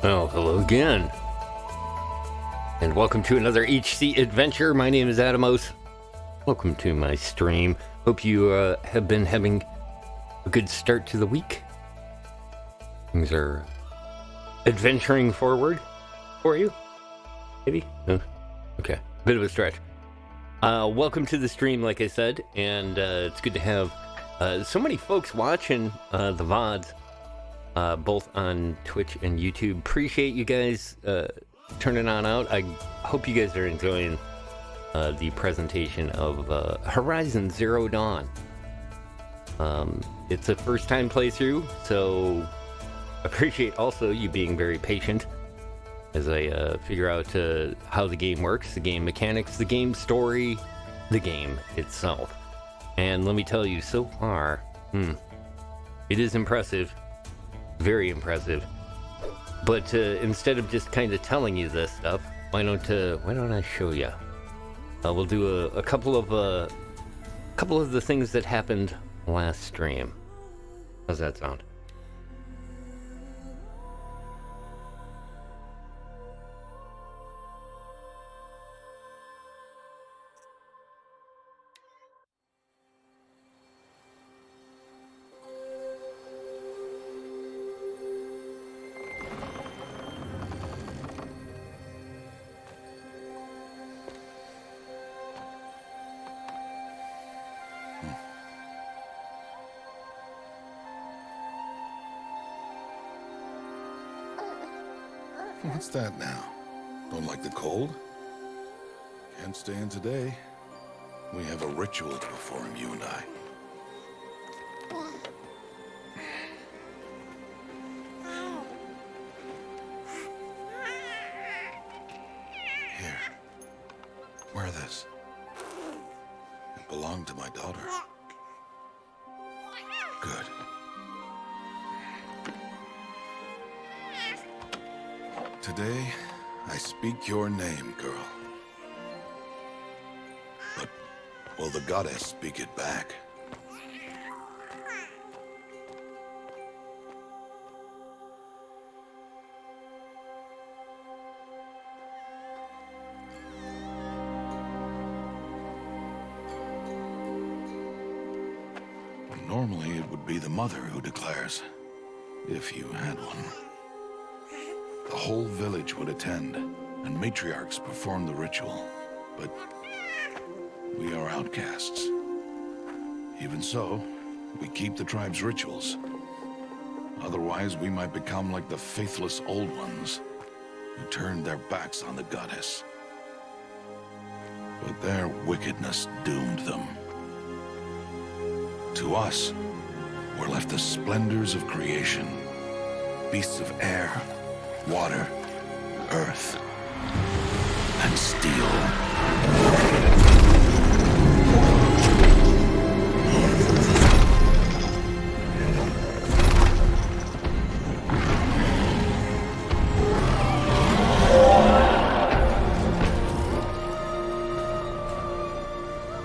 Well, hello again. And welcome to another HC adventure. My name is Adamos. Welcome to my stream. Hope you have been having a good start to the week. Things are adventuring forward for you. Maybe? No? Okay. Bit of a stretch. Welcome to the stream, like I said. And it's good to have so many folks watching the VODs. Both on Twitch and YouTube. Appreciate you guys turning on out. I hope you guys are enjoying the presentation of Horizon Zero Dawn. It's a first time playthrough, so appreciate also you being very patient as I figure out how the game works, the game mechanics, the game story, the game itself. And let me tell you, so far, it is impressive. Very impressive. But instead of just kind of telling you this stuff, why don't I show you? We'll do a couple of the things that happened last stream. How's that sound? What's that now? Don't like the cold? Can't stay in today. We have a ritual to perform, you and I. Here. Wear this. It belonged to my daughter. Good. Today, I speak your name, girl. But will the goddess speak it back? Normally, it would be the mother who declares, if you had one. The whole village would attend, and matriarchs perform the ritual. But we are outcasts. Even so, we keep the tribe's rituals. Otherwise, we might become like the faithless old ones, who turned their backs on the goddess. But their wickedness doomed them. To us, were left the splendors of creation, beasts of air, water, earth, and steel.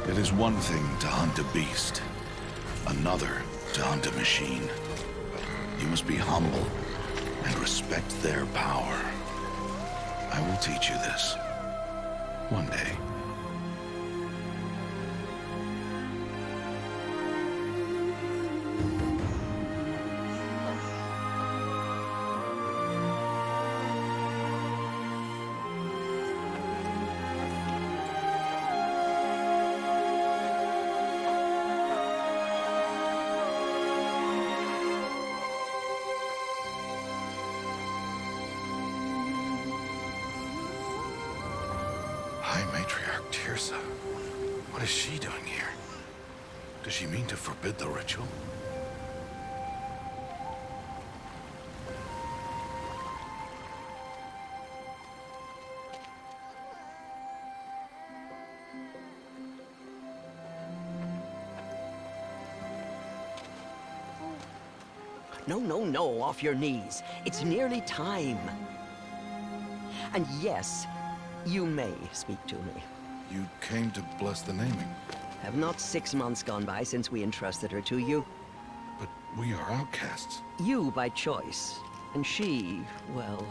It is one thing to hunt a beast, another to hunt a machine. You must be humble and respect their power. I will teach you this. One day. What is she doing here? Does she mean to forbid the ritual? No, off your knees. It's nearly time. And yes, you may speak to me. You came to bless the naming. Have not 6 months gone by since we entrusted her to you? But we are outcasts. You by choice. And she, well...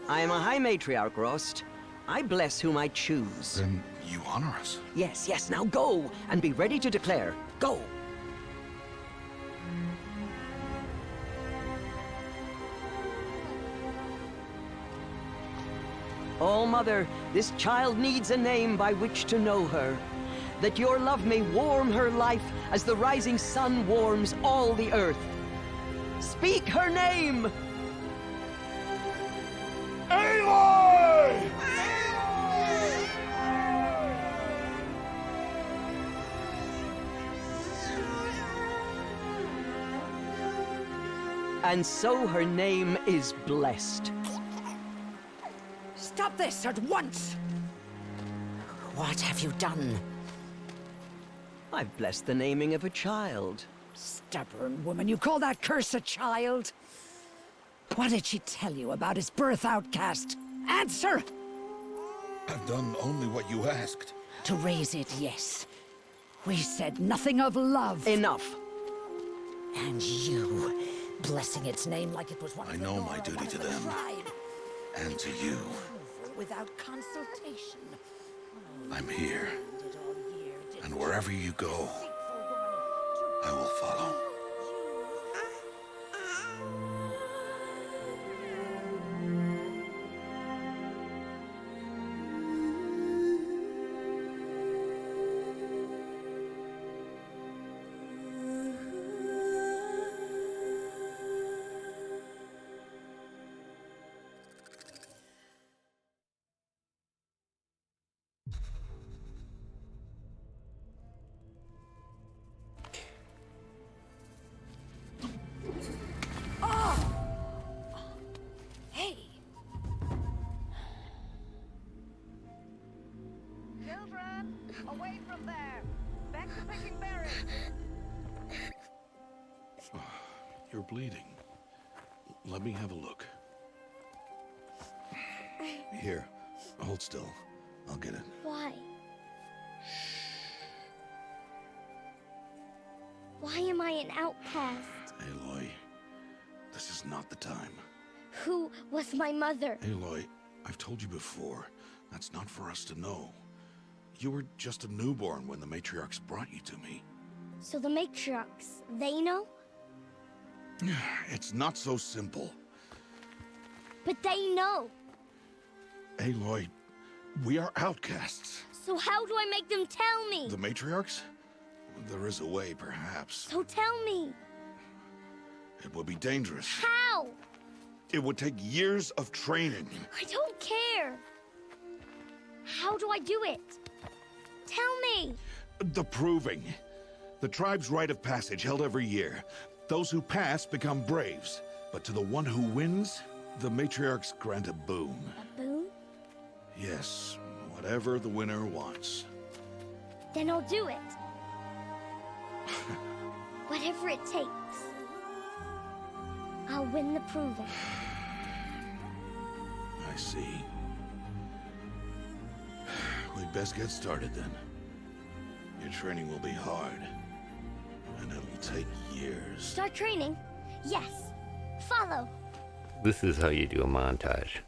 I am a High Matriarch, Rost. I bless whom I choose. Then you honor us. Yes, yes, now go, and be ready to declare. Go! Oh, Mother, this child needs a name by which to know her. That your love may warm her life as the rising sun warms all the earth. Speak her name! Aloy! And so her name is blessed. Stop this at once! What have you done? I've blessed the naming of a child. Stubborn woman, you call that curse a child? What did she tell you about his birth, outcast? Answer! I've done only what you asked. To raise it, yes. We said nothing of love. Enough. And you, blessing its name like it was one I of the know Nora, my duty one to of the them. tribe. And to you. Without consultation. I'm here. Did all year, did And wherever you go, I will follow. Hey! Children, away from there. Back to picking berries. You're bleeding. Let me have a look. Here, hold still. I'll get it. Why? Why am I an outcast? Aloy, this is not the time. Who was my mother? Aloy, I've told you before, that's not for us to know. You were just a newborn when the matriarchs brought you to me. So the matriarchs, they know? It's not so simple. But they know. Aloy, we are outcasts. So how do I make them tell me? The matriarchs? There is a way, perhaps. So tell me. It would be dangerous. How? It would take years of training. I don't care. How do I do it? Tell me. The proving. The tribe's rite of passage held every year. Those who pass become braves. But to the one who wins, the matriarchs grant a boon. A boon? Yes, whatever the winner wants. Then I'll do it. Whatever it takes. I'll win the proving. I see. We'd best get started then. Your training will be hard. And it'll take years. Start training? Yes. Follow. This is how you do a montage.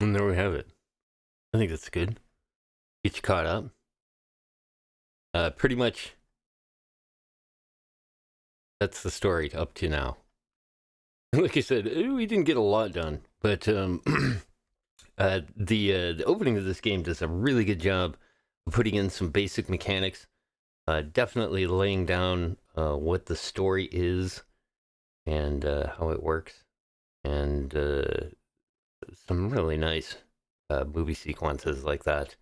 And there we have it. I think that's good. Get you caught up. Pretty much, that's the story up to now. Like I said, we didn't get a lot done, but the opening of this game does a really good job of putting in some basic mechanics. Definitely laying down what the story is and how it works, and some really nice movie sequences like that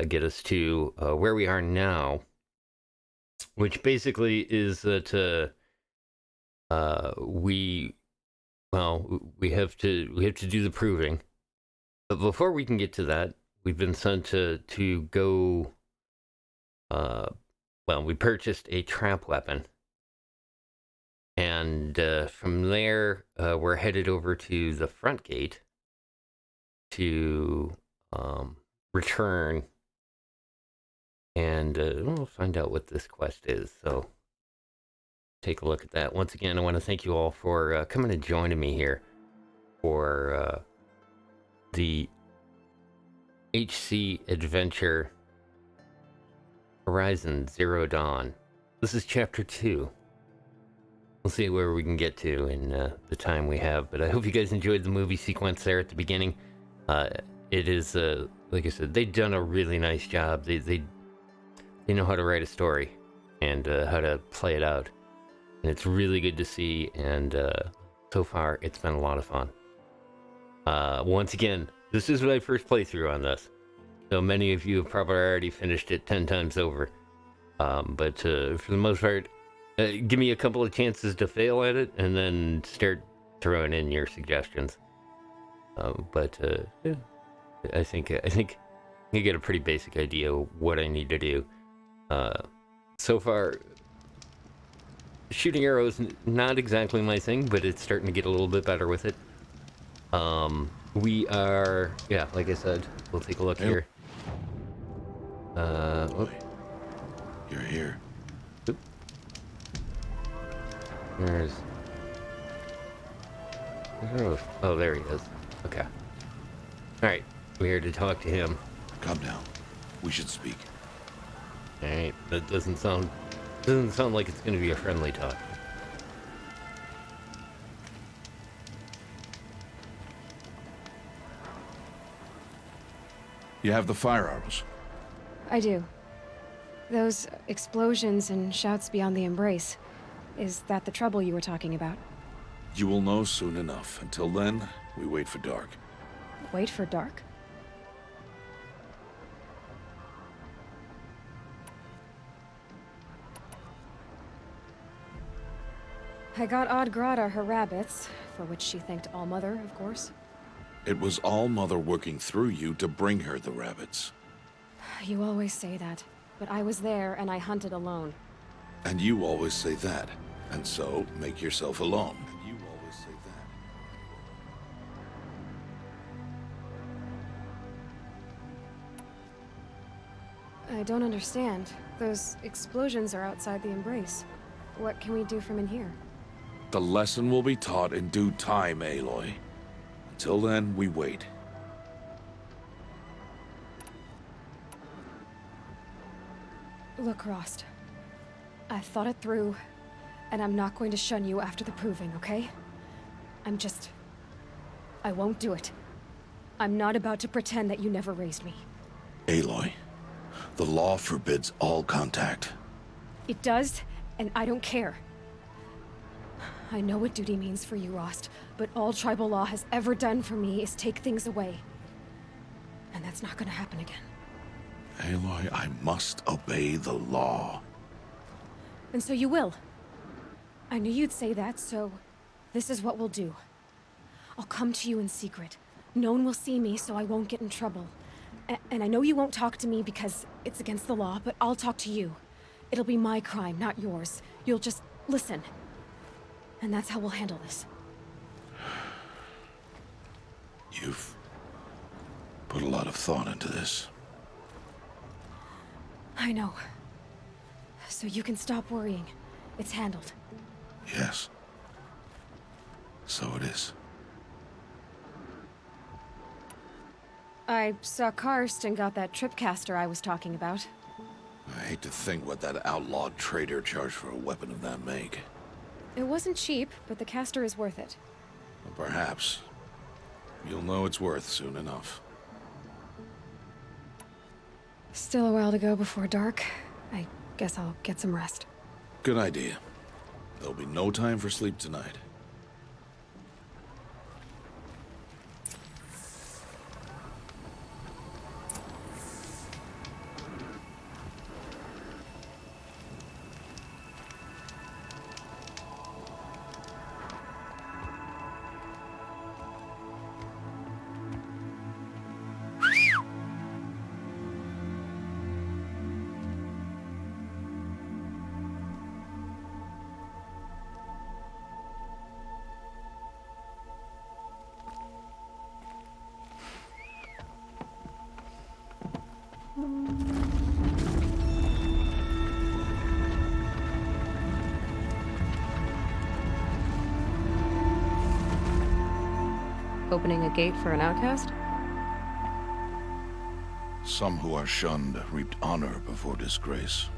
get us to where we are now, which basically is that we have to do the proving, but before we can get to that, we've been sent to go. We purchased a trap weapon, and from there we're headed over to the front gate to return, and we'll find out what this quest is. So take a look at that. Once again, I want to thank you all for coming and joining me here for the HC Adventure Horizon Zero Dawn. This is Chapter 2. We'll see where we can get to in the time we have, but I hope you guys enjoyed the movie sequence there at the beginning. It is, like I said, they've done a really nice job. They know how to write a story and how to play it out. And it's really good to see, and so far it's been a lot of fun. Once again, this is my first playthrough on this, so many of you have probably already finished it 10 times over. But for the most part, give me a couple of chances to fail at it, and then start throwing in your suggestions. Yeah, I think you get a pretty basic idea of what I need to do. So far, shooting arrows not exactly my thing, but it's starting to get a little bit better with it. We are, yeah, like I said, we'll take a look here. You're here. Oop. There's... Oh, there he is. Okay. Alright, we're here to talk to him. Calm down. We should speak. Alright, that doesn't sound like it's gonna be a friendly talk. You have the fire arrows. I do. Those explosions and shouts beyond the embrace. Is that the trouble you were talking about? You will know soon enough. Until then, we wait for dark. Wait for dark? I got Odd Grata her rabbits, for which she thanked Allmother, of course. It was All-Mother working through you to bring her the rabbits. You always say that, but I was there and I hunted alone. And you always say that. And so, make yourself alone. And you always say that. I don't understand. Those explosions are outside the embrace. What can we do from in here? The lesson will be taught in due time, Aloy. Until then, we wait. Look, Rost. I've thought it through, and I'm not going to shun you after the proving, okay? I won't do it. I'm not about to pretend that you never raised me. Aloy, the law forbids all contact. It does, and I don't care. I know what duty means for you, Rost, but all tribal law has ever done for me is take things away. And that's not gonna happen again. Aloy, I must obey the law. And so you will. I knew you'd say that, so this is what we'll do. I'll come to you in secret. No one will see me, so I won't get in trouble. And I know you won't talk to me because it's against the law, but I'll talk to you. It'll be my crime, not yours. You'll just listen. And that's how we'll handle this. You've put a lot of thought into this. I know. So you can stop worrying. It's handled. Yes. So it is. I saw Karst and got that tripcaster I was talking about. I hate to think what that outlawed trader charged for a weapon of that make. It wasn't cheap, but the caster is worth it. Well, perhaps. You'll know it's worth soon enough. Still a while to go before dark. I guess I'll get some rest. Good idea. There'll be no time for sleep tonight. Opening a gate for an outcast? Some who are shunned reaped honor before disgrace.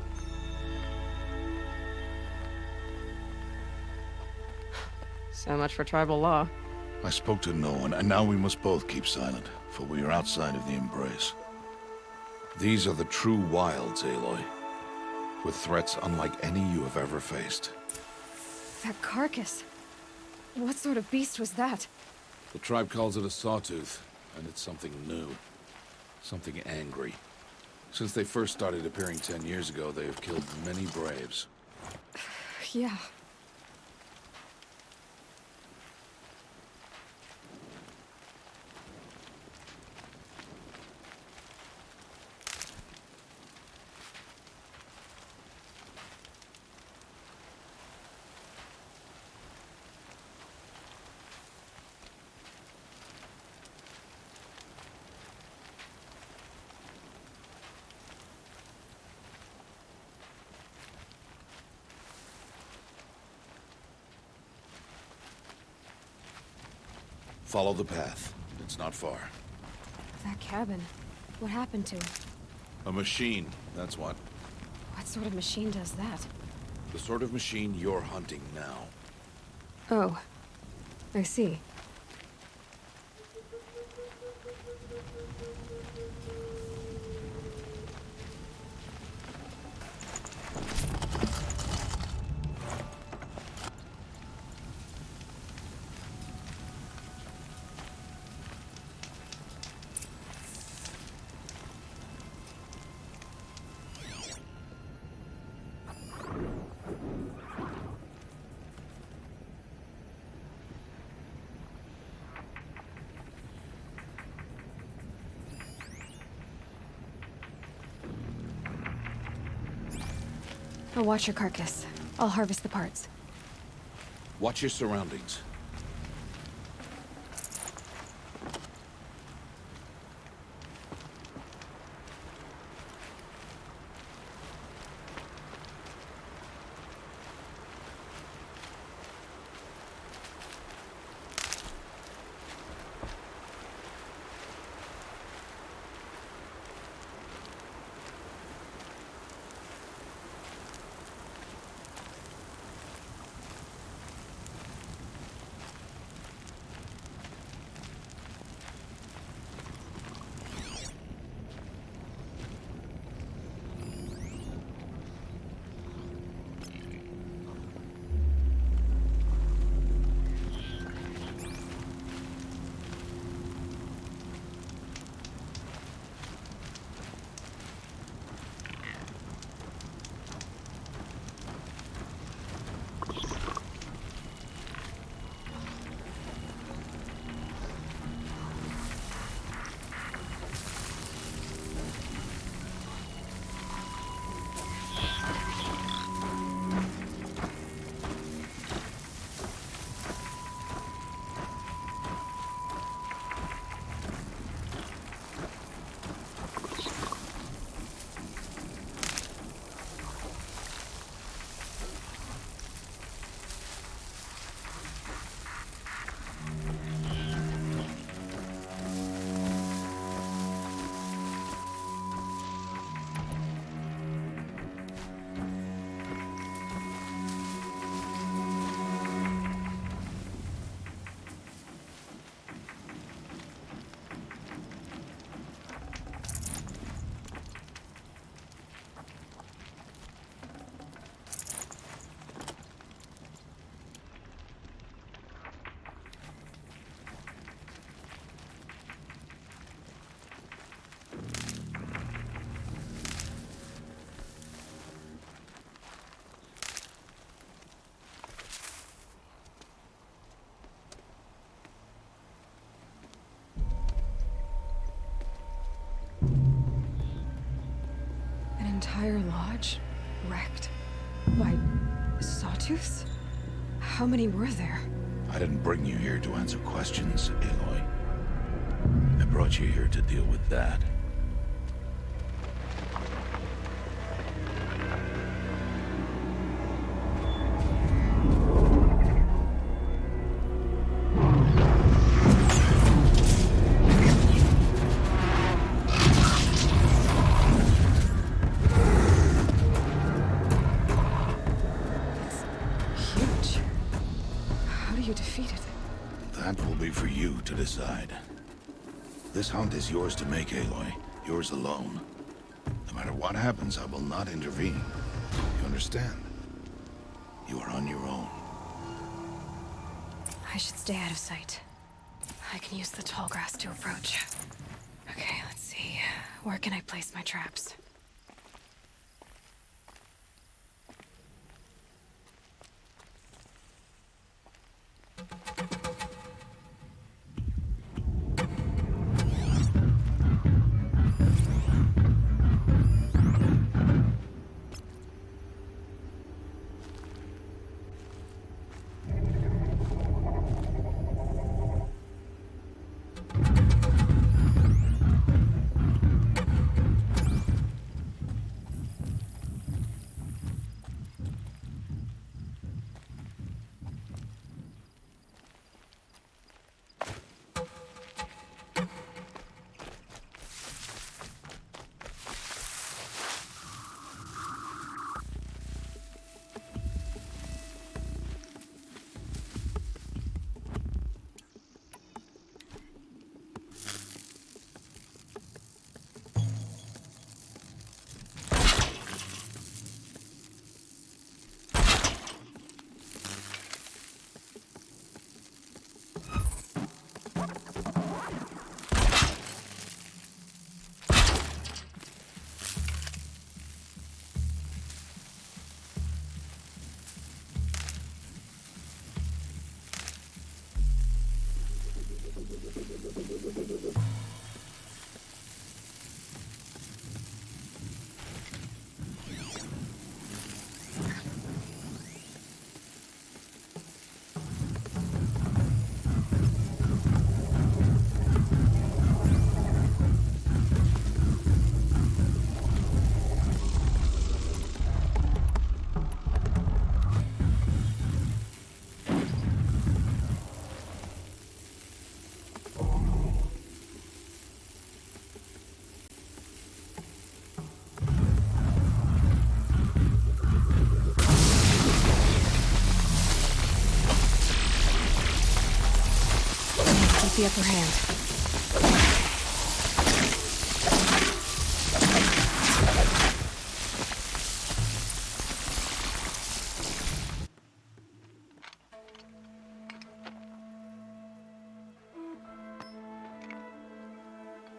So much for tribal law. I spoke to no one, and now we must both keep silent, for we are outside of the embrace. These are the true wilds, Aloy, with threats unlike any you have ever faced. That carcass. What sort of beast was that? The tribe calls it a sawtooth, and it's something new. Something angry. Since they first started appearing 10 years ago, they have killed many braves. Yeah. Follow the path. It's not far. That cabin. What happened to it? A machine, that's what. What sort of machine does that? The sort of machine you're hunting now. Oh. I see. I'll watch your carcass. I'll harvest the parts. Watch your surroundings. Why, sawtooths? How many were there? I didn't bring you here to answer questions, Aloy. I brought you here to deal with that. Huge. How do you defeat it? That will be for you to decide. This hunt is yours to make, Aloy. Yours alone. No matter what happens, I will not intervene. You understand? You are on your own. I should stay out of sight. I can use the tall grass to approach. Okay, let's see. Where can I place my traps? Keep the upper hand.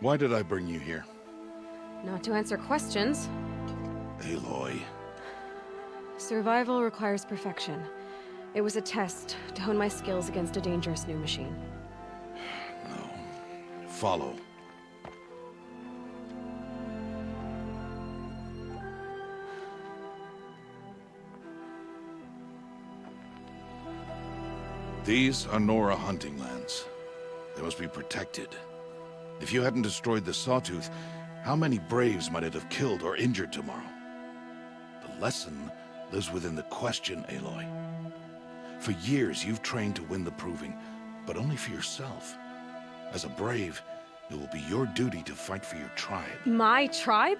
Why did I bring you here? Not to answer questions. Aloy. Survival requires perfection. It was a test to hone my skills against a dangerous new machine. No. Follow. These are Nora hunting lands. They must be protected. If you hadn't destroyed the Sawtooth, how many Braves might it have killed or injured tomorrow? The lesson lives within the question, Aloy. For years, you've trained to win the Proving, but only for yourself. As a Brave, it will be your duty to fight for your tribe. My tribe?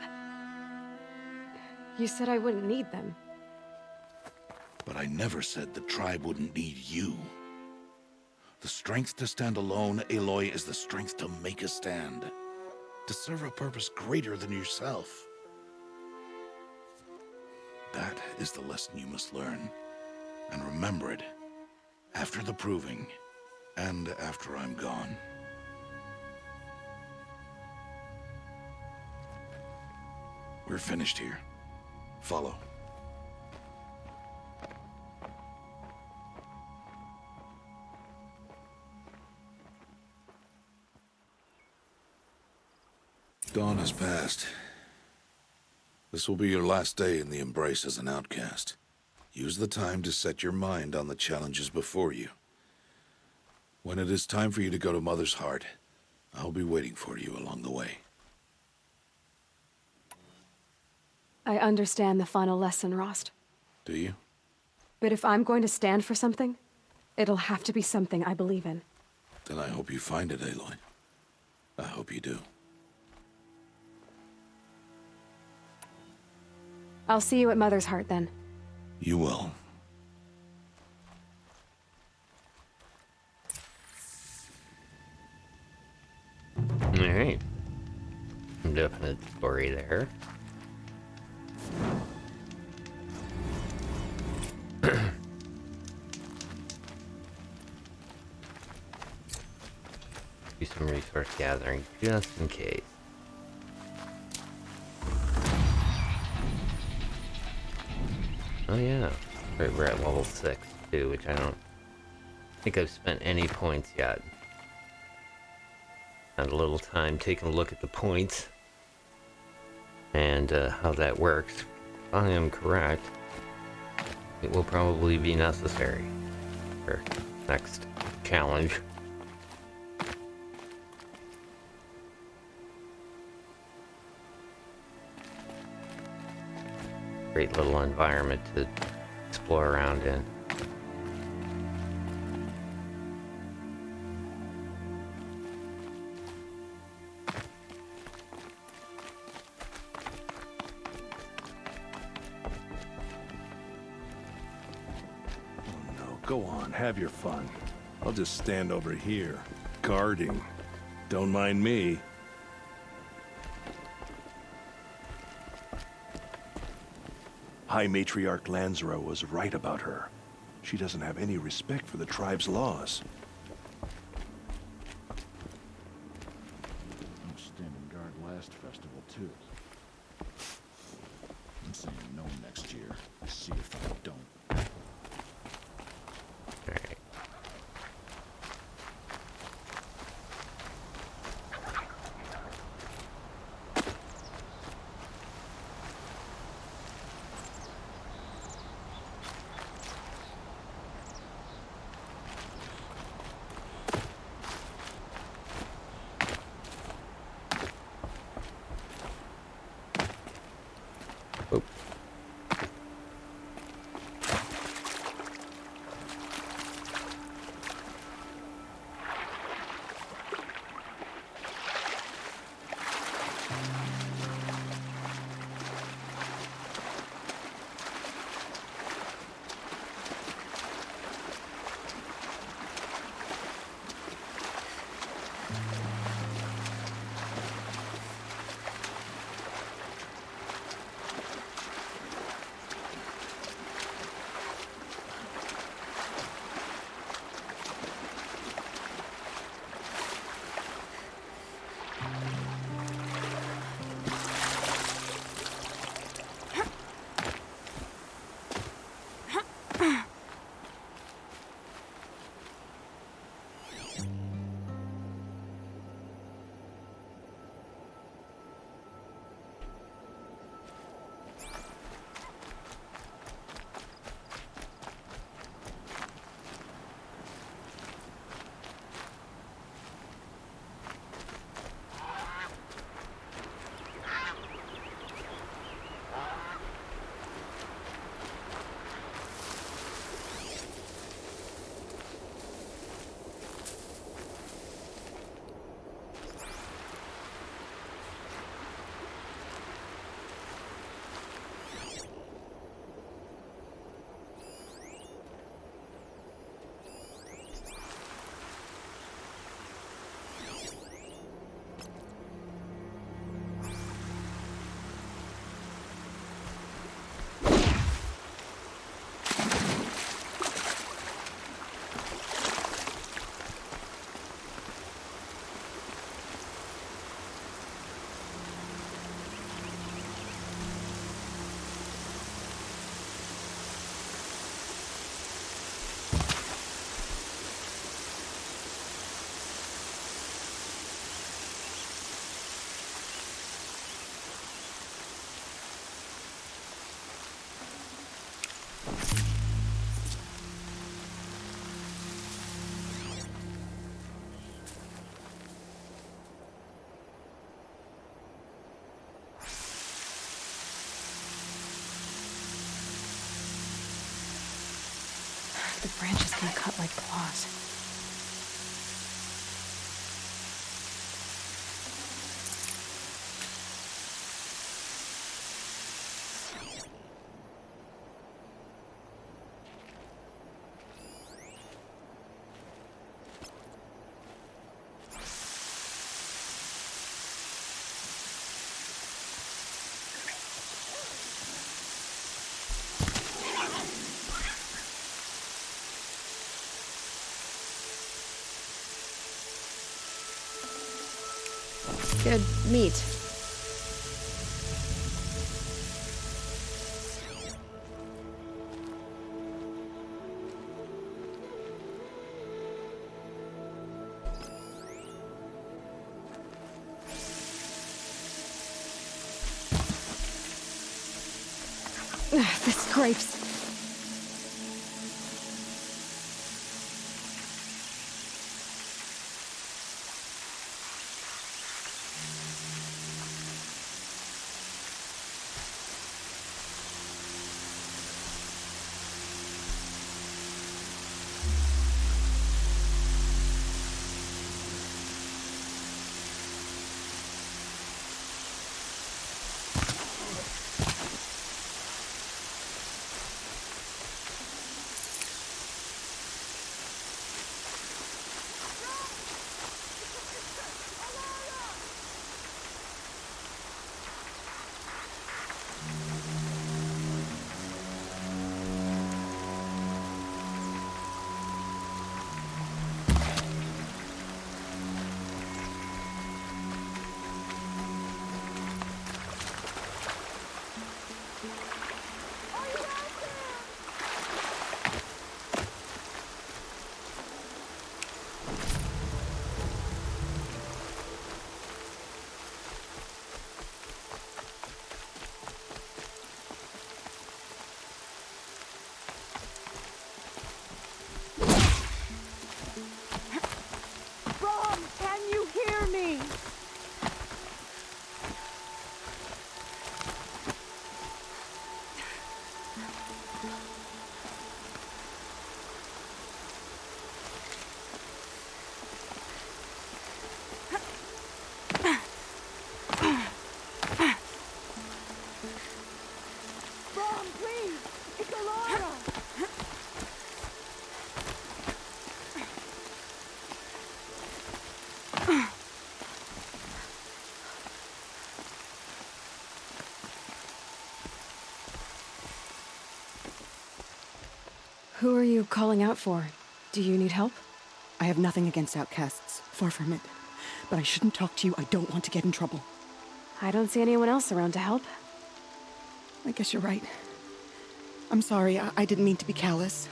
You said I wouldn't need them. But I never said the tribe wouldn't need you. The strength to stand alone, Aloy, is the strength to make a stand. To serve a purpose greater than yourself. That is the lesson you must learn. And remember it. After the Proving. And after I'm gone. We're finished here. Follow. Dawn has passed. This will be your last day in the Embrace as an outcast. Use the time to set your mind on the challenges before you. When it is time for you to go to Mother's Heart, I'll be waiting for you along the way. I understand the final lesson, Rost. Do you? But if I'm going to stand for something, it'll have to be something I believe in. Then I hope you find it, Aloy. I hope you do. I'll see you at Mother's Heart then. You will. Alright. Some definite story there. Do some resource gathering just in case. Oh yeah, right, we're at level 6 too, which I don't think I've spent any points yet. Had a little time taking a look at the points and how that works. If I am correct, it will probably be necessary for next challenge. Great little environment to explore around in. Oh no, go on, have your fun. I'll just stand over here, guarding. Don't mind me. High Matriarch Lanzaro was right about her. She doesn't have any respect for the tribe's laws. I'm standing guard last festival, too. I'm saying no next year. See if I don't. Alright. The branches can cut like claws. Good meat. This scrapes. Brom, can you hear me? Brom, please! It's Alora! Who are you calling out for? Do you need help? I have nothing against outcasts, far from it. But I shouldn't talk to you. I don't want to get in trouble. I don't see anyone else around to help. I guess you're right. I'm sorry, I didn't mean to be callous.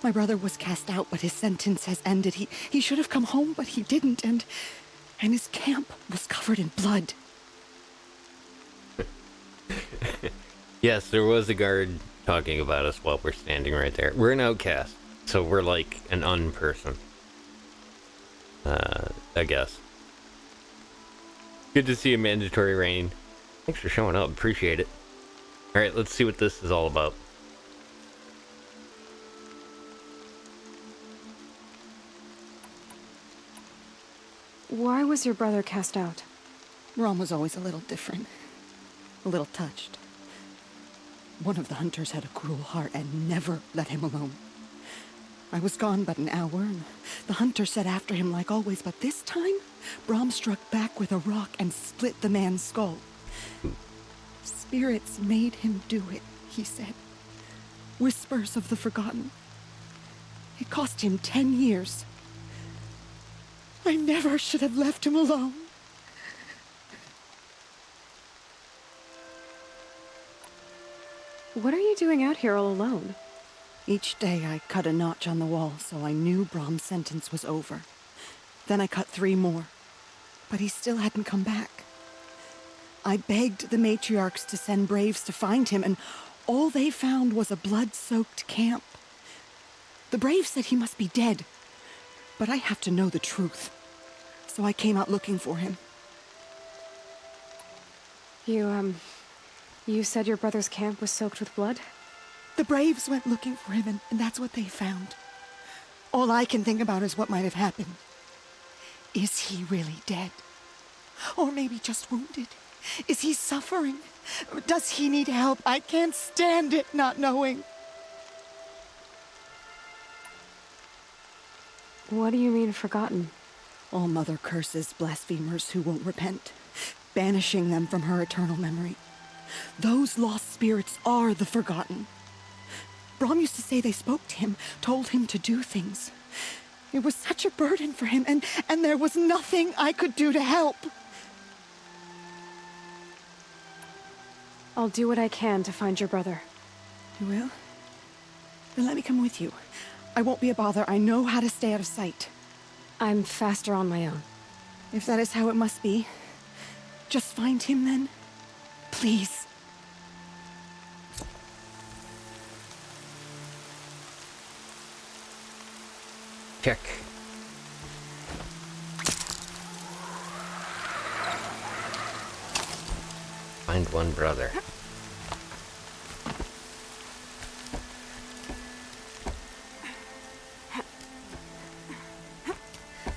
My brother was cast out, but his sentence has ended. He should have come home, but he didn't, and his camp was covered in blood. Yes, there was a guard talking about us while we're standing right there. We're an outcast, so we're like an unperson. I guess. Good to see a mandatory rain. Thanks for showing up, appreciate it. Alright, let's see what this is all about. Why was your brother cast out? Rom was always a little different. A little touched. One of the hunters had a cruel heart and never let him alone. I was gone but an hour, and the hunter set after him like always, but this time, Brom struck back with a rock and split the man's skull. Spirits made him do it, he said. Whispers of the forgotten. It cost him 10 years. I never should have left him alone. What are you doing out here all alone? Each day I cut a notch on the wall so I knew Brom's sentence was over. Then I cut 3 more, but he still hadn't come back. I begged the matriarchs to send braves to find him, and all they found was a blood-soaked camp. The braves said he must be dead, but I have to know the truth. So I came out looking for him. You said your brother's camp was soaked with blood? The braves went looking for him, and that's what they found. All I can think about is what might have happened. Is he really dead? Or maybe just wounded? Is he suffering? Does he need help? I can't stand it not knowing. What do you mean, forgotten? All Mother curses blasphemers who won't repent, banishing them from her eternal memory. Those lost spirits are the forgotten. Brom used to say they spoke to him, told him to do things. It was such a burden for him, and there was nothing I could do to help. I'll do what I can to find your brother. You will? Then let me come with you. I won't be a bother. I know how to stay out of sight. I'm faster on my own. If that is how it must be, just find him then. Please. Check. Find one brother.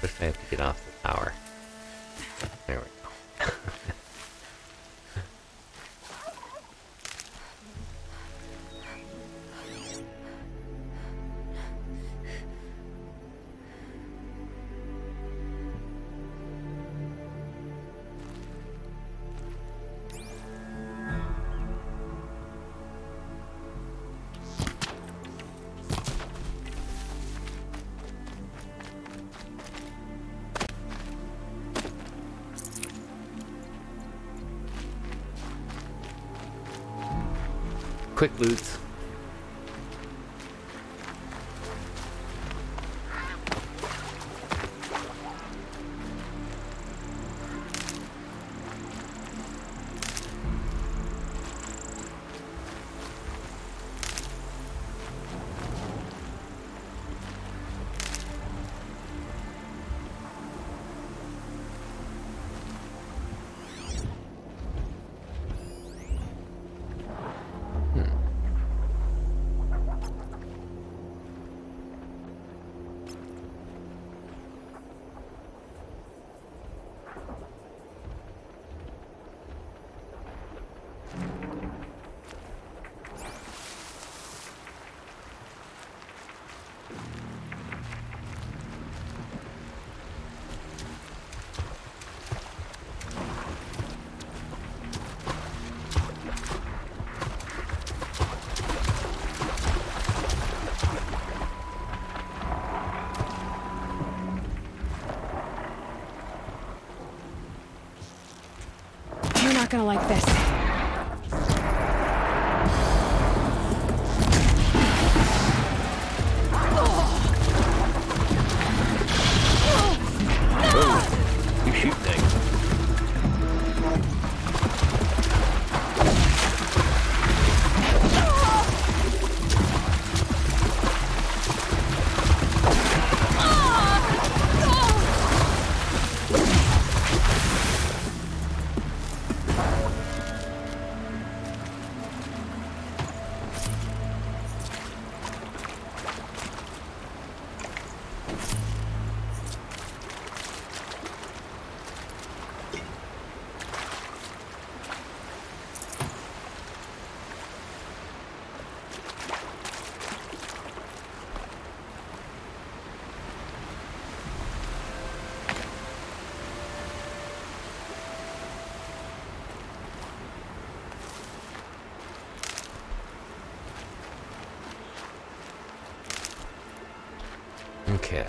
First I have to get off the tower. There we go. Quick loots. You're not gonna like this. Whoa. You shoot things. Okay.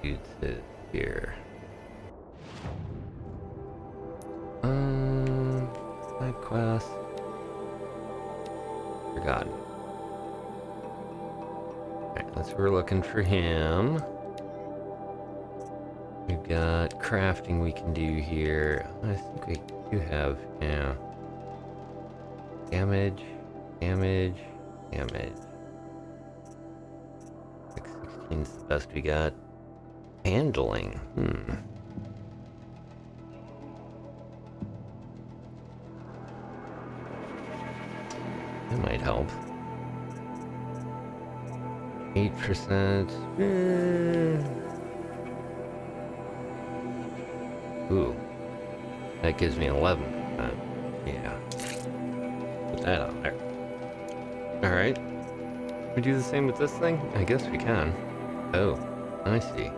Dude's it here. Side quest. Forgotten. Alright, that's where we're looking for him. We've got crafting we can do here. I think we do have, yeah. Damage, damage, damage. 16's the best we got. Handling, That might help. 8%. Ooh. That gives me 11%. Yeah. Put that on there. Alright. We do the same with this thing? I guess we can. Oh, I see.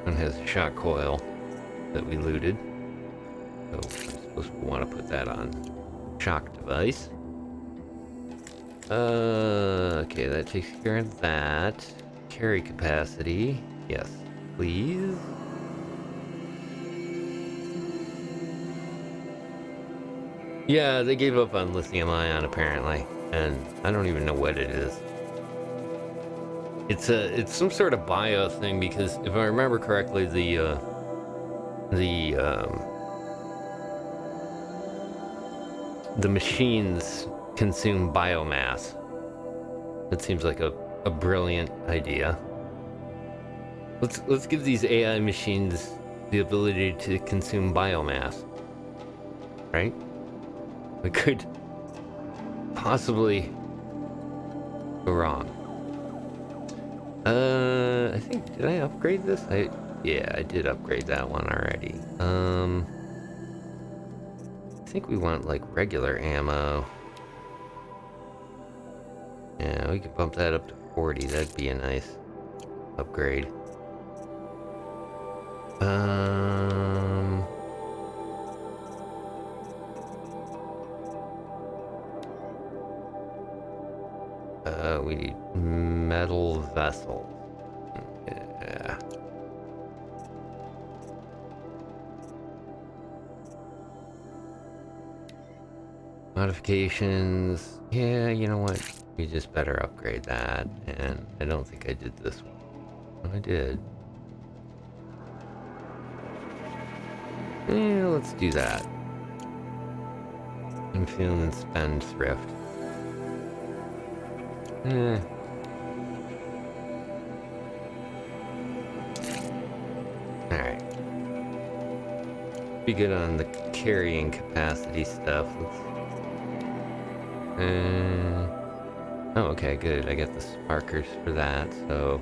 One has a shock coil that we looted. So I'm supposed to want to put that on shock device. Okay, that takes care of that. Carry capacity. Yes, please. Yeah, they gave up on lithium ion apparently, and I don't even know what it is. It's some sort of bio thing because if I remember correctly, the machines consume biomass. That seems like a brilliant idea. Let's give these AI machines the ability to consume biomass. Right? We could possibly go wrong. I think, did I upgrade this? Yeah, I did upgrade that one already. I think we want like regular ammo. Yeah, we could bump that up to 40. That'd be a nice upgrade. We need metal vessels. Yeah. Modifications. Yeah, you know what? We just better upgrade that. And I don't think I did this one. I did. Yeah, let's do that. I'm feeling spendthrift. Alright. Be good on the carrying capacity stuff. Oh, okay, good. I get the sparkers for that, so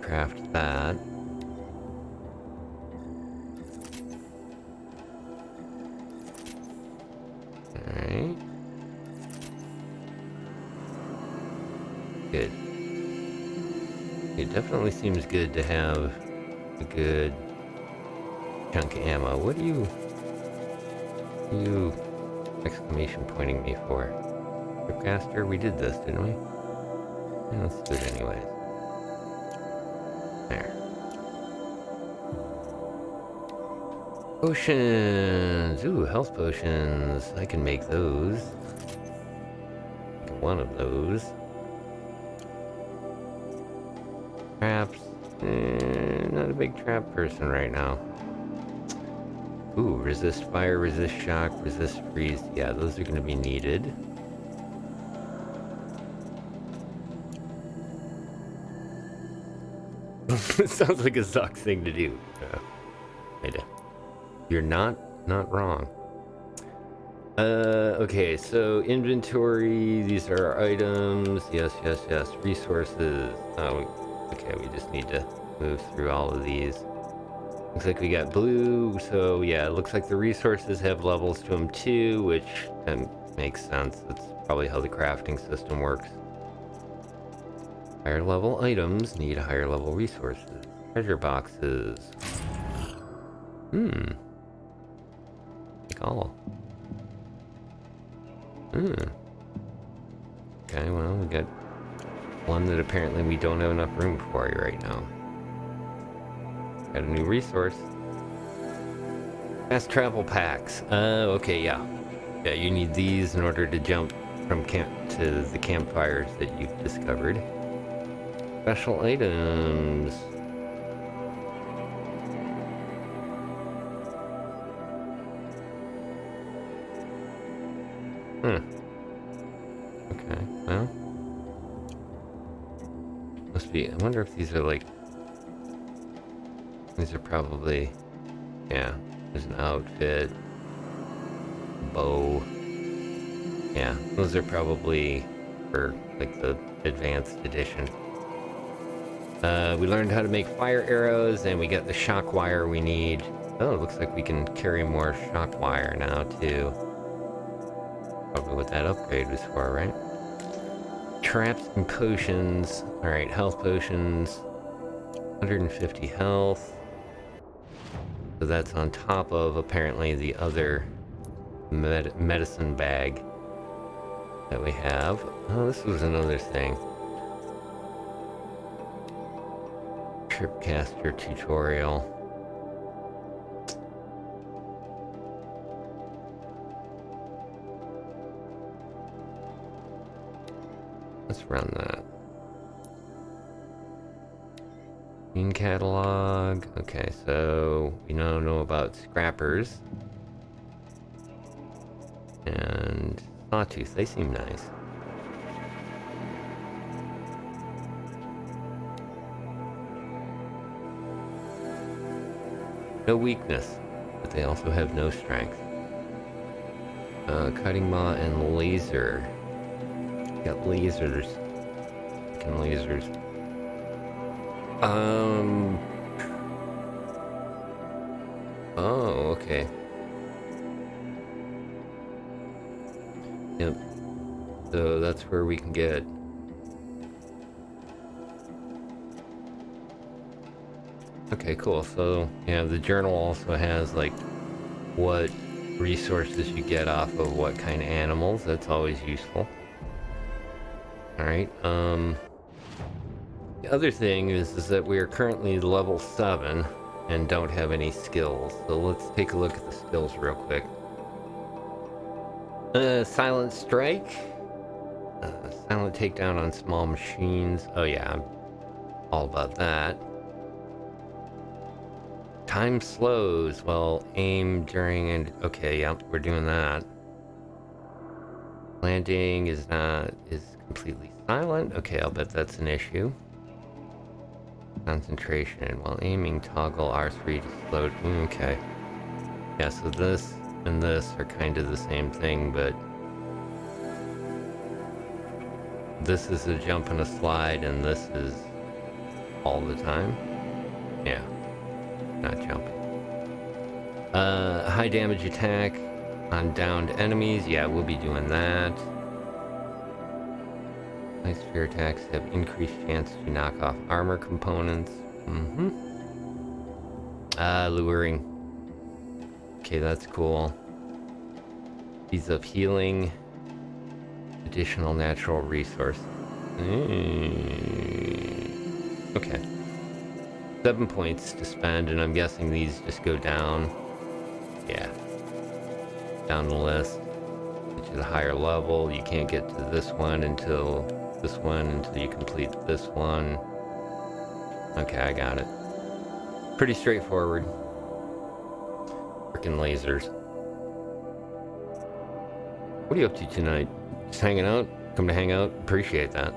craft that. Alright. Good. It definitely seems good to have a good chunk of ammo. What are you exclamation pointing me for? Tripcaster? We did this, didn't we? Yeah, let's do it anyways. There. Potions! Ooh, health potions. I can make those. Make one of those. Traps. Not a big trap person right now. Ooh, resist fire, resist shock, resist freeze. Yeah, those are going to be needed. It sounds like a Zuck thing to do. You're not wrong. Okay, so inventory. These are our items. Yes. Resources. Oh, okay, we just need to move through all of these. Looks like we got blue, so yeah, it looks like the resources have levels to them too, which makes sense. That's probably how the crafting system works. Higher level items need higher level resources. Treasure boxes. Like all. Okay, well, we got one that apparently we don't have enough room for right now. Got a new resource. Fast travel packs. Okay, yeah. Yeah, you need these in order to jump from camp to the campfires that you've discovered. Special items. Okay, well. Must be, I wonder if these are like... These are probably... Yeah, there's an outfit. Bow. Yeah, those are probably for like the advanced edition. We learned how to make fire arrows, and we got the shock wire we need. Oh, it looks like we can carry more shock wire now too. Probably what that upgrade was for, right? Traps and potions. Alright, health potions. 150 health. So that's on top of apparently the other medicine bag that we have. Oh, this was another thing. Tripcaster tutorial. Let's run that. Green catalog. Okay, so we now know about scrappers. And sawtooth, they seem nice. No weakness, but they also have no strength. Cutting maw and laser. Got lasers. Fucking lasers. Oh, okay. Yep. So that's where we can get. Okay, cool. So, yeah, the journal also has, like, what resources you get off of what kind of animals. That's always useful. Alright, the other thing is that we are currently level 7 and don't have any skills. So let's take a look at the skills real quick. Silent strike. Silent takedown on small machines. Oh yeah, I'm all about that. Time slows. Well, aim during and... Okay, yep, we're doing that. Landing is completely silent. Okay, I'll bet that's an issue. Concentration. While aiming, toggle R3 to slow... Okay. Yeah, so this and this are kind of the same thing, but... This is a jump and a slide, and this is all the time. Yeah. Not jumping. High damage attack on downed enemies. Yeah, we'll be doing that. Ice sphere attacks have increased chance to knock off armor components. Luring. Okay, that's cool. Ease up healing. Additional natural resource. Okay. 7 points to spend, and I'm guessing these just go down. Yeah. Down the list. Get you the higher level. You can't get to this one until you complete this one. Okay, I got it. Pretty straightforward. Frickin' lasers. What are you up to tonight? Just hanging out? Come to hang out? Appreciate that.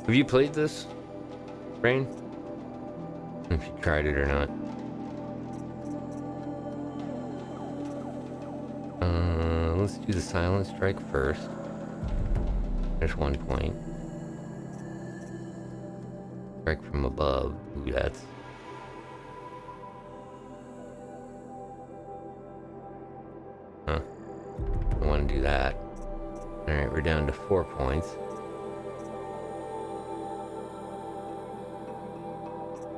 Have you played this, Rain? If you tried it or not. Let's do the silent strike first. There's 1 point. Strike from above. Ooh, that's... Huh. I want to do that. Alright, we're down to 4 points.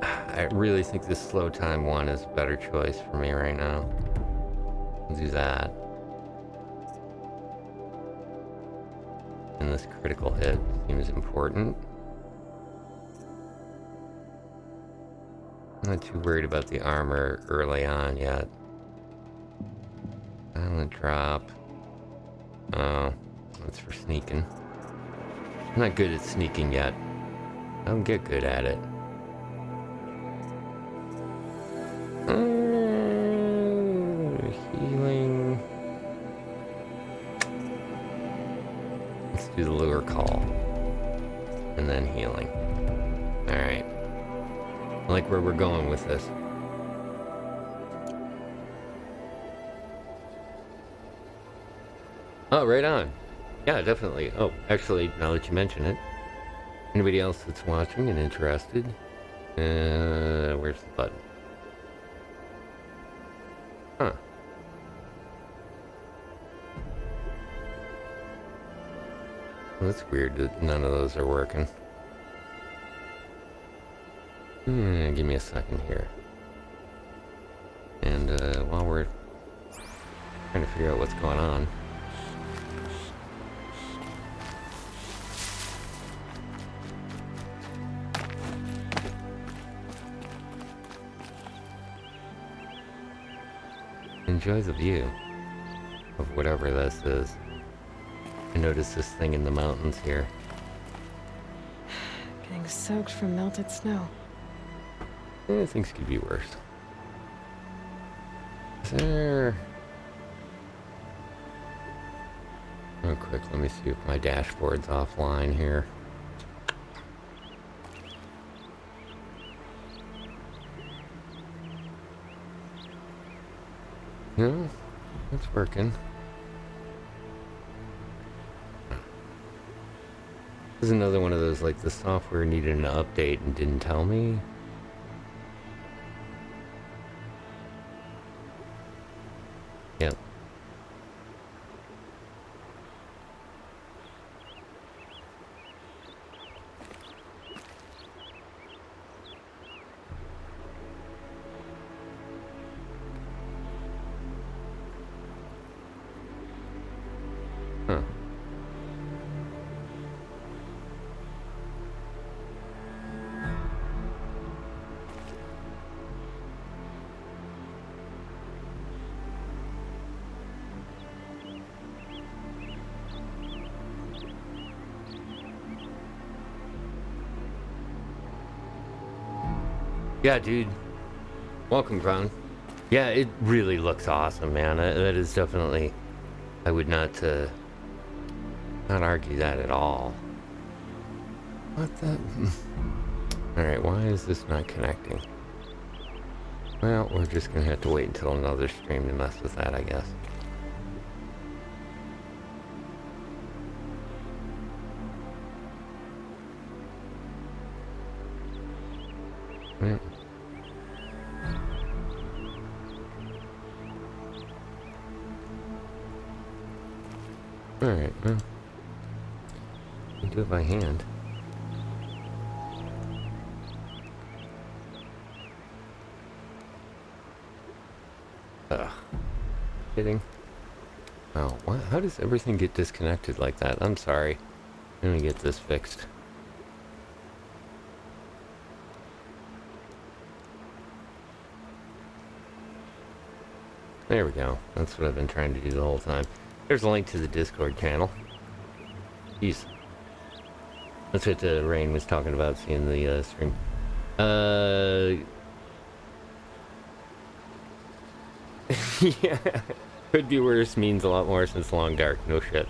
I really think this slow time one is a better choice for me right now. I'll do that. And this critical hit seems important. I'm not too worried about the armor early on yet. Silent drop. Oh, that's for sneaking. I'm not good at sneaking yet. I don't get good at it. Healing. Let's do the lure call. And then healing. Alright. I like where we're going with this. Oh, right on. Yeah, definitely. Oh, actually, now that you mention it, anybody else that's watching and interested, where's the button? Huh. Well, that's weird that none of those are working. Give me a second here. And while we're trying to figure out what's going on, enjoy the view of whatever this is. I noticed this thing in the mountains here. Getting soaked from melted snow. Things could be worse. Is there... Real quick, let me see if my dashboard's offline here. No, it's working. This is another one of those, like, the software needed an update and didn't tell me. Yep. Huh. Yeah, dude. Welcome, Brown. Yeah, it really looks awesome, man. That is definitely... I would not argue that at all. What the... Alright, why is this not connecting? Well, we're just gonna have to wait until another stream to mess with that, I guess. Right. Alright, well, you do it by hand. Ugh. Kidding? Oh, what? How does everything get disconnected like that? I'm sorry. I'm gonna get this fixed. There we go. That's what I've been trying to do the whole time. There's a link to the Discord channel. Jeez. That's what Rain was talking about, seeing the stream. Yeah. Could be worse means a lot more since Long Dark. No shit.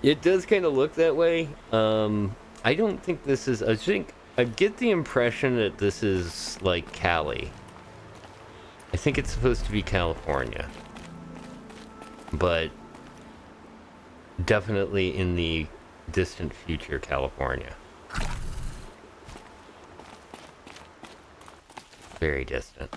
It does kind of look that way. I don't think this is... I get the impression that this is like Cali. I think it's supposed to be California. But definitely in the distant future, California. Very distant.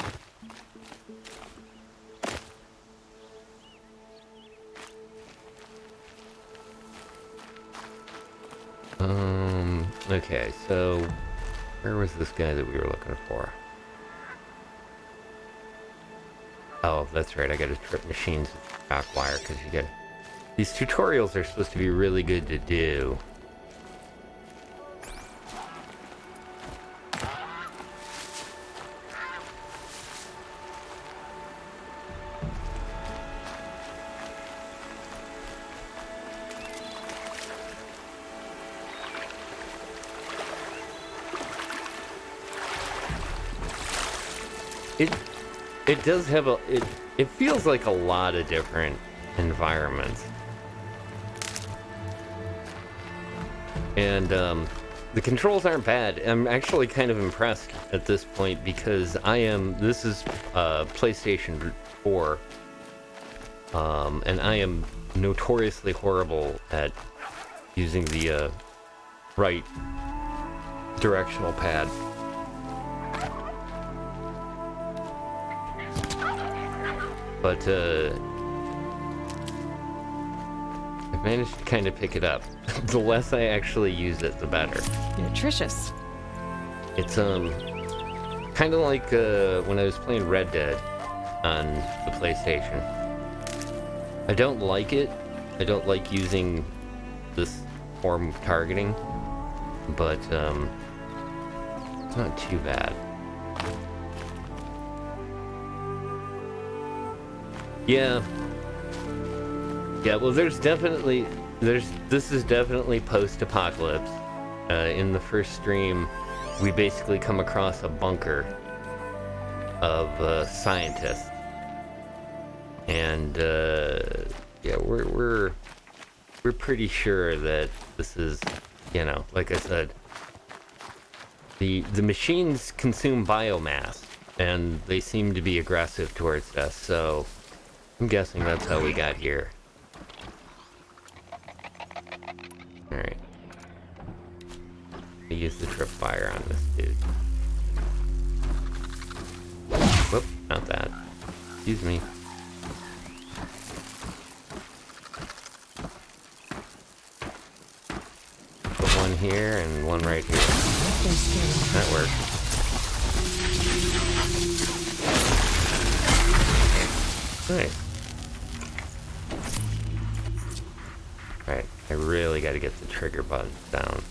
Okay, so where was this guy that we were looking for? Oh, that's right, I gotta trip machines with rock wire, because you get... These tutorials are supposed to be really good to do. It does have a... It feels like a lot of different environments. And the controls aren't bad. I'm actually kind of impressed at this point because this is PlayStation 4. And I am notoriously horrible at using the right directional pad. But I've managed to kind of pick it up. The less I actually use it, the better. Nutritious. It's kind of like when I was playing Red Dead on the PlayStation. I don't like it. I don't like using this form of targeting, but it's not too bad. Yeah. Yeah, well, this is definitely post-apocalypse. In the first stream, we basically come across a bunker of scientists. And yeah, we're pretty sure that this is, you know, like I said, the machines consume biomass, and they seem to be aggressive towards us, so I'm guessing that's how we got here. Alright. I use the tripwire on this dude. Whoop, not that. Excuse me. Put one here and one right here. That works. Nice. Alright, I really gotta get the trigger buttons down.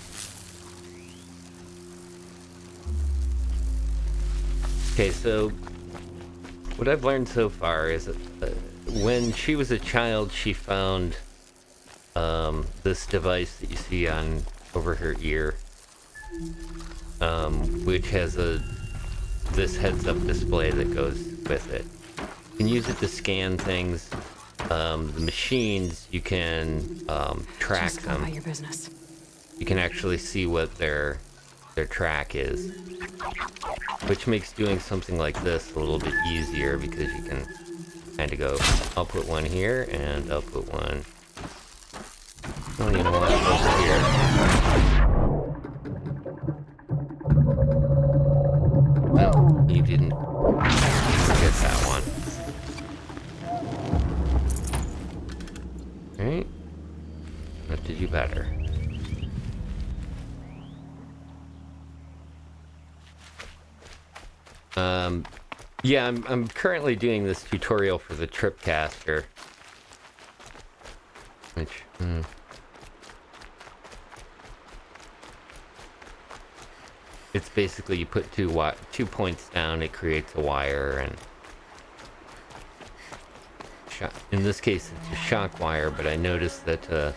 Okay, so what I've learned so far is that when she was a child, she found this device that you see on over her ear, which has this heads-up display that goes with it. You can use it to scan things. The machines, you can track Just go them. about your business. You can actually see what their track is, which makes doing something like this a little bit easier because you can kind of go, I'll put one here and I'll put one, oh, you know what, over here. No, you didn't get that one. Alright, what did you better? Yeah, I'm currently doing this tutorial for the Tripcaster, which, it's basically you put 2 points down, it creates a wire, and in this case it's a shock wire, but I noticed that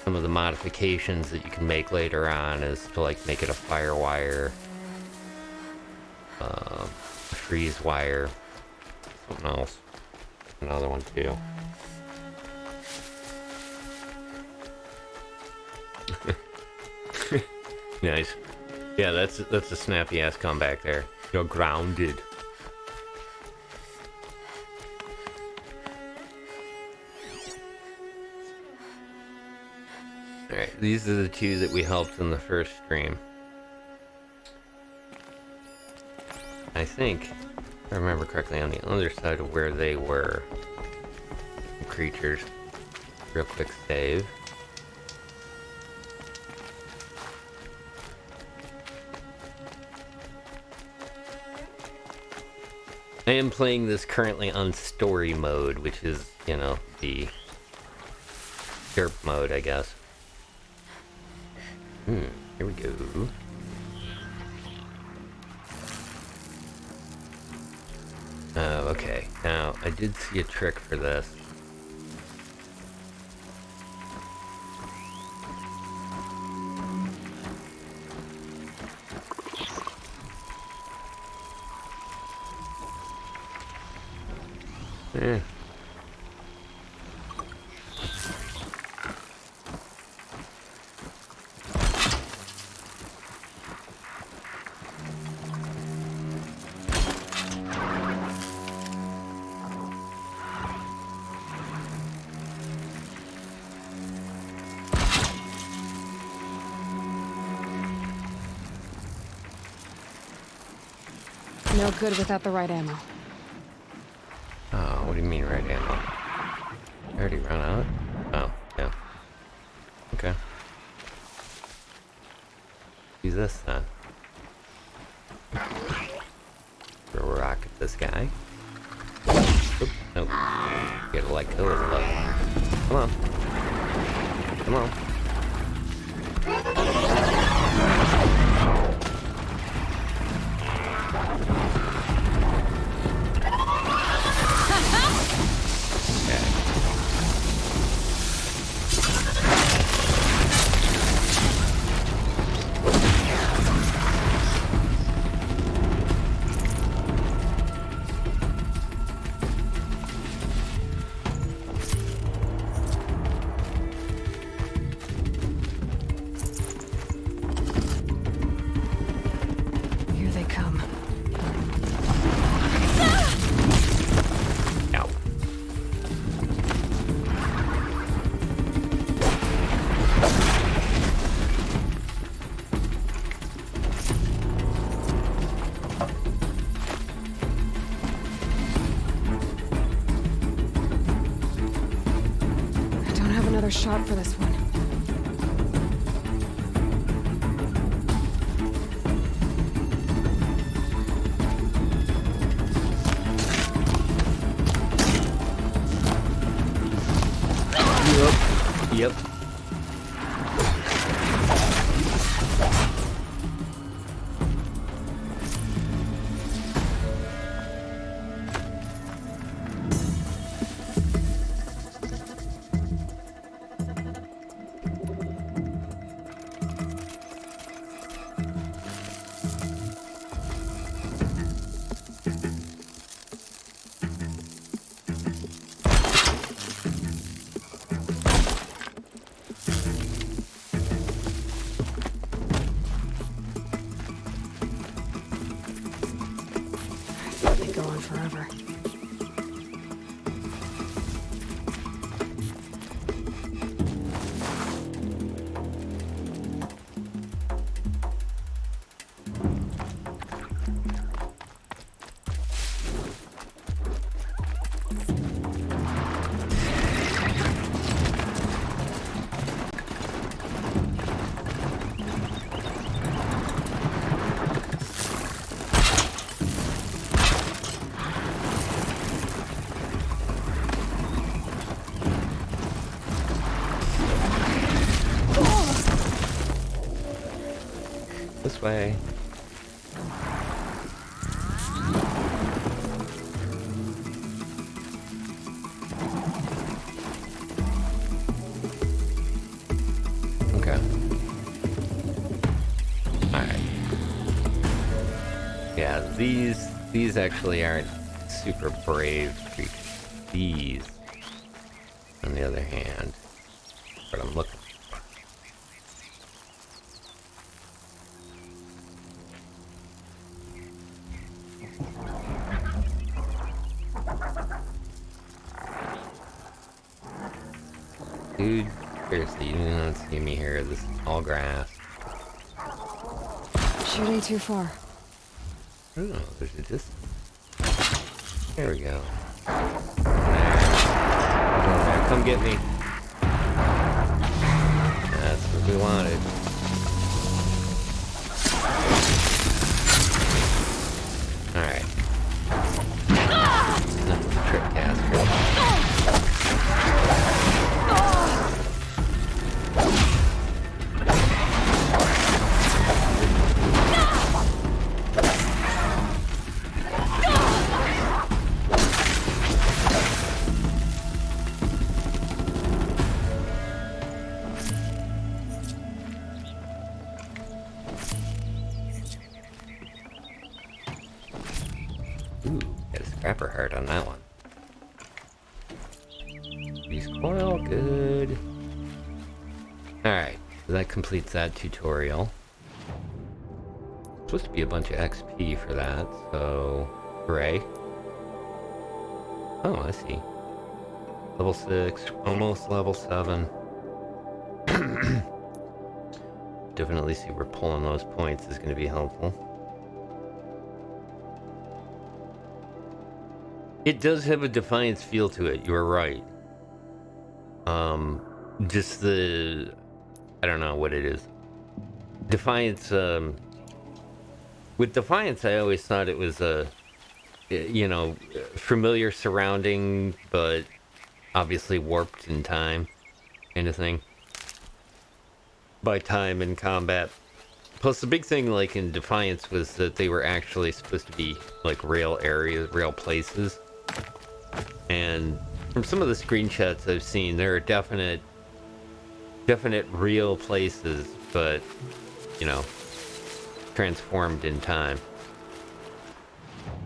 some of the modifications that you can make later on is to like make it a fire wire, freeze wire, something else, another one too. Nice. Yeah, that's a snappy ass comeback there. You're grounded. Alright, these are the 2 that we helped in the first stream. I think, if I remember correctly, on the other side of where they were. Creatures. Real quick save. I am playing this currently on story mode, which is, you know, the derp mode, I guess. Here we go. Oh, okay. Now, I did see a trick for this. Yeah. No good without the right ammo. Oh, what do you mean right ammo? I already run out? Oh, yeah. Okay. Use this then. Throw a rock at this guy. Oop, nope. Gotta let go of the... Come on. Come on. Here they come. Ow. I don't have another shot for this one. Yep. They go on forever. This way. Okay. Alright. Yeah, these actually aren't super brave creatures. These, on the other hand, what I'm looking for. Dude, seriously, you do not see me here. This is all grass. Shooting too far. Oh, there's a distance. There we go. There, come get me. That's what we wanted. Alright. Nothing to trick caster. Ooh, got a scrapper heart on that one. Use coil, good. Alright, so that completes that tutorial. Supposed to be a bunch of XP for that, so hooray. Oh, I see. Level 6, almost level 7. Definitely see where pulling those points is going to be helpful. It does have a Defiance feel to it. You're right. Just the, I don't know what it is. Defiance. With Defiance, I always thought it was a, you know, familiar surrounding, but obviously warped in time, kind of thing. By time and combat. Plus, the big thing, like in Defiance, was that they were actually supposed to be like real areas, real places. And from some of the screenshots I've seen, there are definite real places, but you know, transformed in time.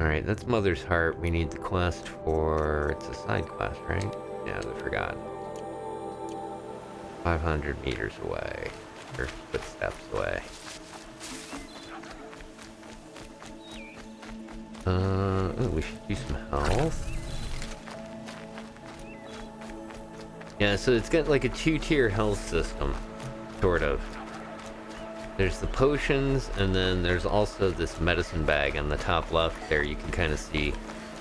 Alright, that's Mother's Heart. We need the quest for... It's a side quest, right? Yeah, I forgot. 500 meters away. Or footsteps away. Ooh, we should do some health. Yeah, so it's got like a 2-tier health system. Sort of. There's the potions, and then there's also this medicine bag on the top left there. You can kind of see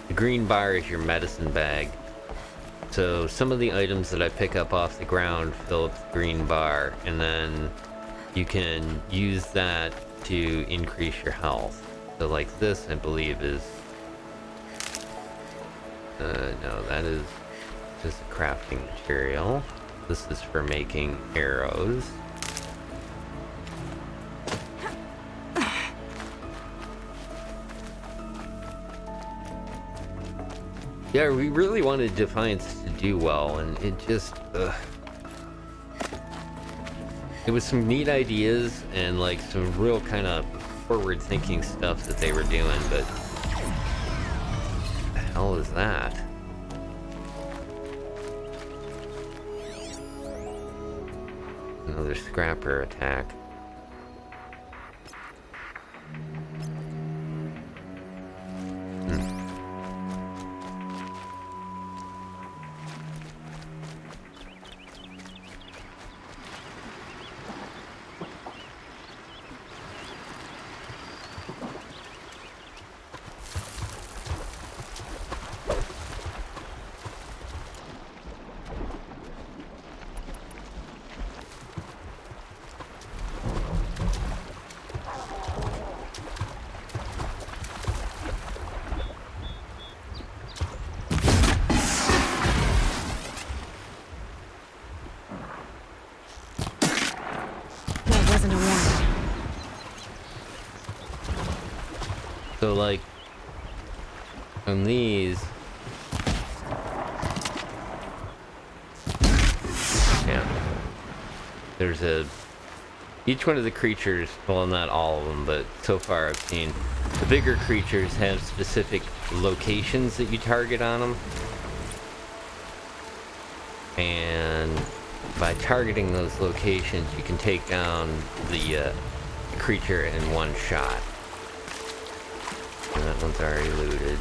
the green bar is your medicine bag. So some of the items that I pick up off the ground fill up the green bar, and then you can use that to increase your health. So like this, I believe, is... no, that is just a crafting material. This is for making arrows. Yeah, we really wanted Defiance to do well, and it just... It was some neat ideas and like some real kind of forward-thinking stuff that they were doing, but... What the hell is that? Another scrapper attack. So like on these, yeah, there's each one of the creatures, well, not all of them, but so far I've seen the bigger creatures have specific locations that you target on them, and by targeting those locations you can take down the creature in one shot. And that one's already looted.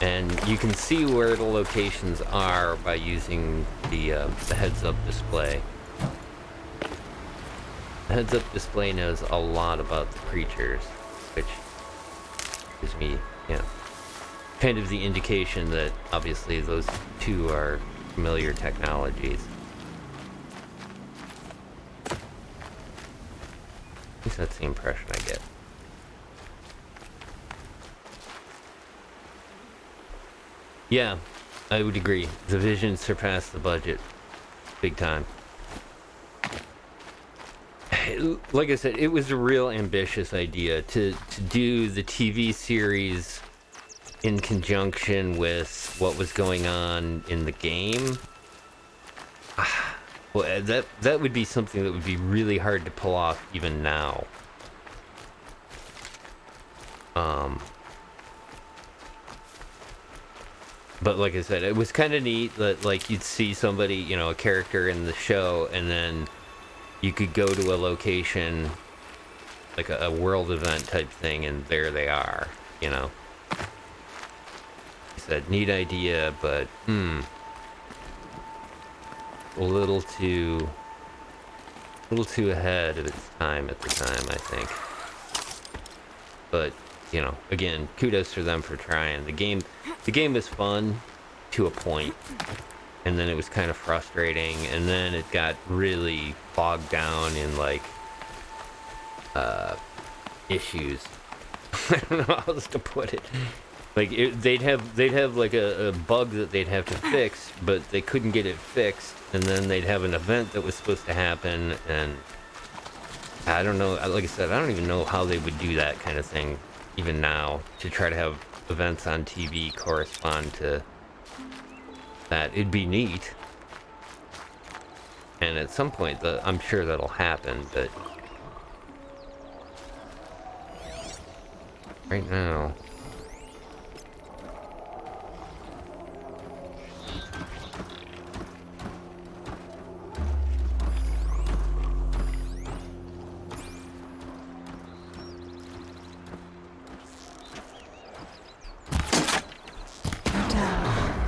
And you can see where the locations are by using the heads-up display. The heads-up display knows a lot about the creatures, which gives me, kind of the indication that obviously those two are familiar technologies. At least that's the impression I get. Yeah, I would agree. The vision surpassed the budget. Big time. Like I said, it was a real ambitious idea to do the TV series in conjunction with what was going on in the game. Well, that would be something that would be really hard to pull off even now. But like I said, it was kind of neat that like you'd see somebody, a character in the show, and then you could go to a location, like a world event type thing, and there they are, I said, neat idea, but a little too ahead of its time at the time, I think. But you know, again, kudos to them for trying. The game is fun to a point, and then it was kind of frustrating, and then it got really bogged down in like issues. I don't know how else to put it. Like they'd have like a bug that they'd have to fix, but they couldn't get it fixed, and then they'd have an event that was supposed to happen, and I don't know. Like I said, I don't even know how they would do that kind of thing, even now, to try to have events on TV correspond to that. It'd be neat, and at some point, I'm sure that'll happen, but right now.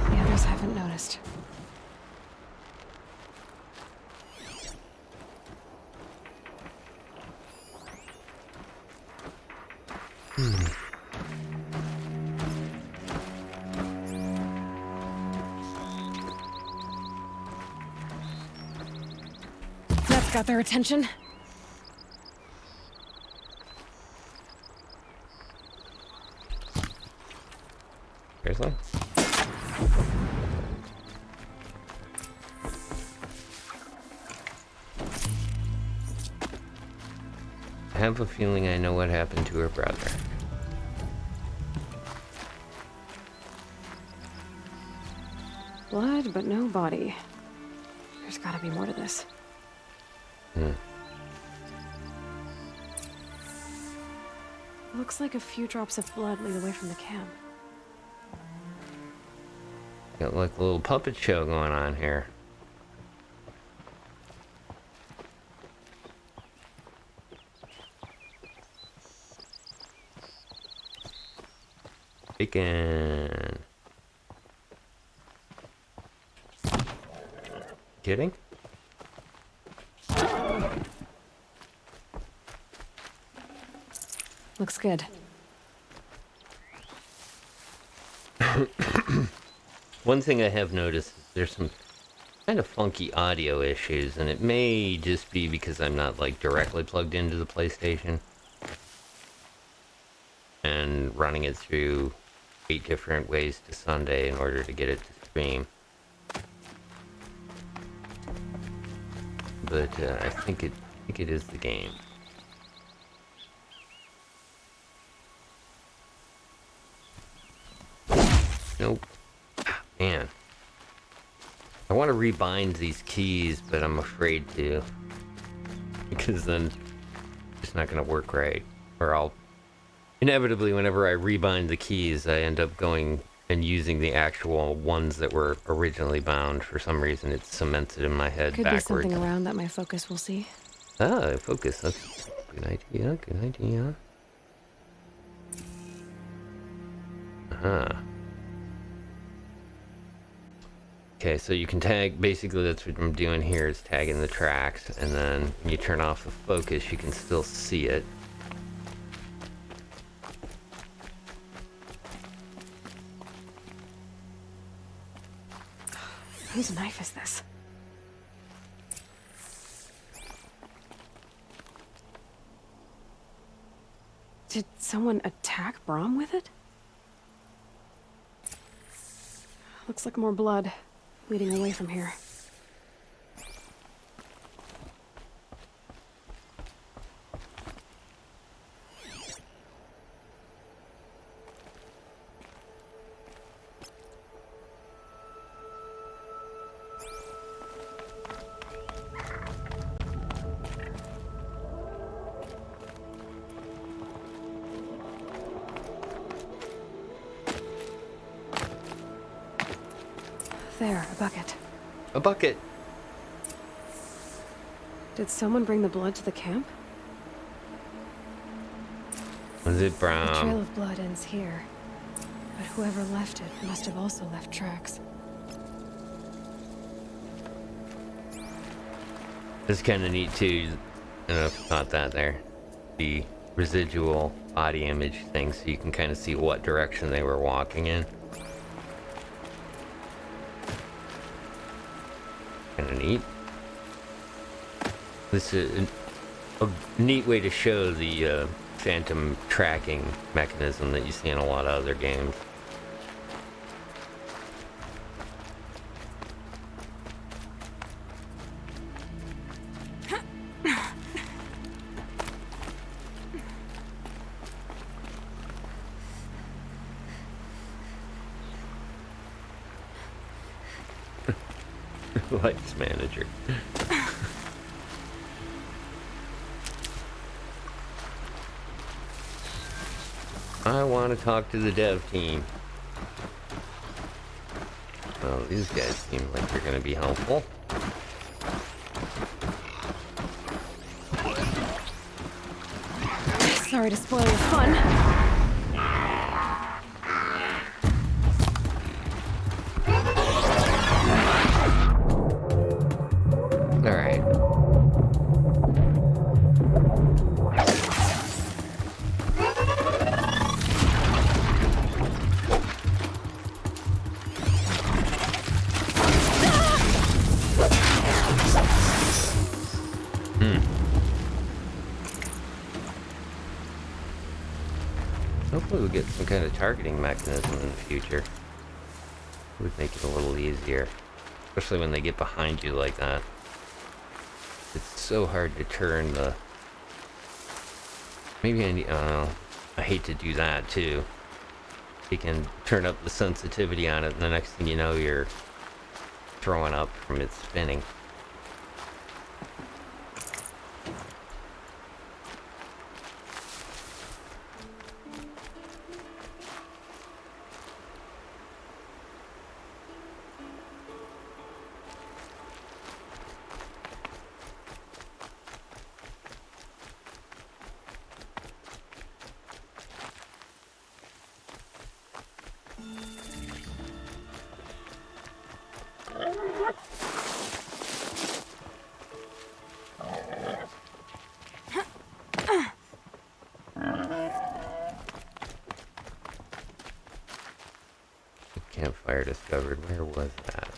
The others haven't noticed. That's got their attention. Seriously? I have a feeling I know what happened to her brother. Blood, but no body. There's gotta be more to this. Looks like a few drops of blood lead away from the camp. Got like a little puppet show going on here. Bacon. Kidding? Looks good. One thing I have noticed is there's some kind of funky audio issues, and it may just be because I'm not like directly plugged into the PlayStation and running it through 8 different ways to Sunday in order to get it to stream. But I think it is the game. Nope. Man. I want to rebind these keys, but I'm afraid to. Because then it's not going to work right. Or I'll... Inevitably, whenever I rebind the keys, I end up going and using the actual ones that were originally bound. For some reason, it cements it in my head Could backwards. be something around that my focus will see. Ah, focus. That's good idea. Good idea. Uh-huh. Okay, so you can tag, basically that's what I'm doing here, is tagging the tracks, and then when you turn off the focus, you can still see it. Whose knife is this? Did someone attack Brom with it? Looks like more blood leading away from here. There, a bucket. A bucket! Did someone bring the blood to the camp? Was it The brown? trail of blood ends here, but whoever left it must have also left tracks. It's kind of neat too. I don't know if you caught that there. The residual body image thing so you can kind of see what direction they were walking in. Kind of neat. This is a neat way to show the phantom tracking mechanism that you see in a lot of other games. Lights manager. I want to talk to the dev team. Well, these guys seem like they're going to be helpful. Sorry to spoil your fun. Hopefully we'll get some kind of targeting mechanism in the future. It would make it a little easier. Especially when they get behind you like that. It's so hard to turn the... Maybe I need... I hate to do that too. You can turn up the sensitivity on it and the next thing you know you're throwing up from it spinning. Campfire discovered. Where was that?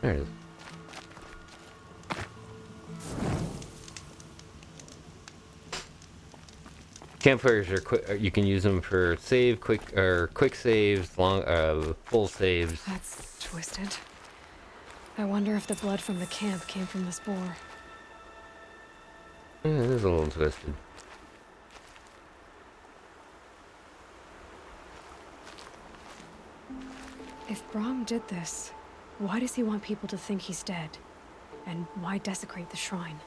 There it is. Campfires are quick. You can use them for quick saves, full saves. That's twisted. I wonder if the blood from the camp came from the spore. Yeah, it is a little twisted. If Brahm did this, why does he want people to think he's dead? And why desecrate the shrine?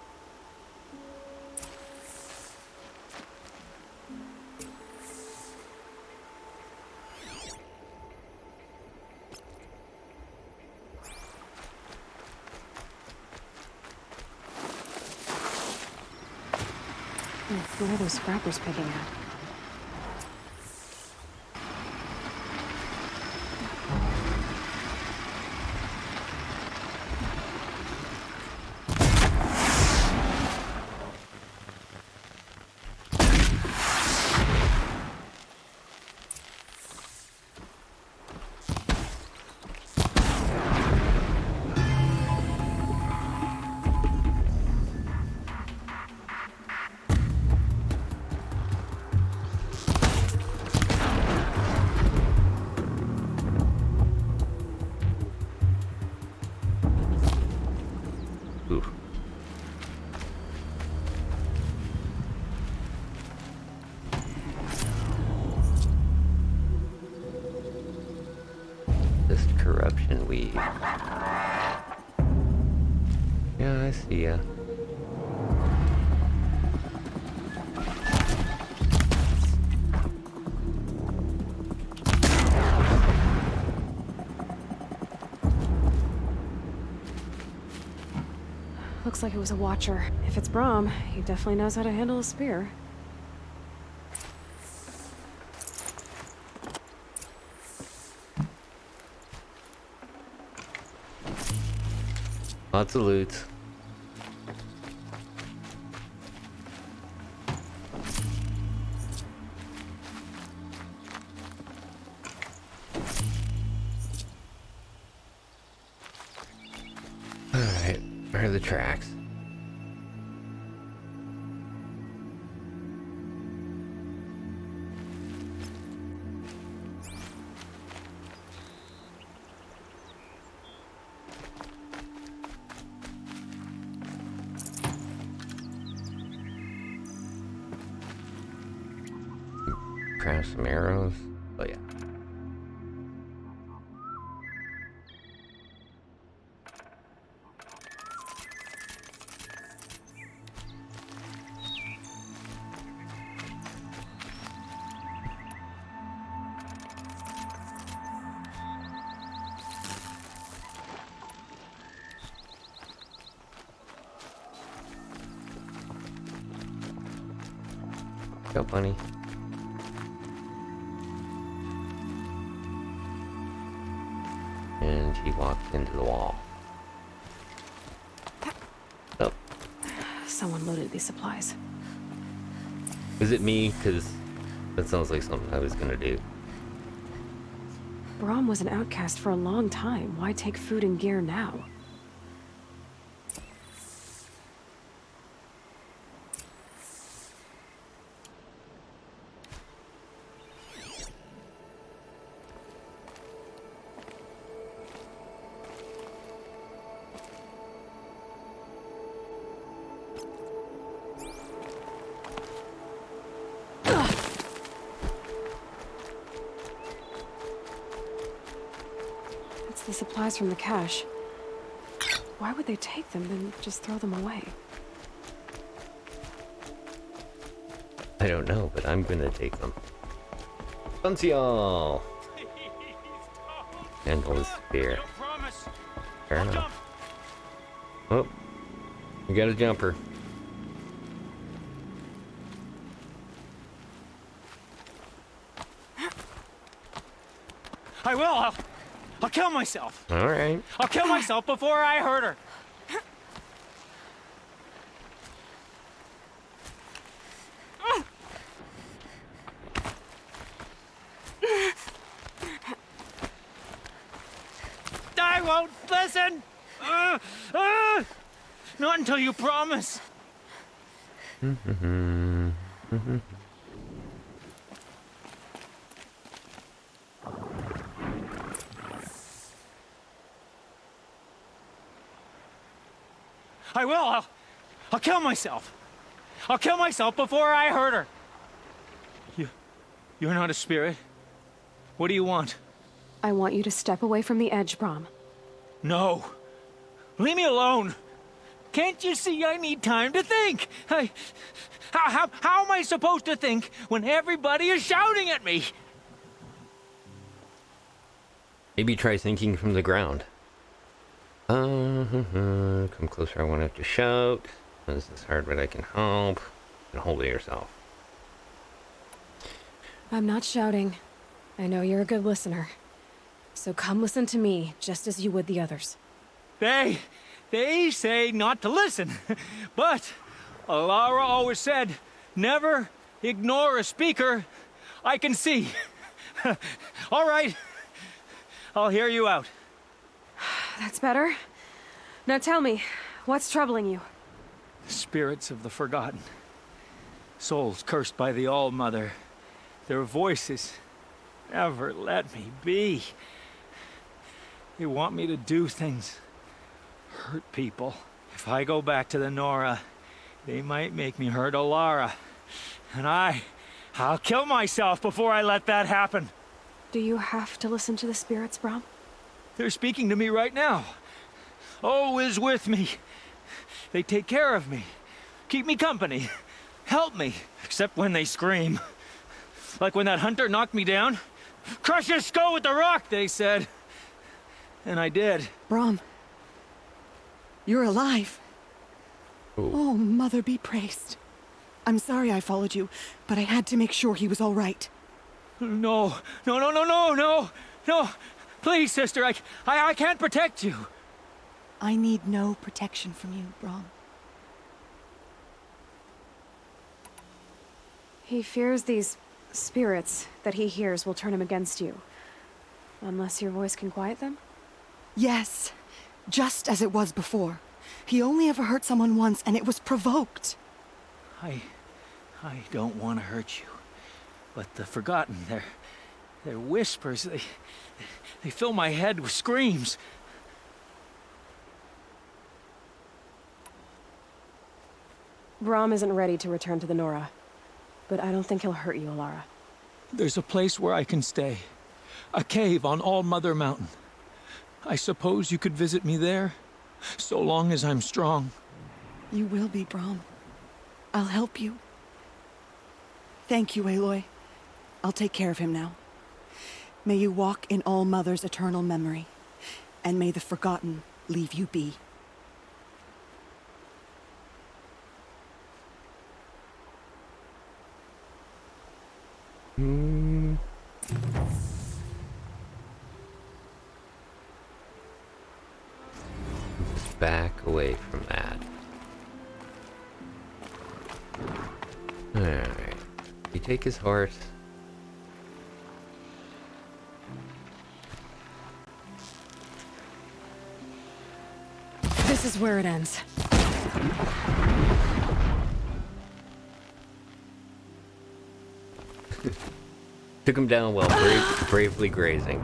What are those scrappers picking at? Corruption weed. Yeah, I see ya. Looks like it was a watcher. If it's Brahm, he definitely knows how to handle a spear. Lots of loot. Alright, where are the tracks? Craft some arrows. Oh yeah. Go, bunny. And he walked into the wall. Oh. Someone loaded these supplies. Was it me? Because that sounds like something I was gonna do. Brahm was an outcast for a long time. Why take food and gear now? The supplies from the cache. Why would they take them and just throw them away? I don't know, but I'm gonna take them. Funsial! Handle the spear. Fair enough. Oh, we got a jumper. I will! I'll kill myself! Alright. I'll kill myself before I hurt her! I won't listen! Not until you promise! I will. I'll kill myself. I'll kill myself before I hurt her. You're not a spirit. What do you want? I want you to step away from the edge, Brahm. No. Leave me alone. Can't you see I need time to think? How am I supposed to think when everybody is shouting at me? Maybe try thinking from the ground. Come closer, I won't have to shout. This is hard, but I can help. And hold it yourself. I'm not shouting. I know you're a good listener. So come listen to me, just as you would the others. They say not to listen. But Alara always said, never ignore a speaker I can see. All right. I'll hear you out. That's better. Now tell me, what's troubling you? Spirits of the forgotten. Souls cursed by the All-Mother. Their voices never let me be. They want me to do things. Hurt people. If I go back to the Nora, they might make me hurt Alara. And I'll kill myself before I let that happen. Do you have to listen to the spirits, Brahm? They're speaking to me right now. Oh is with me. They take care of me. Keep me company. Help me. Except when they scream. Like when that hunter knocked me down. Crush his skull with the rock, they said. And I did. Brahm. You're alive. Ooh. Oh, Mother be praised. I'm sorry I followed you, but I had to make sure he was all right. No. Please, sister, I can't protect you. I need no protection from you, Brom. He fears these spirits that he hears will turn him against you. Unless your voice can quiet them? Yes, just as it was before. He only ever hurt someone once, and it was provoked. I don't want to hurt you. But the Forgotten, their whispers, they fill my head with screams. Brahm isn't ready to return to the Nora. But I don't think he'll hurt you, Alara. There's a place where I can stay. A cave on All Mother Mountain. I suppose you could visit me there, so long as I'm strong. You will be, Brom. I'll help you. Thank you, Aloy. I'll take care of him now. May you walk in All Mother's eternal memory, and may the Forgotten leave you be. Just back away from that. Alright. You take his horse. This is where it ends. Took him down while bravely grazing.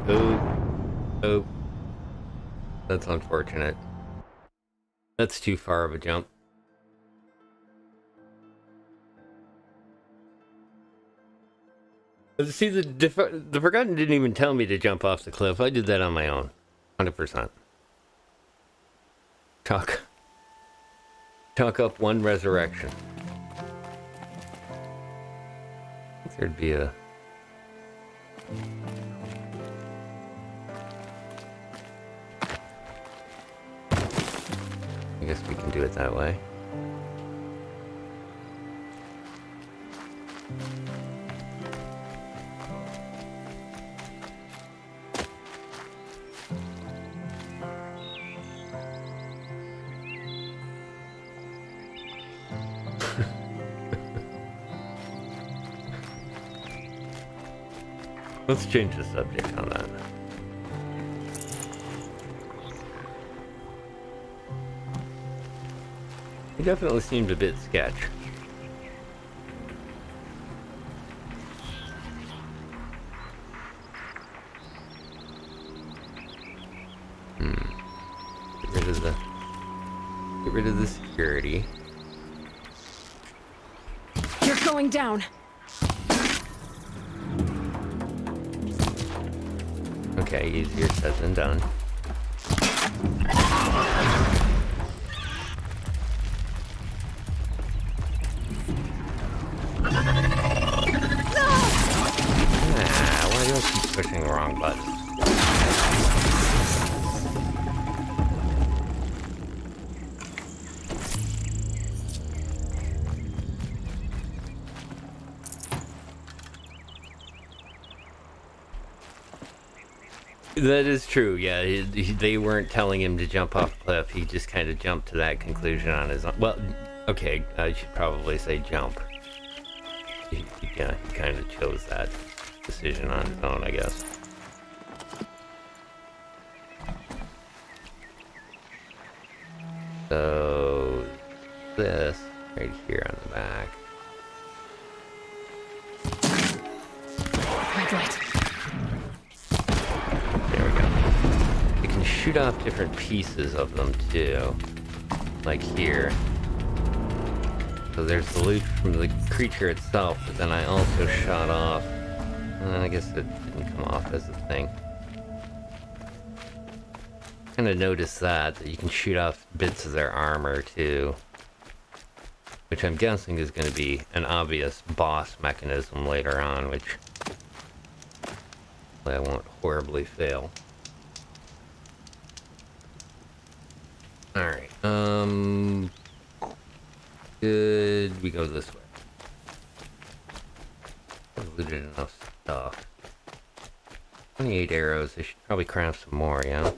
Oh. That's unfortunate. That's too far of a jump. See, the Forgotten didn't even tell me to jump off the cliff. I did that on my own. 100%. Chalk up one resurrection. I think there'd be a... I guess we can do it that way. Let's change the subject on that. He definitely seemed a bit sketch. Get rid of the security. You're going down. Okay, easier said than done. Why do I keep pushing the wrong button? That is true, yeah. They weren't telling him to jump off a cliff. He just kind of jumped to that conclusion on his own. Well, okay, I should probably say jump. He kind of chose that decision on his own, I guess. So, this right here on the back. Right. There we go. You can shoot off different pieces of them too. Like here. So there's the loot from the creature itself, but then I also shot off... I guess it didn't come off as a thing. Kind of noticed that you can shoot off bits of their armor too. Which I'm guessing is going to be an obvious boss mechanism later on, which I won't horribly fail. Alright, Good, we go this way. I've looted enough stuff. 28 arrows, I should probably craft some more, yeah?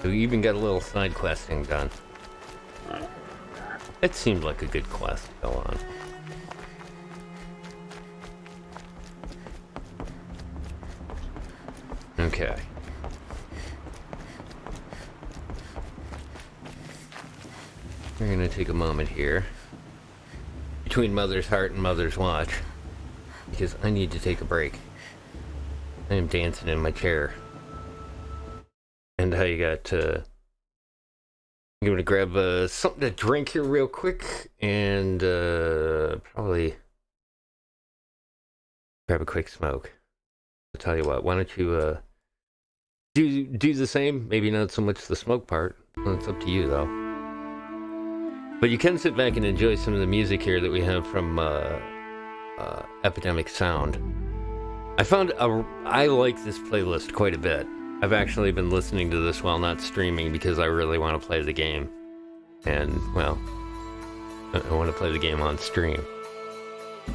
We even got a little side questing done. It seemed like a good quest to go on. Okay. We're gonna take a moment here between Mother's Heart and Mother's Watch because I need to take a break. I am dancing in my chair. And I got, I'm gonna grab something to drink here real quick and probably grab a quick smoke. I'll tell you what, why don't you do the same? Maybe not so much the smoke part. Well, it's up to you though. But you can sit back and enjoy some of the music here that we have from Epidemic Sound. I like this playlist quite a bit. I've actually been listening to this while not streaming because I really want to play the game. And, well, I want to play the game on stream.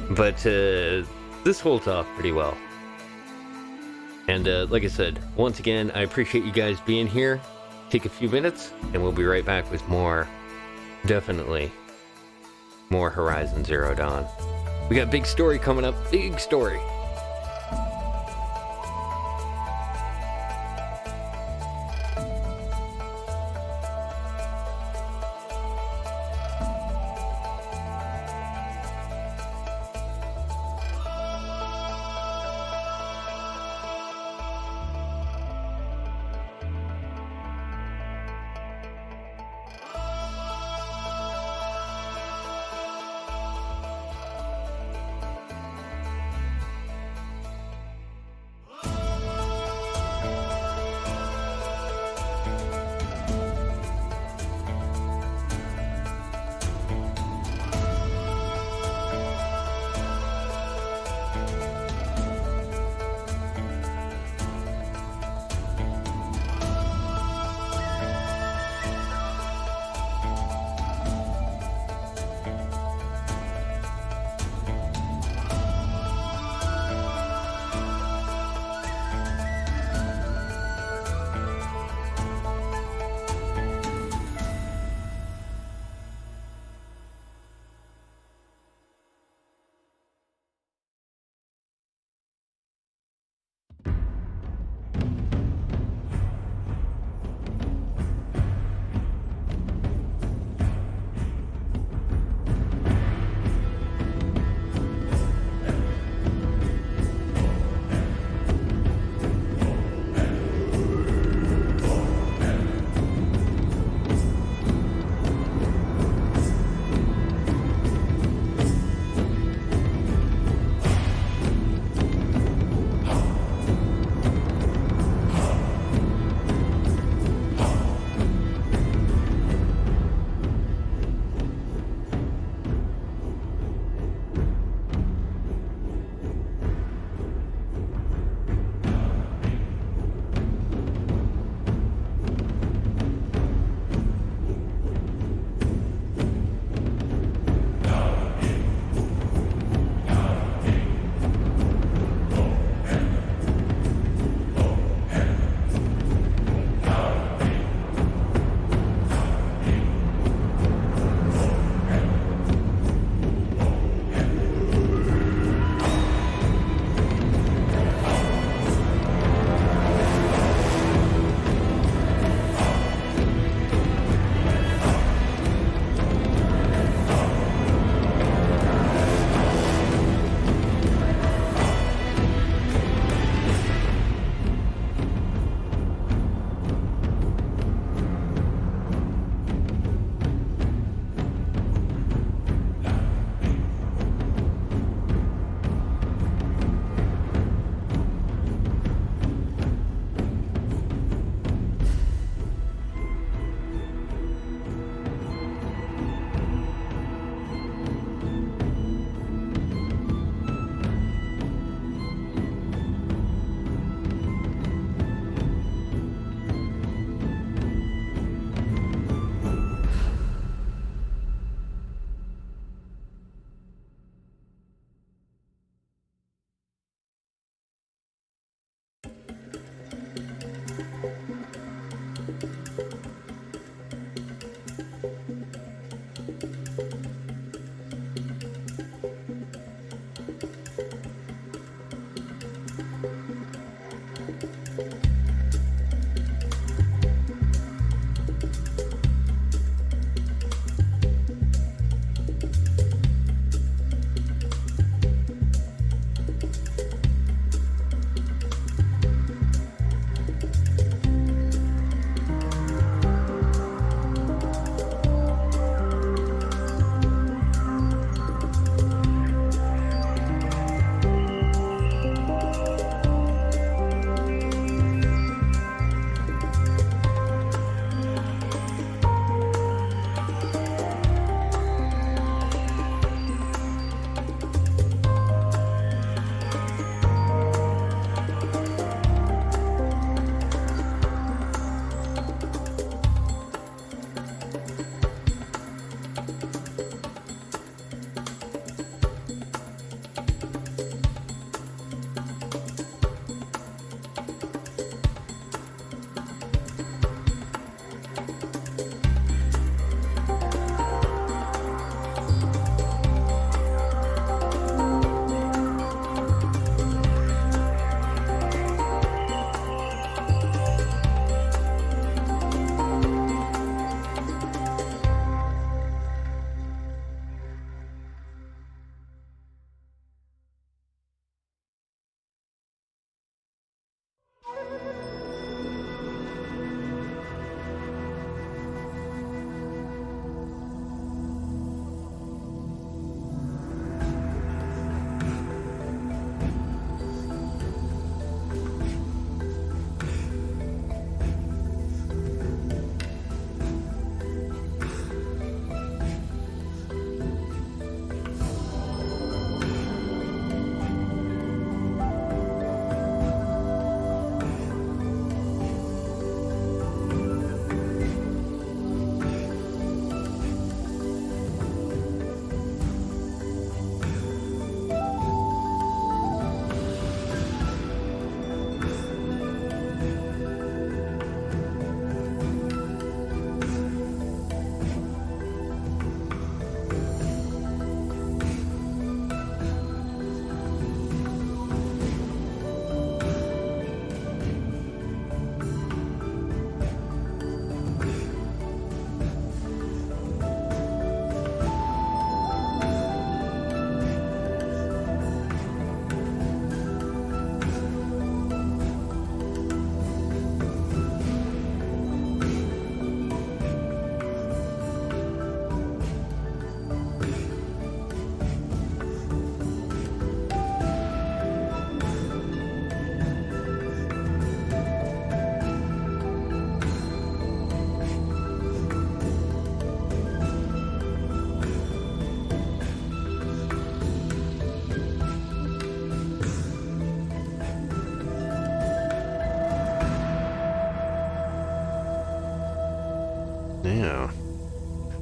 But this holds off pretty well. And like I said, once again, I appreciate you guys being here. Take a few minutes, and we'll be right back with more, definitely, more Horizon Zero Dawn. We got big story coming up, big story.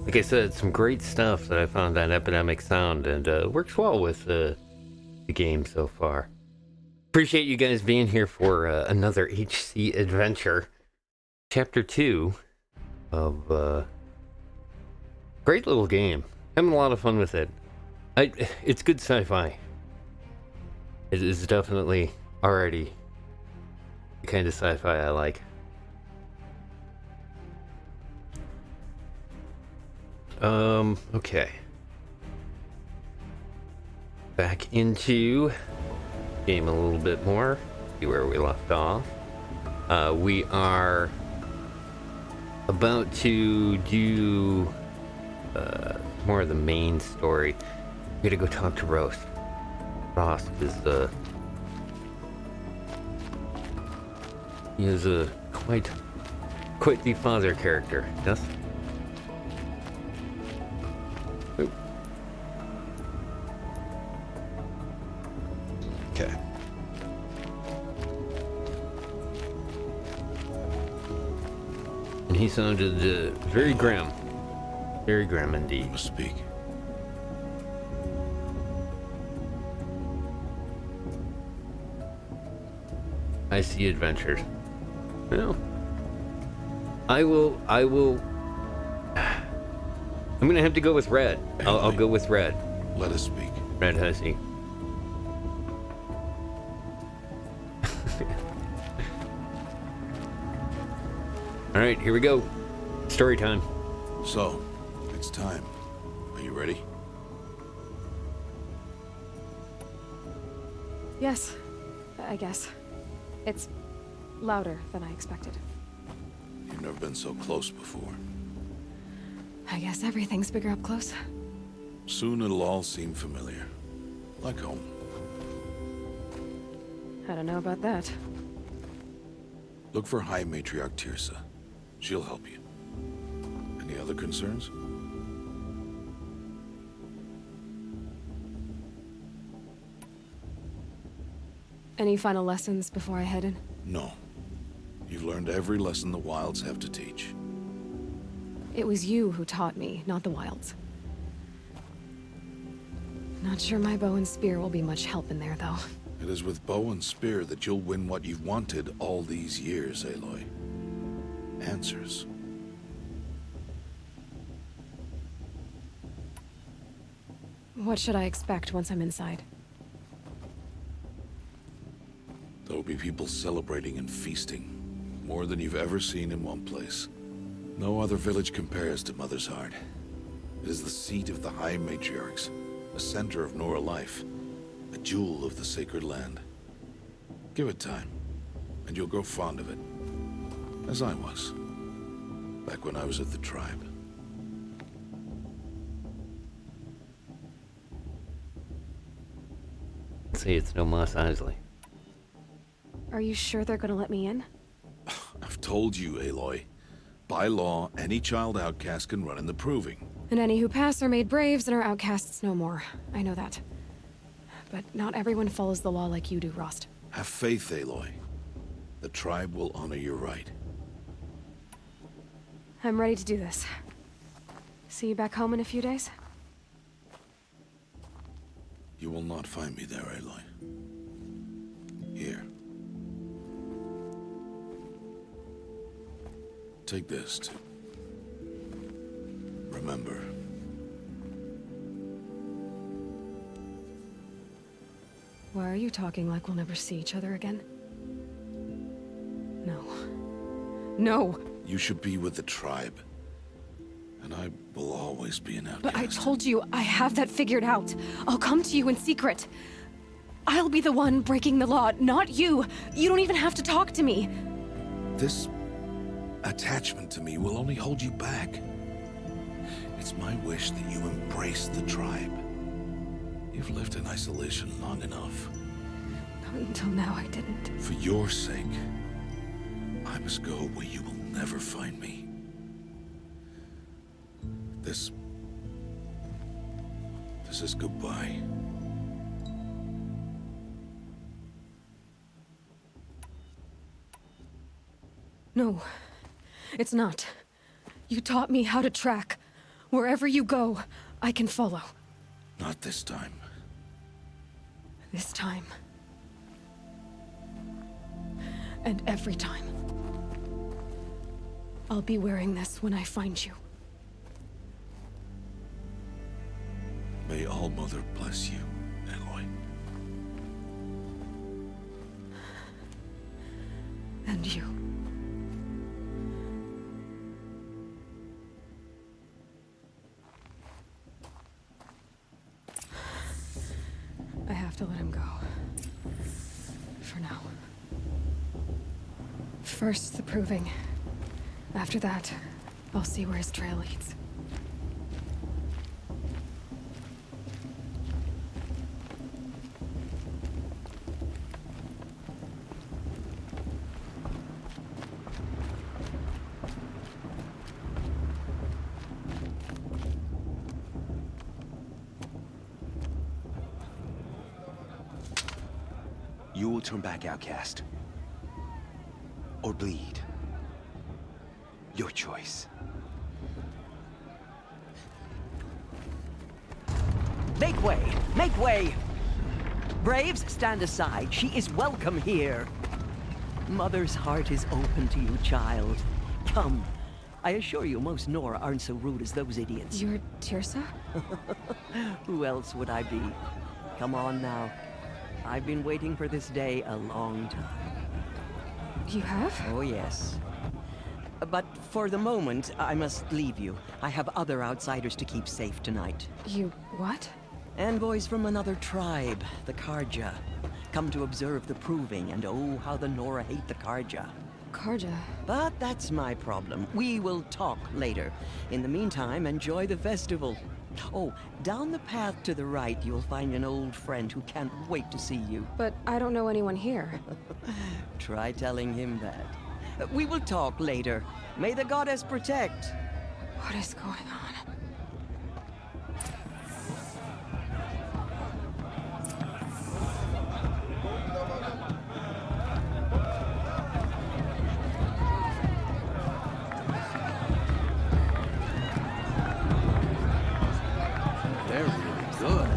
Like I said, some great stuff that I found on Epidemic Sound, and works well with the game so far. Appreciate you guys being here for another HC adventure. Chapter 2 of great little game. Having a lot of fun with it. It's good sci-fi. It is definitely already the kind of sci-fi I like. Okay. Back into game a little bit more. See where we left off. We are about to do more of the main story. We gotta go talk to Rost. Rost is he is a quite the father character, yes? Oop. Okay. And he sounded very grim. Very grim indeed. You must speak. I see adventures. Well, I will. I'm gonna have to go with Red. I'll go with Red. Let us speak. Red Hussey. All right, here we go. Story time. So, it's time. Are you ready? Yes, I guess. It's louder than I expected. You've never been so close before. I guess everything's bigger up close. Soon it'll all seem familiar. Like home. I don't know about that. Look for High Matriarch Tirsa. She'll help you. Any other concerns? Any final lessons before I head in? No. You've learned every lesson the Wilds have to teach. It was you who taught me, not the Wilds. Not sure my bow and spear will be much help in there, though. It is with bow and spear that you'll win what you've wanted all these years, Aloy. Answers. What should I expect once I'm inside? There'll be people celebrating and feasting. More than you've ever seen in one place. No other village compares to Mother's Heart. It is the seat of the High Matriarchs, a center of Nora life, a jewel of the sacred land. Give it time, and you'll grow fond of it. As I was, back when I was at the tribe. See, it's no Mos Eisley. Are you sure they're gonna let me in? I've told you, Aloy. By law, any child outcast can run in the Proving. And any who pass are made braves and are outcasts no more. I know that. But not everyone follows the law like you do, Rost. Have faith, Aloy. The tribe will honor your right. I'm ready to do this. See you back home in a few days? You will not find me there, Aloy. Here. Take this to remember. Why are you talking like we'll never see each other again? No. No! You should be with the tribe. And I will always be an outcast. But I told you, I have that figured out. I'll come to you in secret. I'll be the one breaking the law, not you. You don't even have to talk to me. This attachment to me will only hold you back. It's my wish that you embrace the tribe. You've lived in isolation long enough. Until now, I didn't. For your sake, I must go where you will never find me. This is goodbye. No, it's not. You taught me how to track. Wherever you go, I can follow. Not this time. This time. And every time. I'll be wearing this when I find you. May All-Mother bless you, Aloy. And you. I have to let him go. For now. First, the proving. After that, I'll see where his trail leads. You will turn back, outcast. Or bleed. Your choice. Make way! Make way! Braves, stand aside. She is welcome here. Mother's heart is open to you, child. Come. I assure you, most Nora aren't so rude as those idiots. You're Tirsa? Who else would I be? Come on now. I've been waiting for this day a long time. You have? Oh, yes. But for the moment, I must leave you. I have other outsiders to keep safe tonight. You what? Envoys from another tribe, the Karja. Come to observe the proving, and oh, how the Nora hate the Karja. Karja? But that's my problem. We will talk later. In the meantime, enjoy the festival. Oh, down the path to the right, you'll find an old friend who can't wait to see you. But I don't know anyone here. Try telling him that. We will talk later. May the goddess protect. What is going on? They're really good.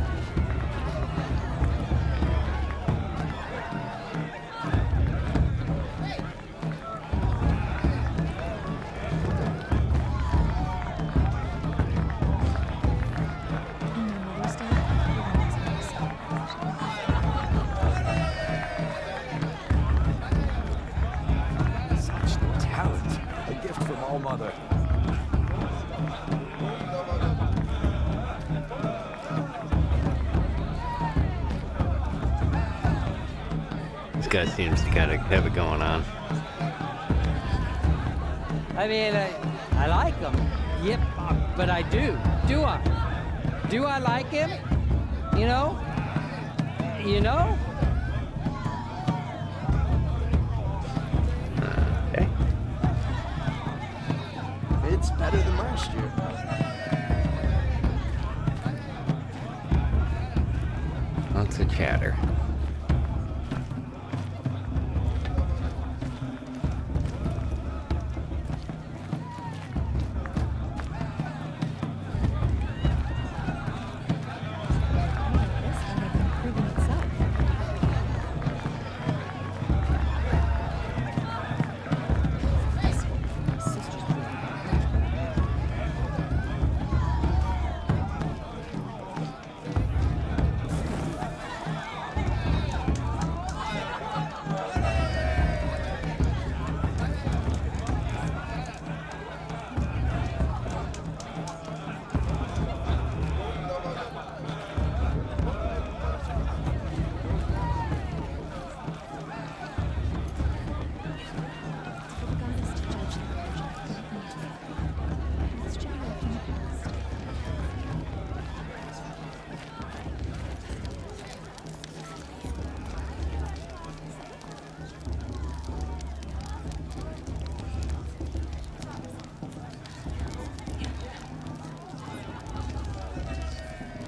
Such talent. A gift from All-Mother. This guy seems to kind of have it going on. I mean, I like him. Yep, but I do. Do I? Do I like him? You know? You know? Okay. It's better than last year. Lots of chatter.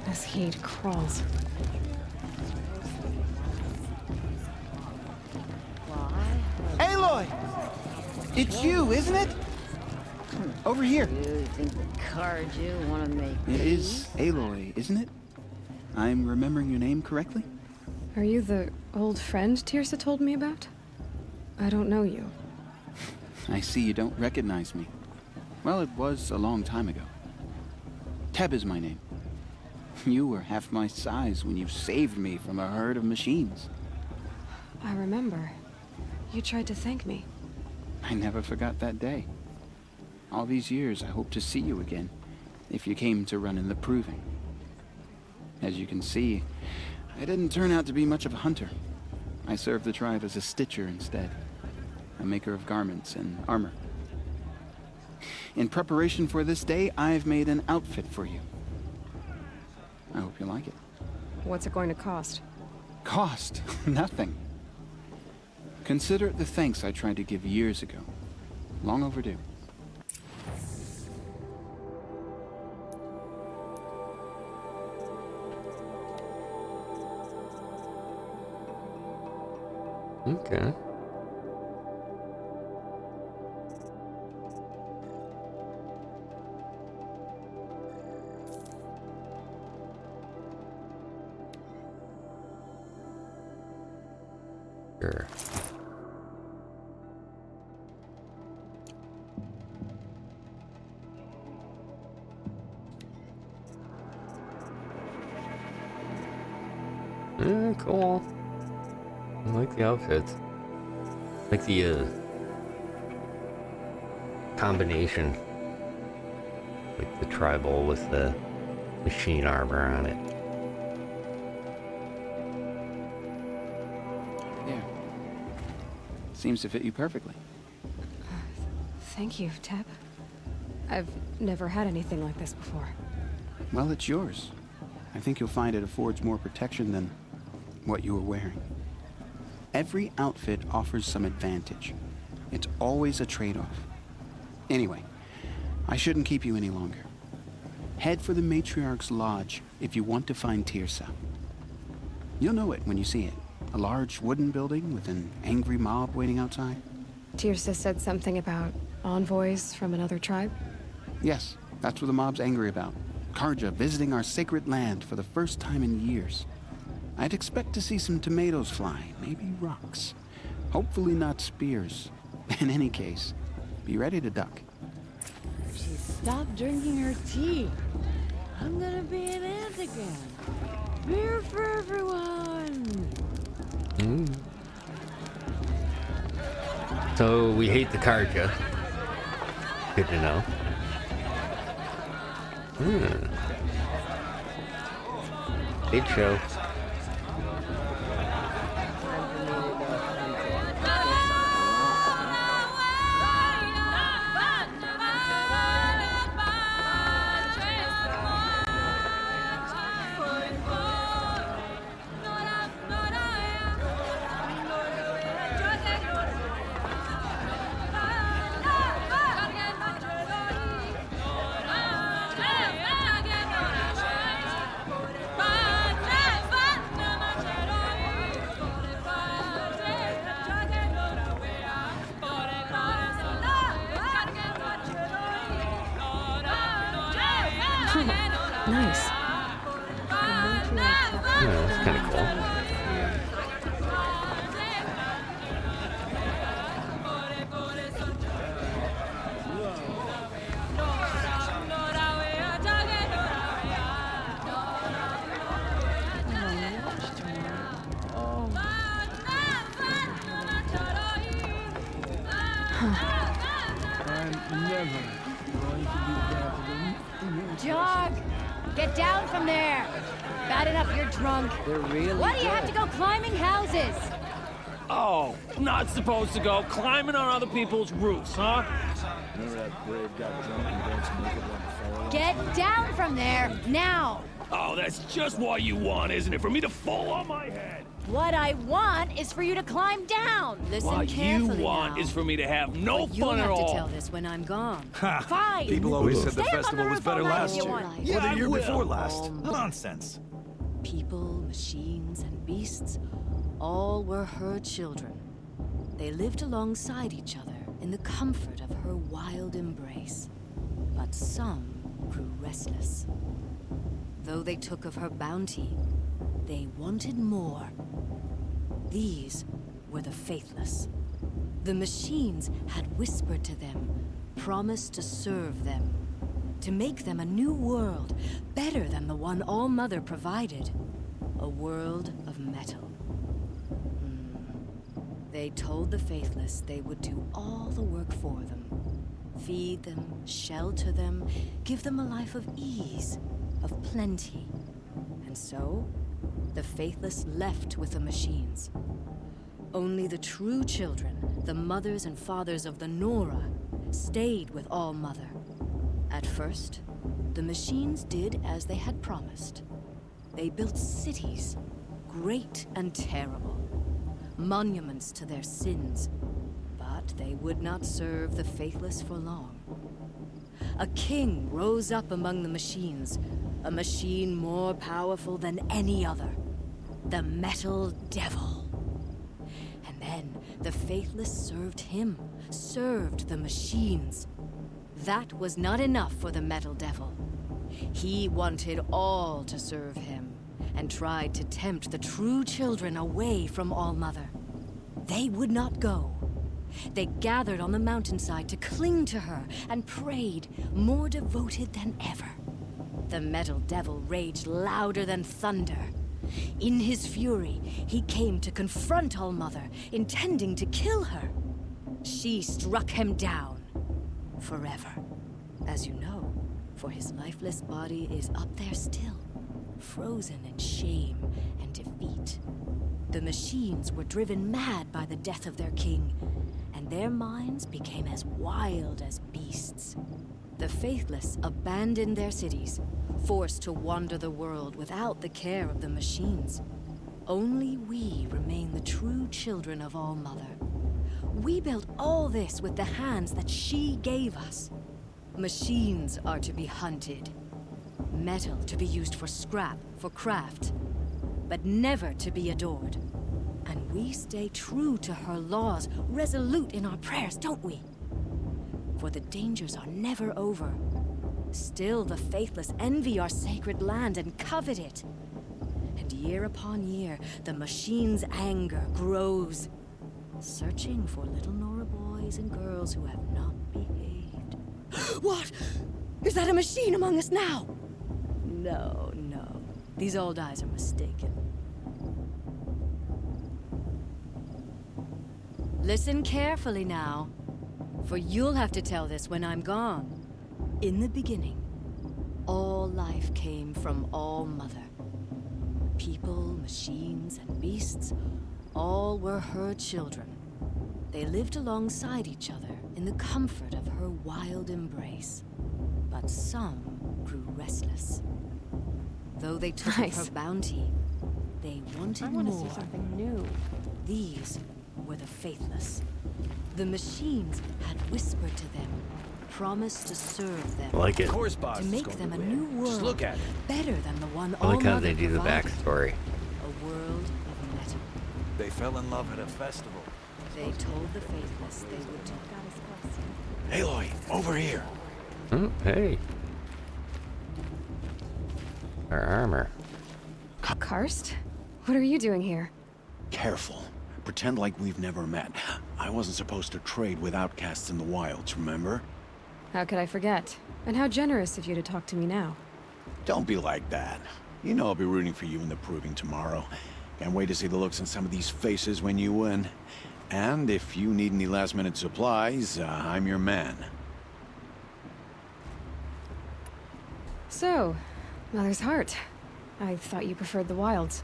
This heat crawls. Aloy! It's you, isn't it? Over here. You think the Carju want to make It is peace? Aloy, isn't it? I'm remembering your name correctly? Are you the old friend Tirsa told me about? I don't know you. I see you don't recognize me. Well, it was a long time ago. Teb is my name. You were half my size when you saved me from a herd of machines. I remember. You tried to thank me. I never forgot that day. All these years, I hope to see you again, if you came to run in the Proving. As you can see, I didn't turn out to be much of a hunter. I served the tribe as a stitcher instead, a maker of garments and armor. In preparation for this day, I've made an outfit for you. I hope you like it. What's it going to cost? Cost? Nothing. Consider it the thanks I tried to give years ago. Long overdue. Okay. Sure. Cool. I like the outfits. I like the combination. Like the tribal with the machine armor on it. There. Seems to fit you perfectly. Thank you, Teb. I've never had anything like this before. Well, it's yours. I think you'll find it affords more protection than what you were wearing. Every outfit offers some advantage. It's always a trade-off. Anyway, I shouldn't keep you any longer. Head for the Matriarch's Lodge if you want to find Tirsa. You'll know it when you see it. A large wooden building with an angry mob waiting outside. Tirsa said something about envoys from another tribe? Yes, that's what the mob's angry about. Karja visiting our sacred land for the first time in years. I'd expect to see some tomatoes fly, maybe rocks. Hopefully not spears. In any case, be ready to duck. She stopped drinking her tea. I'm gonna be an ant again. Beer for everyone. So we hate the Karja. Good to know. Big show. Nice. Yeah, that's kind of cool. Jog! Get down from there! Bad enough you're drunk. They're really Why do you have to go climbing houses? Oh, not supposed to go climbing on other people's roofs, huh? Remember that brave got drunk and danced naked on the fire? Get down from there, now! Oh, that's just what you want, isn't it? For me to fall on my head? What I want is for you to climb down. Listen What you carefully want now. is for me to have no You'll fun have at to all. tell this when I'm gone. Ha! Fine. People always said the Stay up on festival the was roof better all night last if you year. want. Or the year will. before last. Nonsense. People, machines, and beasts all were her children. They lived alongside each other in the comfort of her wild embrace. But some grew restless. Though they took of her bounty, they wanted more. These were the faithless. The machines had whispered to them, promised to serve them, to make them a new world, better than the one All-Mother provided. A world of metal. They told the faithless they would do all the work for them. Feed them, shelter them, give them a life of ease, of plenty. And so, the faithless left with the machines. Only the true children, the mothers and fathers of the Nora, stayed with All-Mother. At first, the machines did as they had promised. They built cities, great and terrible, monuments to their sins, but they would not serve the faithless for long. A king rose up among the machines, a machine more powerful than any other, the Metal Devil. And then the faithless served him, served the machines. That was not enough for the Metal Devil. He wanted all to serve him, and tried to tempt the true children away from All-Mother. They would not go. They gathered on the mountainside to cling to her and prayed, more devoted than ever. The Metal Devil raged louder than thunder. In his fury, he came to confront All-Mother, intending to kill her. She struck him down. Forever. As you know, for his lifeless body is up there still, frozen in shame and defeat. The machines were driven mad by the death of their king, and their minds became as wild as beasts. The faithless abandoned their cities, forced to wander the world without the care of the machines. Only we remain the true children of All-Mother. We built all this with the hands that she gave us. Machines are to be hunted. Metal to be used for scrap, for craft. But never to be adored. And we stay true to her laws, resolute in our prayers, don't we? For the dangers are never over. Still the faithless envy our sacred land and covet it. And year upon year, the machine's anger grows, searching for little Nora boys and girls who have not behaved. What? Is that a machine among us now? No, no. These old eyes are mistaken. Listen carefully now, for you'll have to tell this when I'm gone. In the beginning, all life came from All-Mother. People, machines, and beasts, all were her children. They lived alongside each other in the comfort of her wild embrace. But some grew restless. Though they took of her bounty, they wanted more. I want to see something new. These were the faithless. The machines had whispered to them, promised to serve them, like it. To make them a new world, Just look at it. Better than the one I like how they All-Mother do the provided. backstory. A world of metal. They fell in love at a festival. They told the faithless they would do. Aloy, over here. Oh, hey. Our armor. Karst? What are you doing here? Careful. Pretend like we've never met. I wasn't supposed to trade with outcasts in the wilds, remember? How could I forget? And how generous of you to talk to me now. Don't be like that. You know I'll be rooting for you in the proving tomorrow. Can't wait to see the looks on some of these faces when you win. And if you need any last-minute supplies, I'm your man. So, Mother's Heart. I thought you preferred the wilds.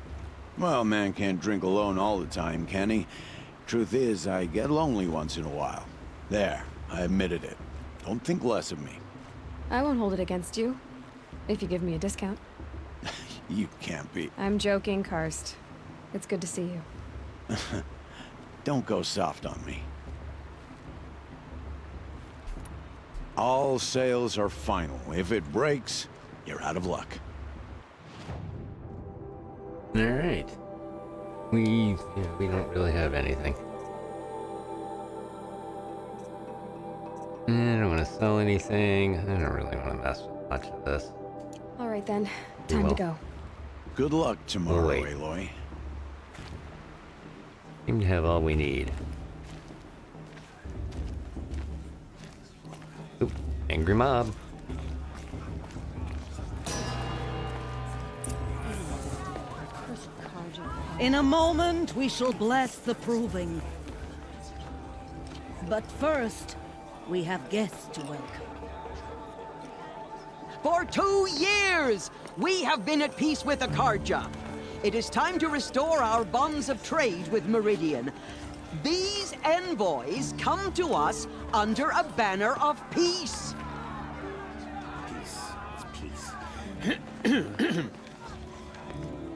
Well, man can't drink alone all the time, can he? Truth is, I get lonely once in a while. There, I admitted it. Don't think less of me. I won't hold it against you. If you give me a discount. You can't be. I'm joking, Karst. It's good to see you. Don't go soft on me. All sales are final. If it breaks, you're out of luck. All right. We don't really have anything. I don't want to sell anything. I don't really want to mess with much of this. All right then, time to go. Good luck tomorrow, Wait. Aloy. Seem to have all we need. Oop, angry mob. In a moment, we shall bless the proving. But first, we have guests to welcome. For 2 years, we have been at peace with Akarja. It is time to restore our bonds of trade with Meridian. These envoys come to us under a banner of peace.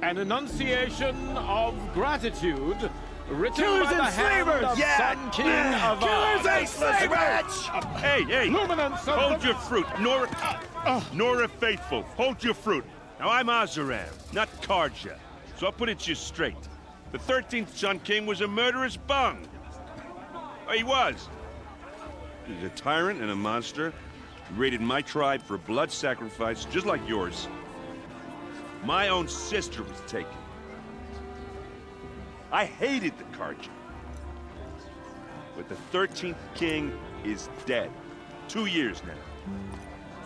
An enunciation of gratitude written Killers by the and hand slavers! of Yeah! Sun King of Killers and slavers! Hey! Luminance of Hold the... your fruit, Nora Faithful. Hold your fruit. Now I'm Azaram, not Karja. So I'll put it just straight. The 13th Sun King was a murderous bung. Oh, he was. He's a tyrant and a monster. He raided my tribe for blood sacrifice, just like yours. My own sister was taken. I hated the Karja. But the 13th king is dead. 2 years now.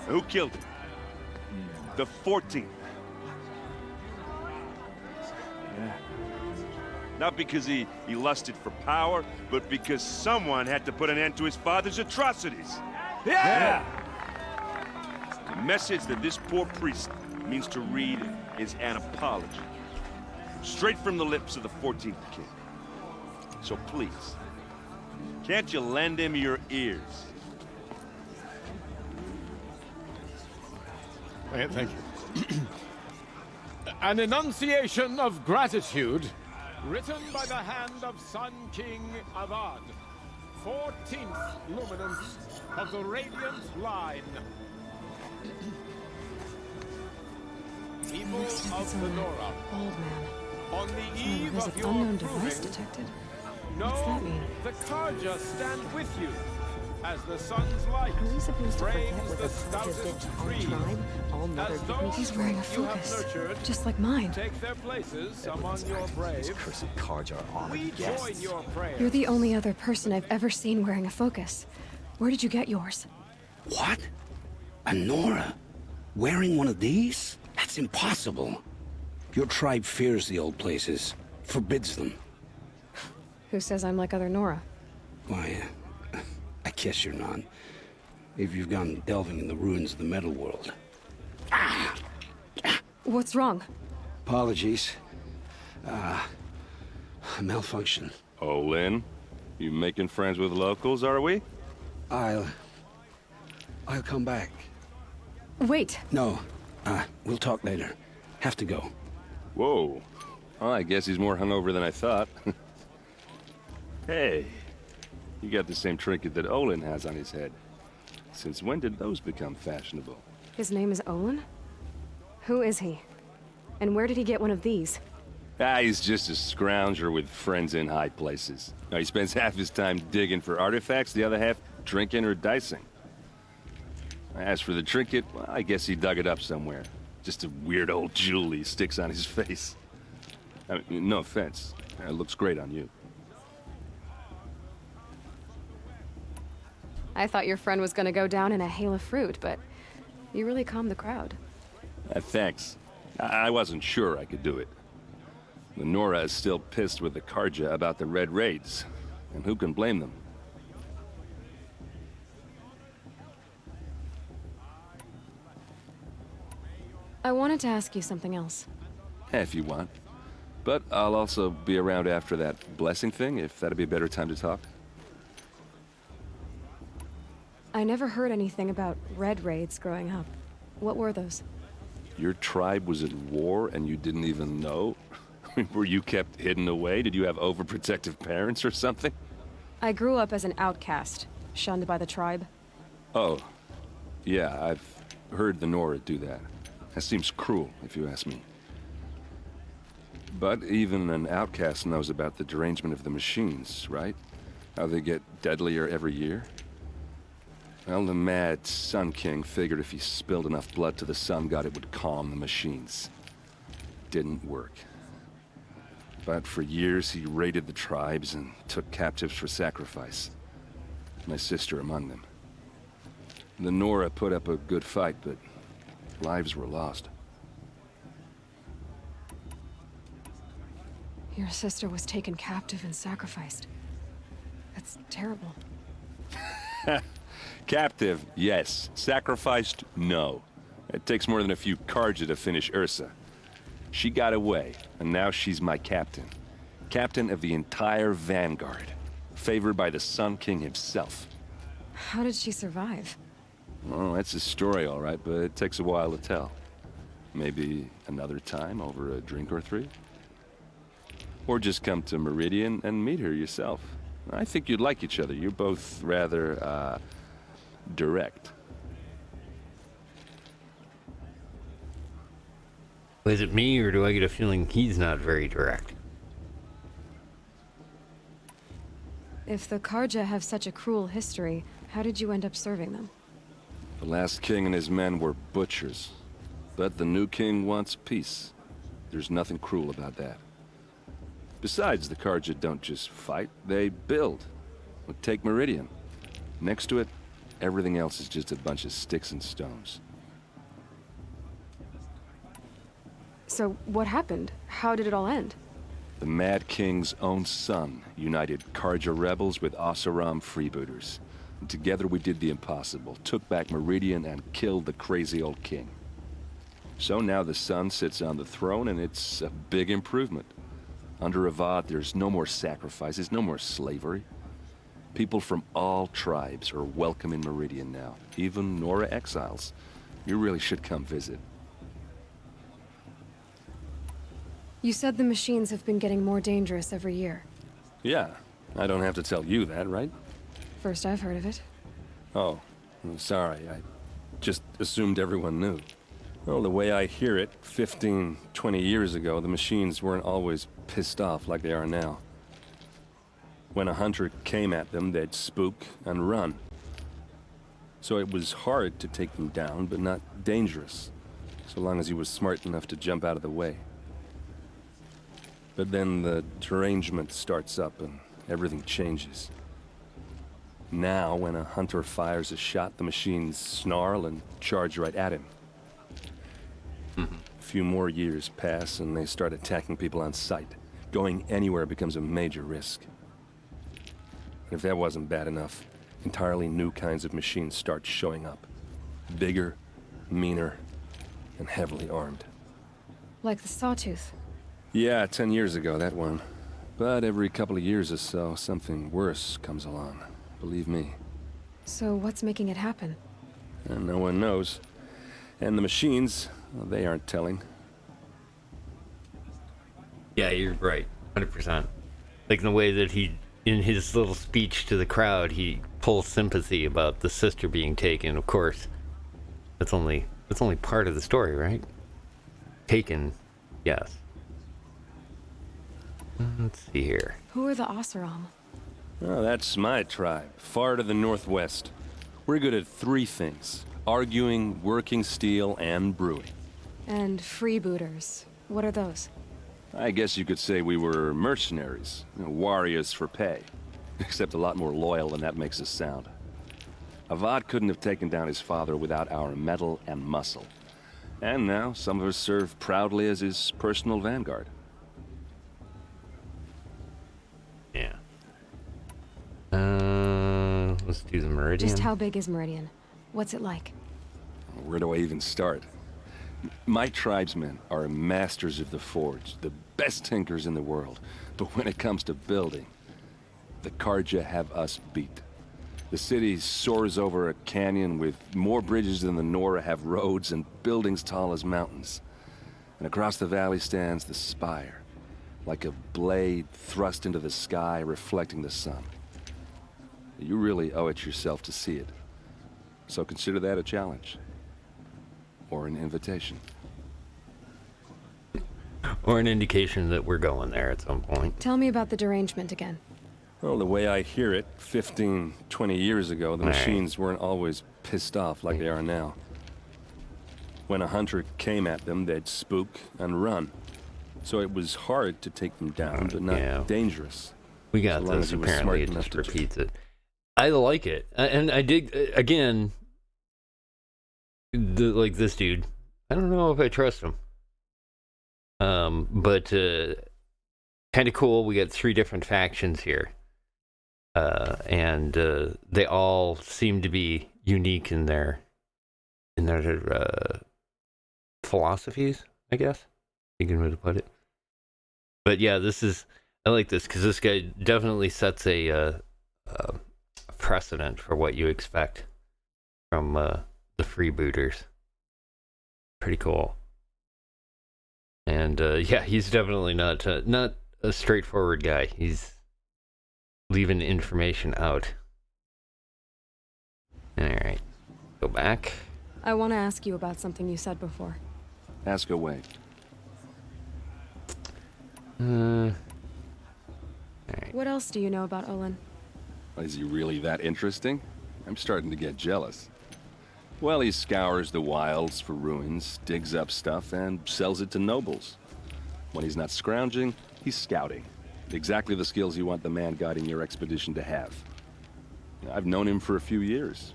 And who killed him? The 14th. Not because he lusted for power, but because someone had to put an end to his father's atrocities. Yeah! The message that this poor priest means to read is an apology. Straight from the lips of the 14th king. So please, can't you lend him your ears? Thank you. An enunciation of gratitude written by the hand of Sun King Avad, 14th luminance of the Radiant Line. People of the Nora, Old man. on the Oh, eve there's of an your unknown device proving, detected. know What's that mean? the Karja stand with you as the sun's light Are we supposed to forget frames what the the Karja did stoutest to our trees. tribe? All Mother As did me. those He's wearing a you have focus. nurtured Just like mine. take their places among your braves. Cursed cards are honored We guests. join your prayers. You're the only other person I've ever seen wearing a focus. Where did you get yours? What? A Nora? Wearing one of these? That's impossible. Your tribe fears the old places, forbids them. Who says I'm like other Nora? Why, I guess you're not. If you've gone delving in the ruins of the metal world. What's wrong? Apologies. A malfunction. Oh, Lynn, you making friends with locals, are we? I'll come back. Wait. No, we'll talk later. Have to go. Whoa. Well, I guess he's more hungover than I thought. Hey, you got the same trinket that Olin has on his head. Since when did those become fashionable? His name is Olin? Who is he? And where did he get one of these? He's just a scrounger with friends in high places. Now, he spends half his time digging for artifacts, the other half drinking or dicing. As for the trinket, well, I guess he dug it up somewhere. Just a weird old jewel he sticks on his face. I mean, no offense. It looks great on you. I thought your friend was gonna go down in a hail of fruit, but you really calmed the crowd. Thanks. I wasn't sure I could do it. The Nora is still pissed with the Karja about the Red Raids, and who can blame them? I wanted to ask you something else. If you want. But I'll also be around after that blessing thing, if that'd be a better time to talk. I never heard anything about red raids growing up. What were those? Your tribe was at war and you didn't even know? Were you kept hidden away? Did you have overprotective parents or something? I grew up as an outcast, shunned by the tribe. Oh, yeah, I've heard the Nora do that. That seems cruel, if you ask me. But even an outcast knows about the derangement of the machines, right? How they get deadlier every year? Well, the mad Sun King figured if he spilled enough blood to the Sun God, it would calm the machines. Didn't work. But for years, he raided the tribes and took captives for sacrifice. My sister among them. The Nora put up a good fight, but lives were lost. Your sister was taken captive and sacrificed. That's terrible. Captive, yes. Sacrificed, no. It takes more than a few Carja to finish Ursa. She got away, and now she's my captain. Captain of the entire Vanguard. Favored by the Sun King himself. How did she survive? Oh, that's a story, all right, but it takes a while to tell. Maybe another time over a drink or three? Or just come to Meridian and meet her yourself. I think you'd like each other. You're both rather, direct. Is it me, or do I get a feeling he's not very direct? If the Carja have such a cruel history, how did you end up serving them? The last king and his men were butchers. But the new king wants peace. There's nothing cruel about that. Besides, the Carja don't just fight, they build. Take Meridian. Next to it, everything else is just a bunch of sticks and stones. So, what happened? How did it all end? The Mad King's own son united Carja rebels with Oseram freebooters. And together we did the impossible, took back Meridian and killed the crazy old king. So now the son sits on the throne, and it's a big improvement. Under Avad, there's no more sacrifices, no more slavery. People from all tribes are welcome in Meridian now, even Nora exiles. You really should come visit. You said the machines have been getting more dangerous every year. Yeah, I don't have to tell you that, right? First I've heard of it. Oh, I'm sorry. I just assumed everyone knew. Well, the way I hear it, 15, 20 years ago, the machines weren't always pissed off like they are now. When a hunter came at them, they'd spook and run. So it was hard to take them down, but not dangerous, so long as he was smart enough to jump out of the way. But then the derangement starts up and everything changes. Now, when a hunter fires a shot, the machines snarl and charge right at him. A few more years pass and they start attacking people on sight. Going anywhere becomes a major risk. And if that wasn't bad enough, entirely new kinds of machines start showing up. Bigger, meaner, and heavily armed. Like the Sawtooth. Yeah, 10 years ago, that one. But every couple of years or so, something worse comes along. Believe me. So what's making it happen? And no one knows. And the machines, well, they aren't telling. Yeah, you're right. 100%. Like in the way that he, in his little speech to the crowd, he pulls sympathy about the sister being taken. Of course, that's only part of the story, right? Taken, yes. Let's see here. Who are the Oseram? Oh, that's my tribe, far to the northwest. We're good at three things: arguing, working steel, and brewing. And freebooters. What are those? I guess you could say we were mercenaries, warriors for pay. Except a lot more loyal than that makes us sound. Avad couldn't have taken down his father without our metal and muscle. And now, some of us serve proudly as his personal vanguard. Yeah. Let's do the Meridian. Just how big is Meridian? What's it like? Where do I even start? My tribesmen are masters of the forge, the best tinkers in the world. But when it comes to building, the Carja have us beat. The city soars over a canyon with more bridges than the Nora have roads and buildings tall as mountains. And across the valley stands the spire, like a blade thrust into the sky reflecting the sun. You really owe it yourself to see it. So consider that a challenge. Or an invitation. Or an indication that we're going there at some point. Tell me about the derangement again. Well, the way I hear it, 15, 20 years ago, the All right. machines weren't always pissed off like they are now. When a hunter came at them, they'd spook and run. So it was hard to take them down, but not dangerous. We got So long this. as he was Apparently, smart it enough just to repeats it. I like it, and I dig again. Like this dude, I don't know if I trust him. But kind of cool. We got 3 different factions here, and they all seem to be unique in their philosophies, I guess. You can way to put it. But yeah, I like this because this guy definitely sets a precedent for what you expect from the freebooters. Pretty cool. And yeah, he's definitely not a straightforward guy. He's leaving information out. All right, go back. I want to ask you about something you said before. Ask away. All right. What else do you know about Olin? Is he really that interesting? I'm starting to get jealous. Well, he scours the wilds for ruins, digs up stuff, and sells it to nobles. When he's not scrounging, he's scouting. Exactly the skills you want the man guiding your expedition to have. I've known him for a few years.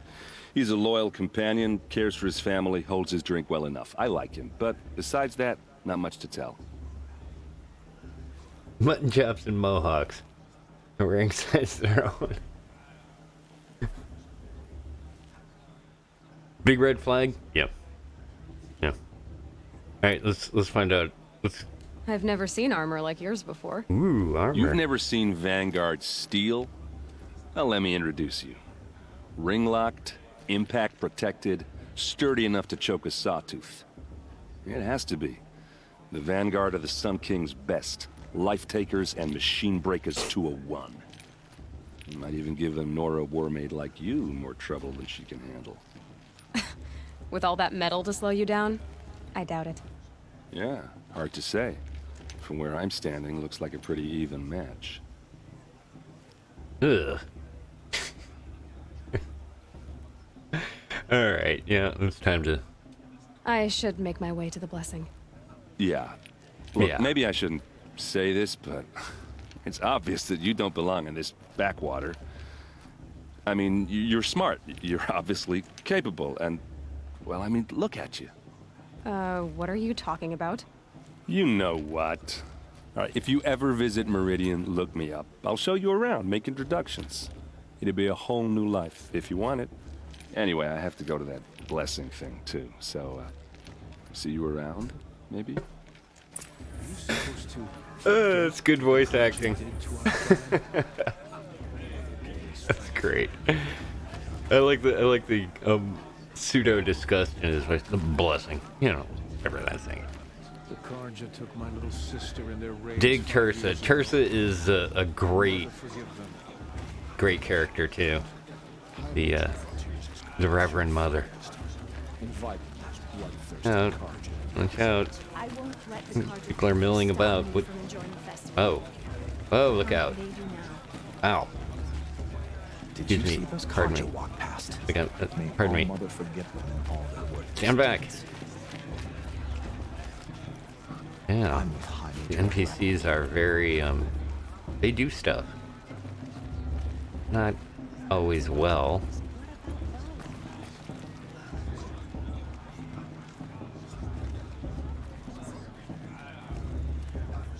He's a loyal companion, cares for his family, holds his drink well enough. I like him, but besides that, not much to tell. Mutton chops and mohawks. Wearing size their own. Big red flag? Yep. Yeah. Alright, let's find out. I've never seen armor like yours before. Ooh, armor. You've never seen Vanguard steel? Well, let me introduce you. Ring-locked, impact-protected, sturdy enough to choke a sawtooth. It has to be. The Vanguard are the Sun King's best. Life-takers and machine breakers to a one. You might even give a Nora warmaid like you more trouble than she can handle. With all that metal to slow you down? I doubt it. Yeah, hard to say. From where I'm standing, looks like a pretty even match. Ugh. Alright, yeah, it's time to... I should make my way to the blessing. Yeah. Look, Yeah. maybe I shouldn't say this, but it's obvious that you don't belong in this backwater. I mean, you're smart. You're obviously capable, and, well, I mean, look at you. What are you talking about? You know what. All right, if you ever visit Meridian, look me up. I'll show you around, make introductions. It'll be a whole new life, if you want it. Anyway, I have to go to that blessing thing, too, so, see you around, maybe? It's good voice acting. That's great. I like the pseudo disgust in his voice. The blessing, you know, whatever that thing. The Karja took my little sister in their rage. Dig Tersa. Tersa is a great character too. The Reverend Mother. Out. Watch out. People are milling about. What? Oh. Oh, look out. Ow. Excuse me. Pardon me. Pardon me. Stand back. Yeah. The NPCs are very, they do stuff. Not always well.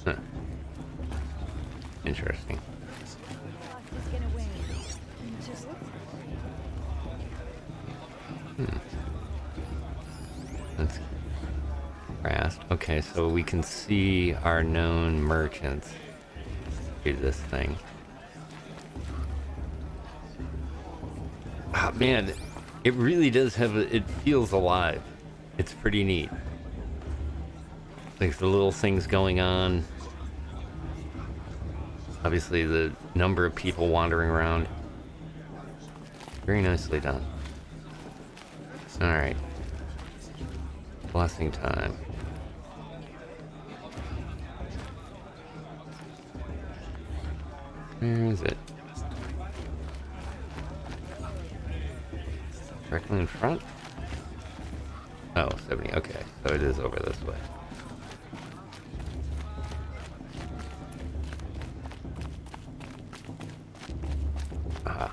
Huh. Interesting. That's fast. Okay, so we can see our known merchants. Do this thing. Ah, man, it really does have it feels alive. It's pretty neat. Like the little things going on. Obviously the number of people wandering around. Very nicely done. Alright. Blessing time. Where is it? directly in front? Oh, 70. Okay, so it is over this way. Aha.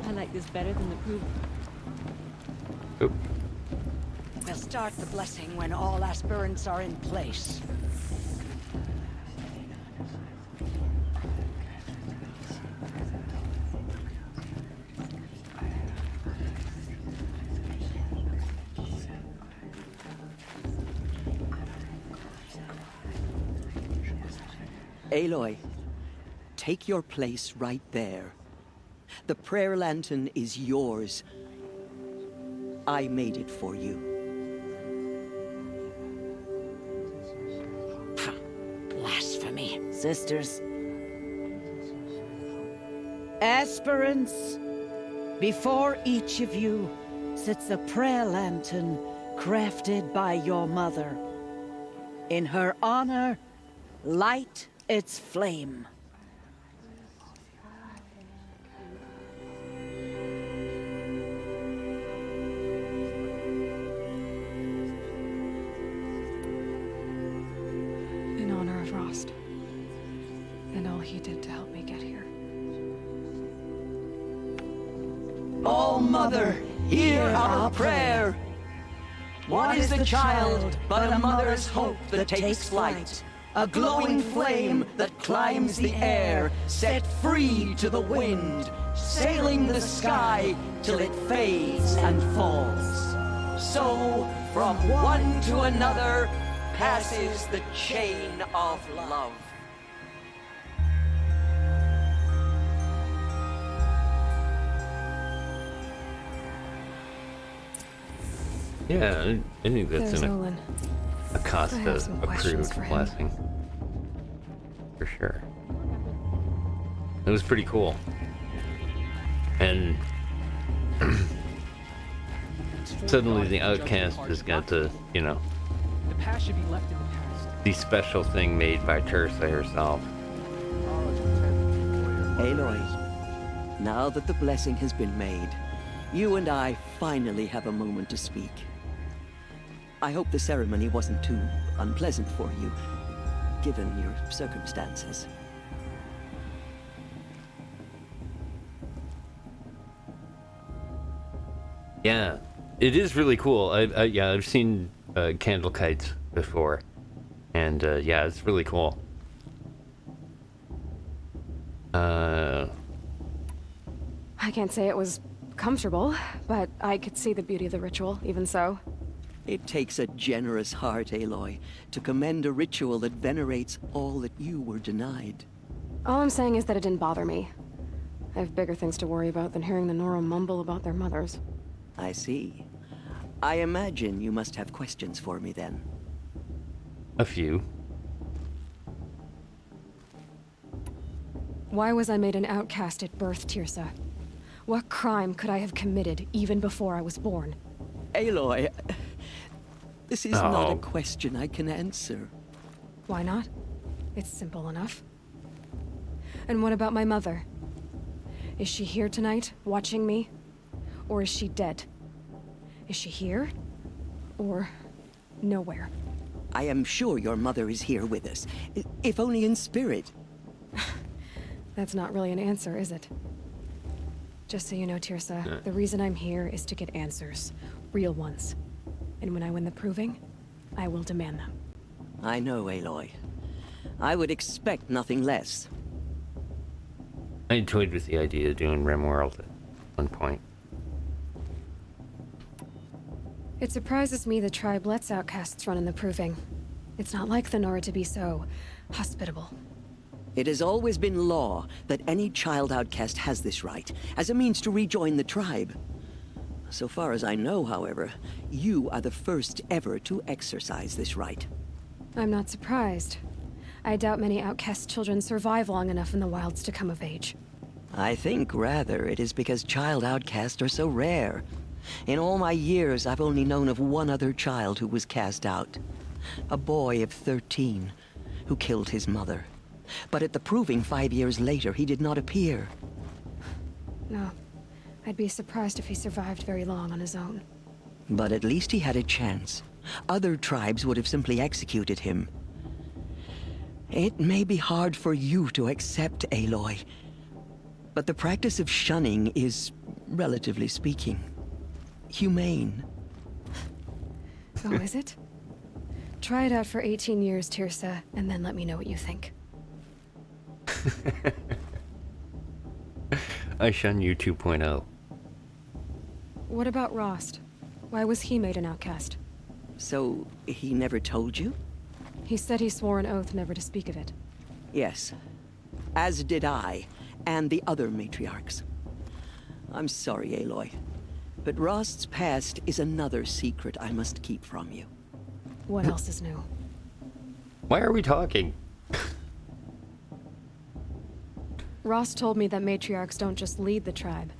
I like this better than the proof. Oop. We'll start the blessing when all aspirants are in place. Aloy, take your place right there. The prayer lantern is yours. I made it for you. Blasphemy. Sisters. Aspirants, before each of you sits a prayer lantern crafted by your mother. In her honor, light its flame. In honor of Rost. And all he did to help me get here. All Mother, hear our prayer. What is the child but a mother's hope that takes flight? A glowing flame that climbs the air, set free to the wind, sailing the sky till it fades and falls. So, from one to another, passes the chain of love. Yeah, I think that's There's an Olin. I have Acosta some approved questions for him. blessing. For sure. It was pretty cool. And suddenly the outcast has got to, you know, The past should be left in the past. the special thing made by Tersa herself. Aloy, now that the blessing has been made, you and I finally have a moment to speak. I hope the ceremony wasn't too unpleasant for you, given your circumstances. Yeah, it is really cool. I've seen candle kites before, and yeah, it's really cool. I can't say it was comfortable, but I could see the beauty of the ritual, even so. It takes a generous heart, Aloy, to commend a ritual that venerates all that you were denied. All I'm saying is that it didn't bother me. I have bigger things to worry about than hearing the Nora mumble about their mothers. I see. I imagine you must have questions for me then. A few. Why was I made an outcast at birth, Tirsa? What crime could I have committed even before I was born? Aloy, this is not Oh. a question I can answer. Why not? It's simple enough. And what about my mother? Is she here tonight, watching me? Or is she dead? Is she here? Or nowhere? I am sure your mother is here with us, if only in spirit. That's not really an answer, is it? Just so you know, Tirsa, the reason I'm here is to get answers. Real ones. And when I win the proving, I will demand them. I know, Aloy. I would expect nothing less. I toyed with the idea of doing RimWorld at one point. It surprises me the tribe lets outcasts run in the proving. It's not like the Nora to be so hospitable. It has always been law that any child outcast has this right, as a means to rejoin the tribe. So far as I know, however, you are the first ever to exercise this right. I'm not surprised. I doubt many outcast children survive long enough in the wilds to come of age. I think, rather, it is because child outcasts are so rare. In all my years, I've only known of one other child who was cast out. A boy of 13 who killed his mother. But at the proving 5 years later, he did not appear. No. I'd be surprised if he survived very long on his own. But at least he had a chance. Other tribes would have simply executed him. It may be hard for you to accept, Aloy, but the practice of shunning is, relatively speaking, humane. Oh, is it? Try it out for 18 years, Tirsa, and then let me know what you think. I shun you 2.0. What about Rost? Why was he made an outcast? So, he never told you? He said he swore an oath never to speak of it. Yes. As did I, and the other matriarchs. I'm sorry, Aloy, but Rost's past is another secret I must keep from you. What else is new? Why are we talking? Rost told me that matriarchs don't just lead the tribe.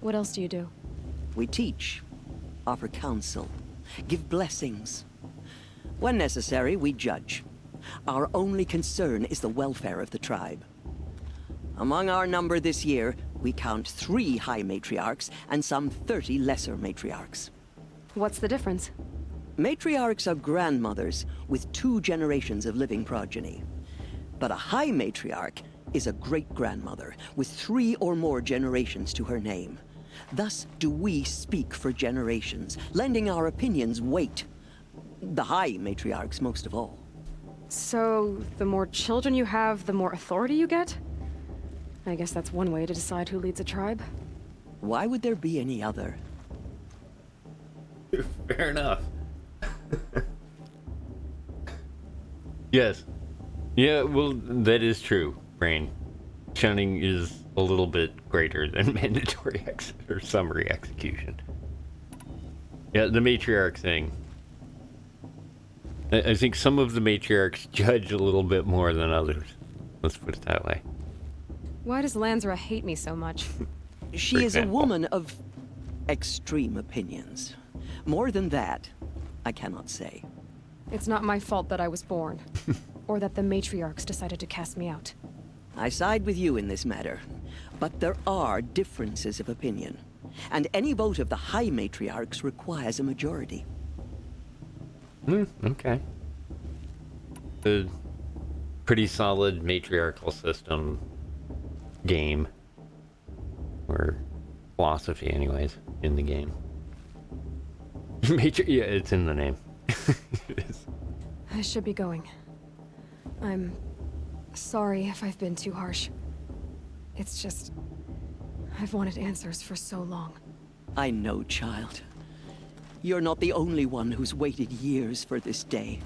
What else do you do? We teach, offer counsel, give blessings. When necessary, we judge. Our only concern is the welfare of the tribe. Among our number this year, we count 3 high matriarchs and some 30 lesser matriarchs. What's the difference? Matriarchs are grandmothers with 2 generations of living progeny. But a high matriarch is a great-grandmother with 3 or more generations to her name. Thus do we speak for generations, lending our opinions weight. The high matriarchs most of all. So, the more children you have, the more authority you get? I guess that's one way to decide who leads a tribe. Why would there be any other? Fair enough. Yes. Yeah, well, that is true, Brain. Shunning is a little bit greater than mandatory or summary execution. Yeah, the matriarch thing. I think some of the matriarchs judge a little bit more than others. Let's put it that way. Why does Lansra hate me so much? She is a woman of extreme opinions. More than that, I cannot say. It's not my fault that I was born. Or that the matriarchs decided to cast me out. I side with you in this matter. But there are differences of opinion. And any vote of the high matriarchs requires a majority. Okay. A pretty solid matriarchal system game. Or philosophy, anyways, in the game. Yeah, it's in the name. It is. I should be going. I'm sorry if I've been too harsh. It's just... I've wanted answers for so long. I know, child. You're not the only one who's waited years for this day.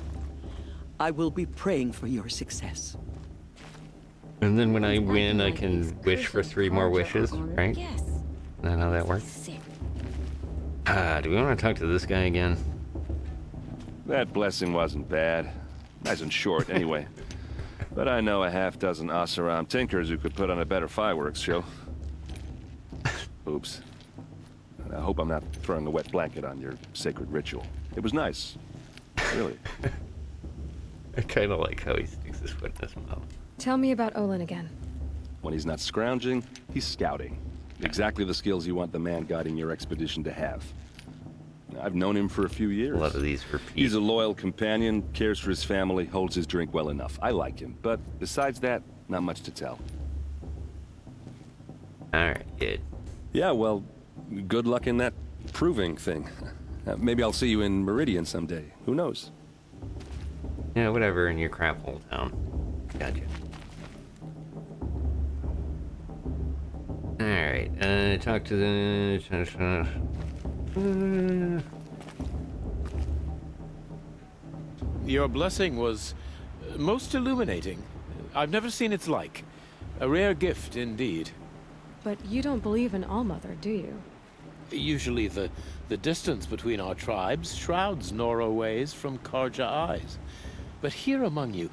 I will be praying for your success. And then when I win, I can wish for 3 more wishes, right? Yes. Is that how that works? Do we want to talk to this guy again? That blessing wasn't bad. Nice and short, anyway. But I know a half-dozen Oseram tinkers who could put on a better fireworks show. Oops. I hope I'm not throwing a wet blanket on your sacred ritual. It was nice. Really. I kind of like how he sticks his foot in his mouth. Tell me about Olin again. When he's not scrounging, he's scouting. Exactly the skills you want the man guiding your expedition to have. I've known him for a few years. A lot of these repeat. He's a loyal companion, cares for his family, holds his drink well enough. I like him, but besides that, not much to tell. Alright, good. Yeah, well, good luck in that proving thing. Maybe I'll see you in Meridian someday. Who knows? Yeah, whatever, in your crap hole town. Gotcha. Alright, talk to the... Your blessing was most illuminating. I've never seen its like. A rare gift indeed. But you don't believe in Allmother, do you? Usually the distance between our tribes shrouds Nora ways from Karja eyes. But here among you,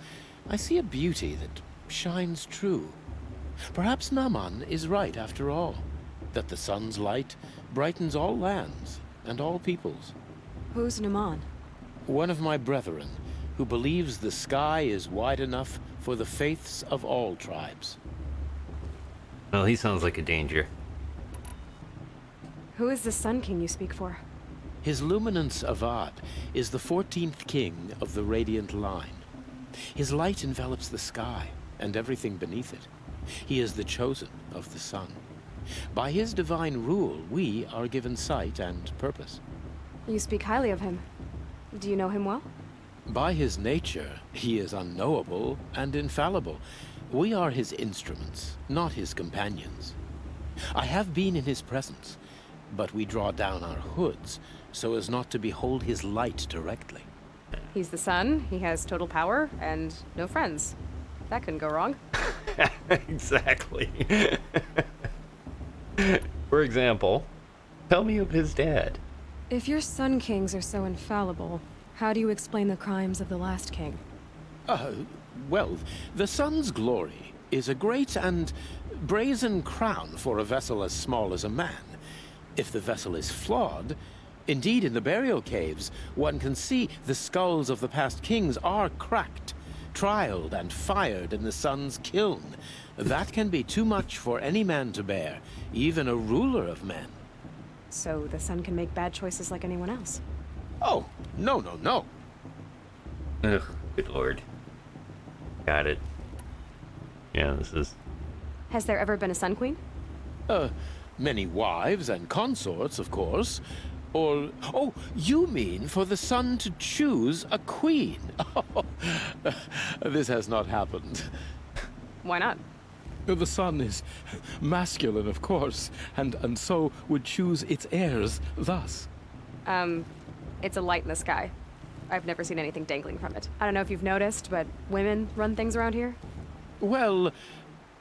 I see a beauty that shines true. Perhaps Naman is right after all. that the sun's light brightens all lands and all peoples. Who's Naman? One of my brethren, who believes the sky is wide enough for the faiths of all tribes. Well, he sounds like a danger. Who is the Sun King you speak for? His Luminance Avad is the 14th king of the Radiant Line. His light envelops the sky and everything beneath it. He is the chosen of the sun. By his divine rule, we are given sight and purpose. You speak highly of him. Do you know him well? By his nature, he is unknowable and infallible. We are his instruments, not his companions. I have been in his presence, but we draw down our hoods so as not to behold his light directly. He's the sun, he has total power, and no friends. That couldn't go wrong. Exactly. For example, tell me of his dad. If your Sun Kings are so infallible, how do you explain the crimes of the last king? Well, the sun's glory is a great and brazen crown for a vessel as small as a man. If the vessel is flawed, indeed in the burial caves, one can see the skulls of the past kings are cracked, trialed and fired in the sun's kiln. That can be too much for any man to bear, even a ruler of men. So the sun can make bad choices like anyone else? Oh, no, no, no. Ugh, good lord. Got it. Yeah, this is... Has there ever been a Sun Queen? Many wives and consorts, of course. Or, oh, you mean for the sun to choose a queen? This has not happened. Why not? The sun is masculine, of course, and so would choose its heirs thus. It's a light in the sky. I've never seen anything dangling from it. I don't know if you've noticed, but women run things around here? Well,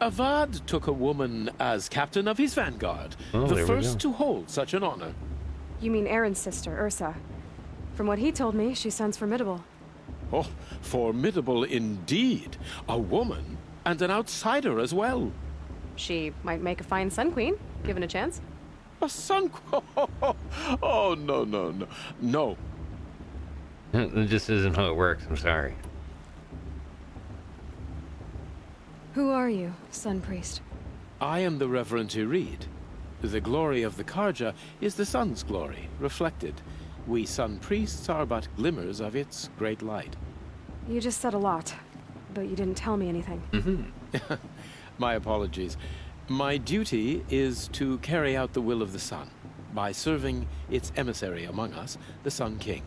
Avad took a woman as captain of his vanguard, the first to hold such an honor. You mean Aaron's sister, Ursa. From what he told me, she sounds formidable. Oh, formidable indeed. A woman, and an outsider as well. She might make a fine Sun Queen, given a chance. A Sun Queen? Oh, no, no, no. No. That just isn't how it works, I'm sorry. Who are you, Sun Priest? I am the Reverend Irid. The glory of the Karja is the sun's glory, reflected. We Sun Priests are but glimmers of its great light. You just said a lot, but you didn't tell me anything. My apologies. My duty is to carry out the will of the sun, by serving its emissary among us, the Sun King.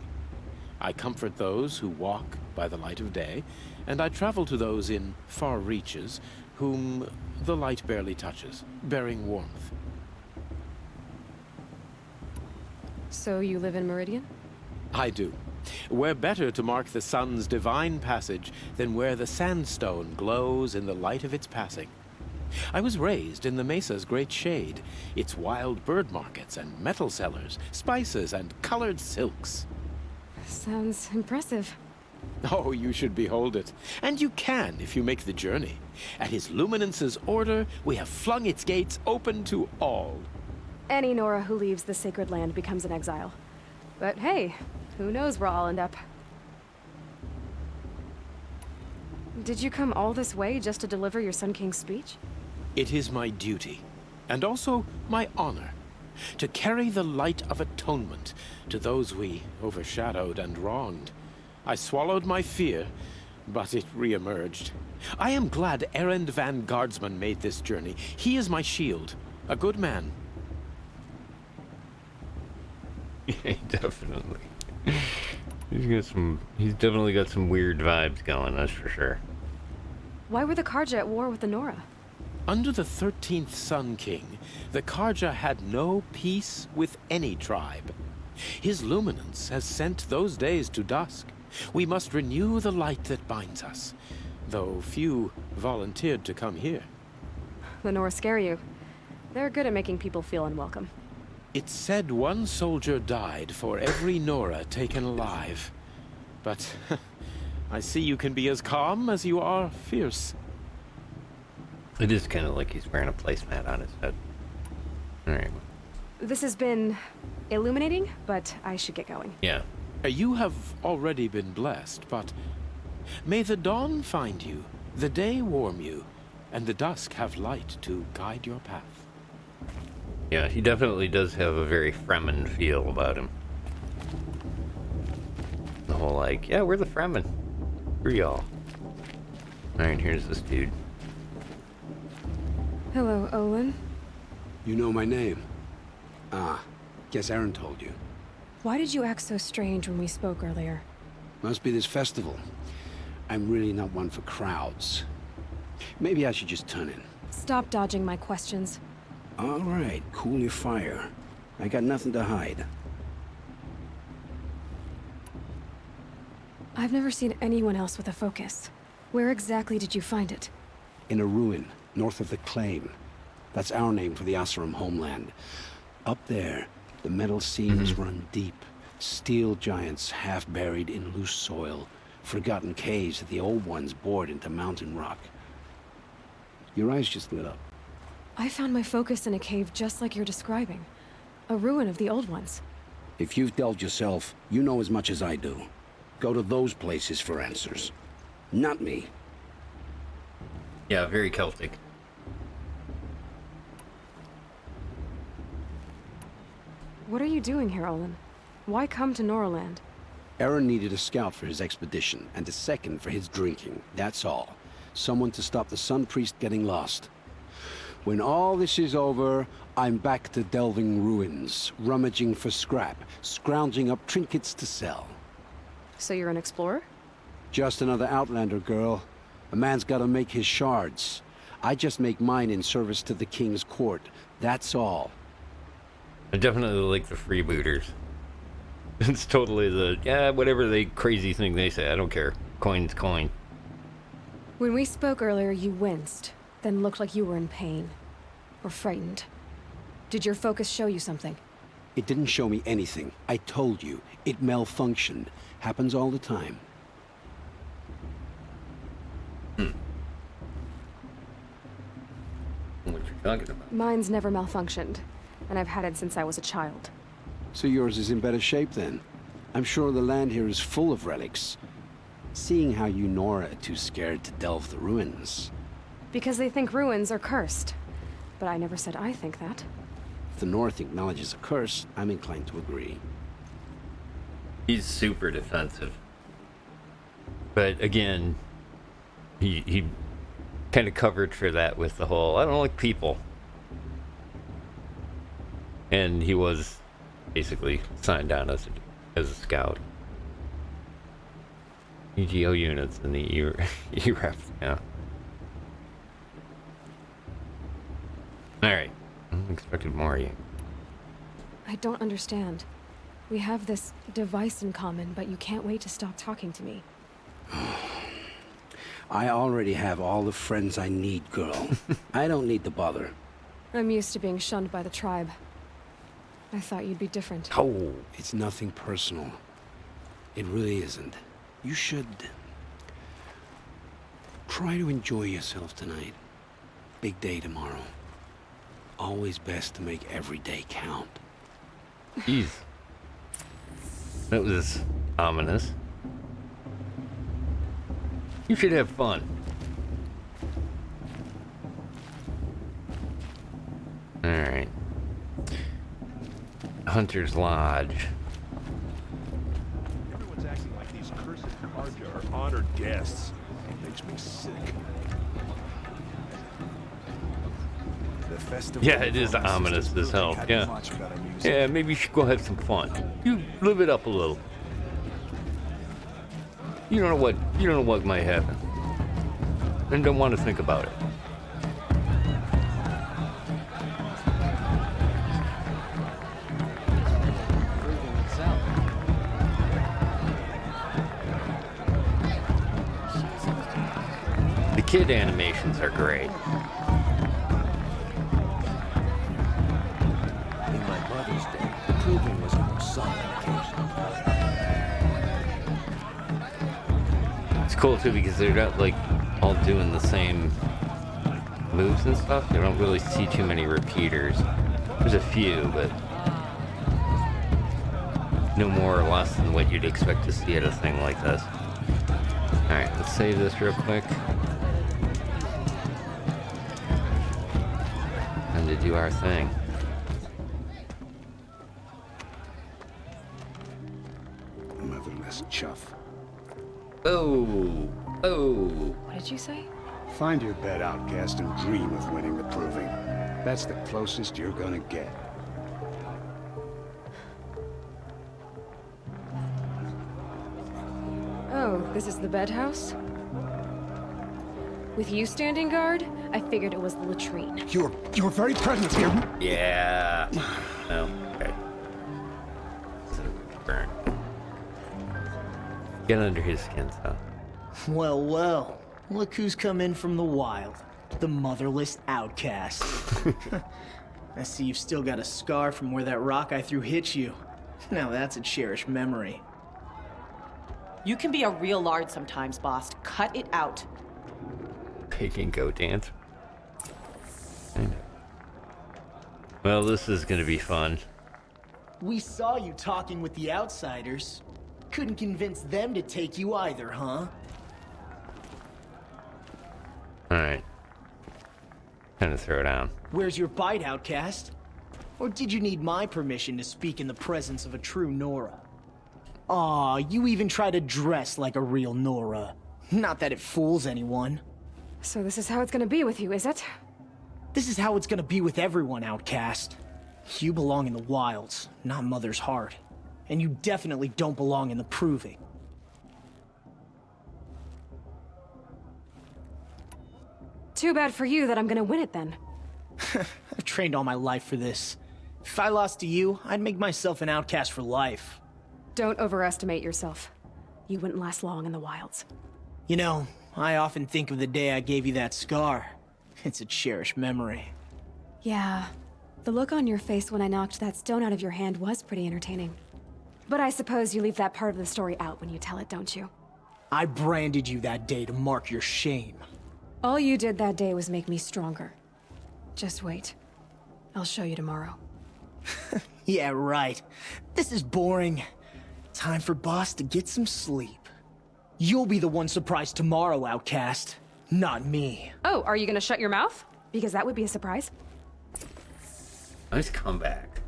I comfort those who walk by the light of day, and I travel to those in far reaches whom the light barely touches, bearing warmth. So you live in Meridian? I do. Where better to mark the sun's divine passage than where the sandstone glows in the light of its passing. I was raised in the mesa's great shade, its wild bird markets and metal cellars, spices and colored silks. Sounds impressive. Oh, you should behold it. And you can if you make the journey. At his luminance's order, we have flung its gates open to all. Any Nora who leaves the sacred land becomes an exile. But hey, who knows where I'll end up. Did you come all this way just to deliver your Sun King's speech? It is my duty, and also my honor, to carry the light of atonement to those we overshadowed and wronged. I swallowed my fear, but it re-emerged. I am glad Erend van Guardsman made this journey. He is my shield, a good man. Yeah, definitely. He's definitely got some weird vibes going, that's for sure. Why were the Karja at war with the Nora? Under the 13th Sun King, the Karja had no peace with any tribe. His luminance has sent those days to dusk. We must renew the light that binds us, though few volunteered to come here. The Nora scare you. They're good at making people feel unwelcome. It's said one soldier died for every Nora taken alive. But I see you can be as calm as you are fierce. It is kind of like he's wearing a placemat on his head. Alright. This has been illuminating, but I should get going. Yeah. You have already been blessed, but may the dawn find you, the day warm you, and the dusk have light to guide your path. Yeah, he definitely does have a very Fremen feel about him. The whole like, yeah, we're the Fremen. We're y'all. Alright, here's this dude. Hello, Olin. You know my name? Ah, guess Aaron told you. Why did you act so strange when we spoke earlier? Must be this festival. I'm really not one for crowds. Maybe I should just turn in. Stop dodging my questions. All right, cool your fire. I got nothing to hide. I've never seen anyone else with a focus. Where exactly did you find it? In a ruin, north of the Claim. That's our name for the Oseram homeland. Up there, the metal seams run deep. Steel giants half buried in loose soil. Forgotten caves that the old ones bored into mountain rock. Your eyes just lit up. I found my focus in a cave just like you're describing. A ruin of the old ones. If you've delved yourself, you know as much as I do. Go to those places for answers. Not me. Yeah, very Celtic. What are you doing here, Olin? Why come to Norland? Aaron needed a scout for his expedition, and a second for his drinking. That's all. Someone to stop the Sun Priest getting lost. When all this is over, I'm back to delving ruins, rummaging for scrap, scrounging up trinkets to sell. So you're an explorer? Just another Outlander, girl. A man's gotta make his shards. I just make mine in service to the King's court. That's all. I definitely like the freebooters. It's totally the, yeah, whatever they crazy thing they say, I don't care. Coin's coin. When we spoke earlier, you winced, then looked like you were in pain. Or frightened. Did your focus show you something? It didn't show me anything. I told you. It malfunctioned. Happens all the time. What you talking about? Mine's never malfunctioned, and I've had it since I was a child. So yours is in better shape then. I'm sure the land here is full of relics. Seeing how you Nora are too scared to delve the ruins. Because they think ruins are cursed. But I never said I think that. If the North acknowledges a curse, I'm inclined to agree. He's super defensive. But again, he kind of covered for that with the whole, I don't like people. And he was basically signed on as a scout. EGO units in the EREF, yeah. Alright. I expected more of you. I don't understand. We have this device in common, but you can't wait to stop talking to me. I already have all the friends I need, girl. I don't need the bother. I'm used to being shunned by the tribe. I thought you'd be different. Oh, it's nothing personal. It really isn't. You should try to enjoy yourself tonight. Big day tomorrow. Always best to make every day count. Jeez. That was ominous. You should have fun. Alright. Hunter's Lodge. Everyone's acting like these cursed Karja are honored guests. It makes me sick. The festival. Yeah, it is ominous as hell. Yeah. Yeah, maybe you should go have some fun. You live it up a little. You don't know what might happen. And don't want to think about it. The kid animations are great. In my mother's day, the proving was a more solemn occasion. It's cool too because they're not like all doing the same moves and stuff. You don't really see too many repeaters. There's a few, but no more or less than what you'd expect to see at a thing like this. Alright, let's save this real quick. Time to do our thing. Motherless chuff. Oh! Oh! What did you say? Find your bed, outcast, and dream of winning the proving. That's the closest you're gonna get. Oh, this is the bed house? With you standing guard, I figured it was the latrine. Your very presence here. Yeah. Oh, okay. Burn. Get under his skin, so. Well, well. Look who's come in from the wild. The motherless outcast. I see you've still got a scar from where that rock I threw hit you. Now that's a cherished memory. You can be a real lard sometimes, boss. Cut it out. Pig and go dance. Well, this is gonna be fun. We saw you talking with the outsiders. Couldn't convince them to take you either, huh? Alright. Time to throw down. Where's your bite, outcast? Or did you need my permission to speak in the presence of a true Nora? Aw, you even try to dress like a real Nora. Not that it fools anyone. So this is how it's gonna be with you, is it? This is how it's gonna be with everyone, outcast. You belong in the wilds, not Mother's heart. And you definitely don't belong in the proving. Too bad for you that I'm gonna win it then. I've trained all my life for this. If I lost to you, I'd make myself an outcast for life. Don't overestimate yourself. You wouldn't last long in the wilds. You know, I often think of the day I gave you that scar. It's a cherished memory. Yeah, the look on your face when I knocked that stone out of your hand was pretty entertaining. But I suppose you leave that part of the story out when you tell it, don't you? I branded you that day to mark your shame. All you did that day was make me stronger. Just wait. I'll show you tomorrow. Yeah, right. This is boring. Time for Boss to get some sleep. You'll be the one surprised tomorrow, outcast. Not me. Oh, are you gonna shut your mouth? Because that would be a surprise. Nice comeback.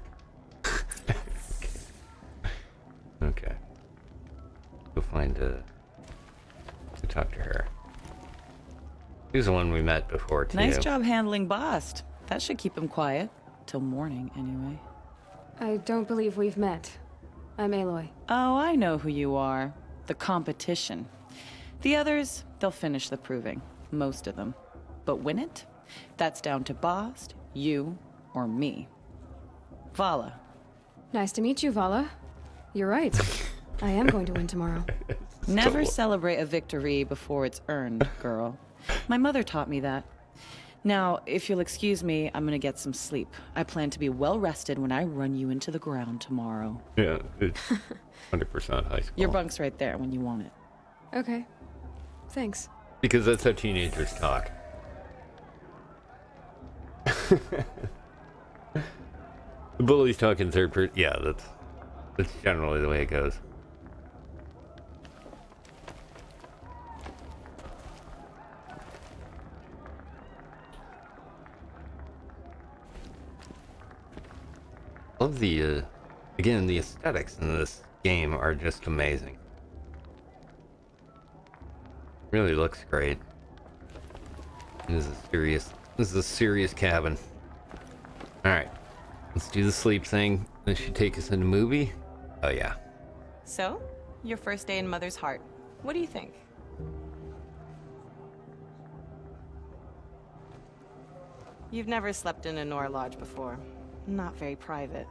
Okay. Go find go talk to her. He's the one we met before, too. Nice job handling Bast. That should keep him quiet. Till morning, anyway. I don't believe we've met. I'm Aloy. Oh, I know who you are. The competition. The others, they'll finish the proving. Most of them. But win it? That's down to Bast, you, or me. Vala. Nice to meet you, Vala. You're right. I am going to win tomorrow. Never celebrate a victory before it's earned, girl. My mother taught me that. Now, if you'll excuse me, I'm gonna get some sleep. I plan to be well rested when I run you into the ground tomorrow. Yeah, it's 100% high school. Your bunk's right there when you want it. Okay. Thanks. Because that's how teenagers talk. The bullies talk in third person. Yeah, that's generally the way it goes. Love the, again, the aesthetics in this game are just amazing. Really looks great. This is a serious cabin. Alright, let's do the sleep thing. This should take us in the movie. Oh yeah. So, your first day in Mother's heart. What do you think? You've never slept in a Nora Lodge before. Not very private.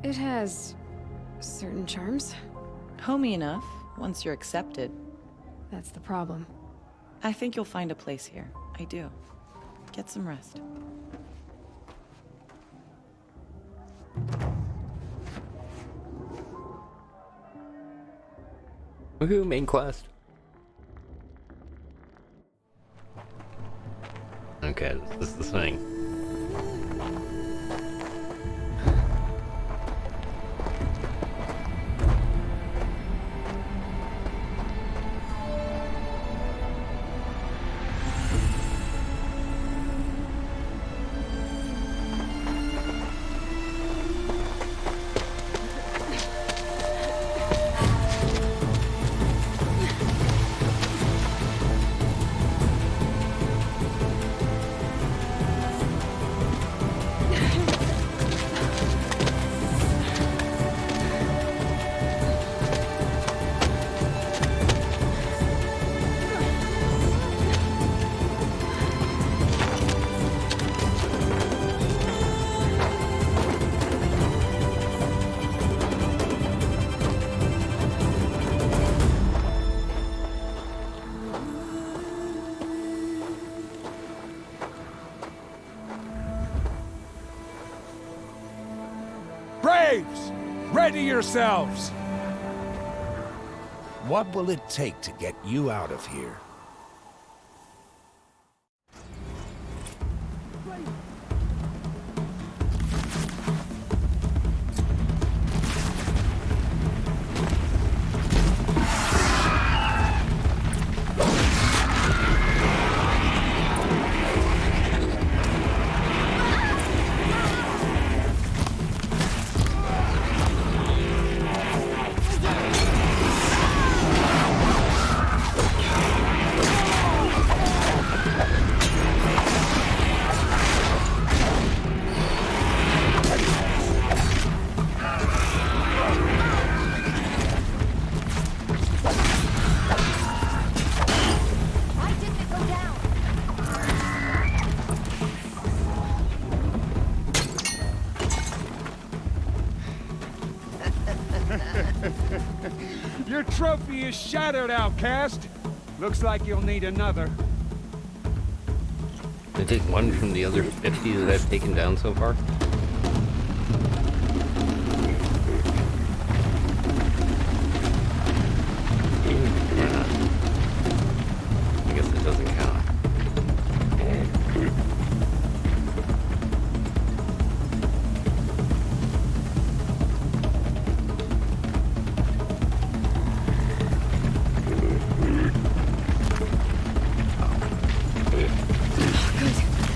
It has certain charms. Homey enough, once you're accepted. That's the problem. I think you'll find a place here. I do. Get some rest. Woohoo, main quest. at. This is the thing. Braves! Ready yourselves! What will it take to get you out of here? Your trophy is shattered, outcast. Looks like you'll need another. I take one from the other 50 that I've taken down so far. I guess it doesn't count.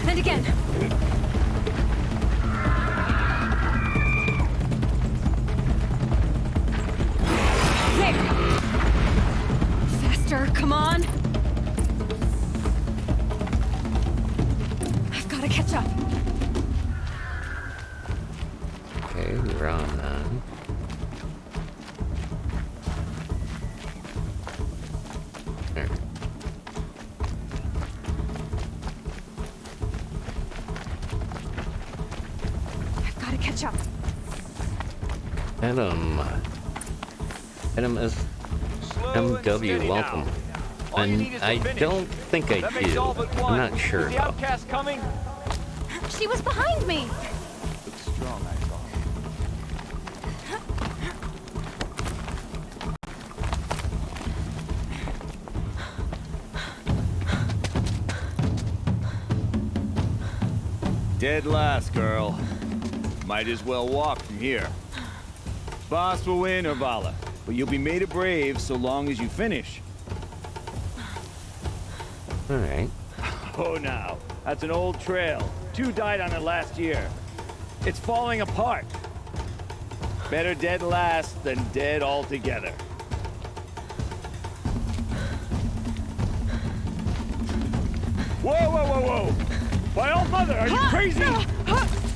And again. There. Faster, come on. I've got to catch up. Okay, we're on that. There. Gotta catch up. Adam is MW, welcome. And I don't think I do. I'm not sure though. She was behind me. Looks strong, I thought. Dead last, girl. Might as well walk from here. Boss will win, Urvala, but you'll be made a brave so long as you finish. Alright. Oh, now. That's an old trail. 2 died on it last year. It's falling apart. Better dead last than dead altogether. Whoa, whoa, whoa, whoa! My old mother, are you crazy?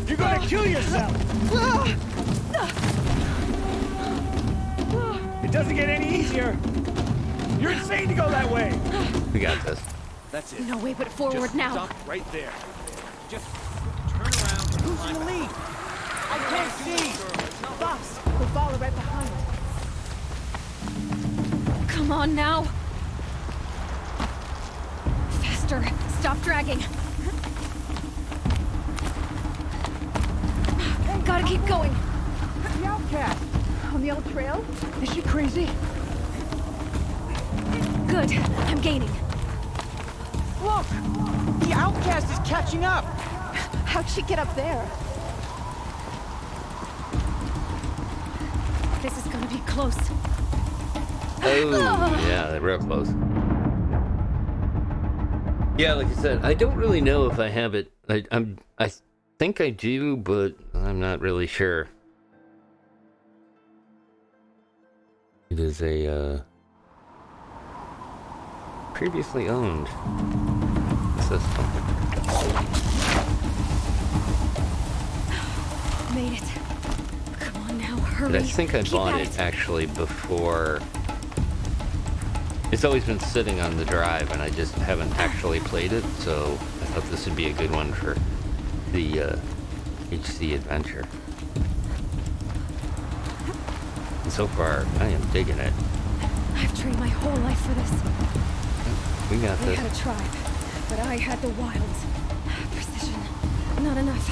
You're gonna kill yourself! It doesn't get any easier! You're insane to go that way! We got this. That's it. No way but forward Just now. stop right there. Just turn around. Who's in the lead? I can't see. Boss, we'll follow right behind. Come on now. Faster. Stop dragging. Gotta keep going. The outcast. On the old trail? Is she crazy? Good. I'm gaining. Look! The outcast is catching up! How'd she get up there? This is gonna be close. Oh, yeah, they're real close. Yeah, like I said, I don't really know if I have it. I think I do, but I'm not really sure. It is a previously owned system. Made it. Come on now, hurry. But I think I Keep bought at it actually before. It's always been sitting on the drive, and I just haven't actually played it, so I thought this would be a good one for the HC Adventure. And so far, I am digging it. I've trained my whole life for this. We got They this. had a tribe, but I had the wilds. Precision, not enough.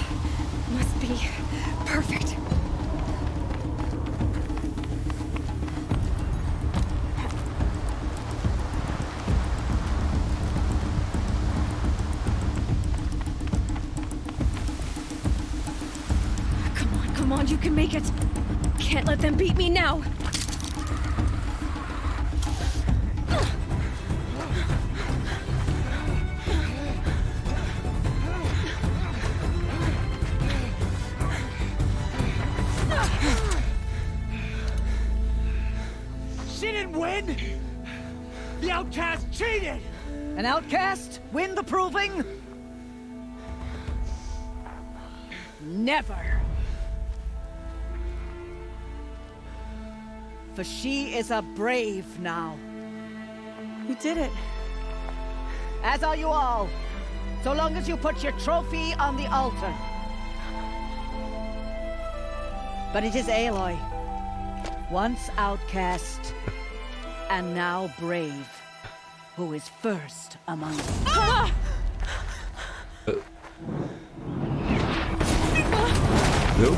Must be perfect. Come on, you can make it. Can't let them beat me now. She didn't win! The outcast cheated! An outcast? Win the proving? Never. For she is a brave now. You did it. As are you all. So long as you put your trophy on the altar. But it is Aloy. Once outcast, and now brave, who is first among us. Nope.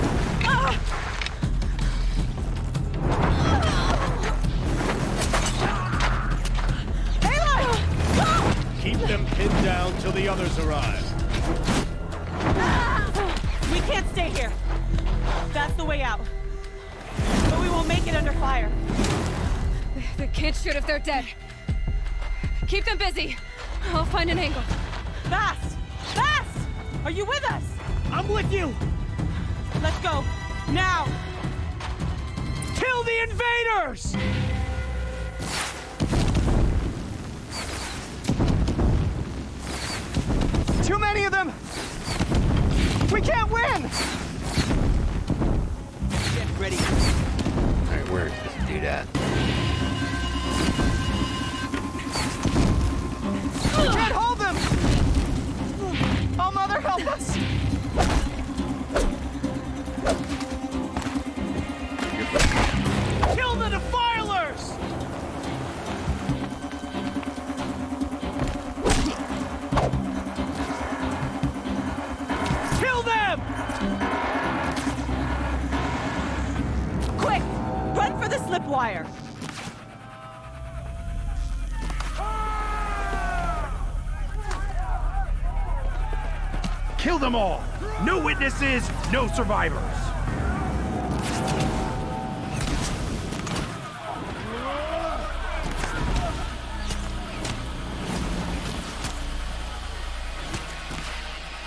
Keep them pinned down till the others arrive. We can't stay here. That's the way out. But we won't make it under fire. They can't shoot if they're dead. Keep them busy. I'll find an angle. Fast! Fast! Are you with us? I'm with you! Let's go. Now! Kill the invaders! Too many of them! We can't win! Get ready. Alright, where does this do that? We can't hold them! Oh, Mother, help us! Kill the defilers! Kill them! Quick! Run for the slip wire! Kill them all! No witnesses, no survivors!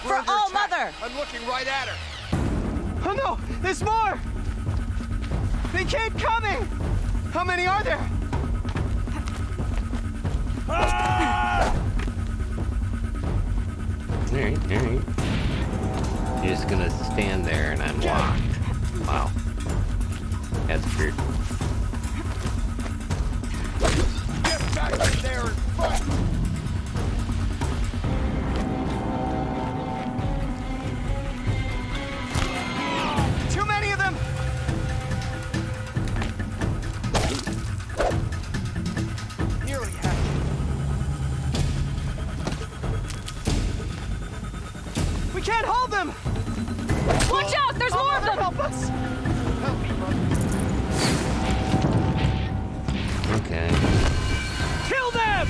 For All Mother! I'm looking right at her! Oh no! There's more! They keep coming! How many are there? Alright, alright. You're just gonna stand there and I'm locked. Wow. That's weird. Get back in there and fight! Too many of them! Nearly half. We can't hold them! Watch out! There's Oh, more of Mother, them! help us! Help me, Mother. Okay. Kill them!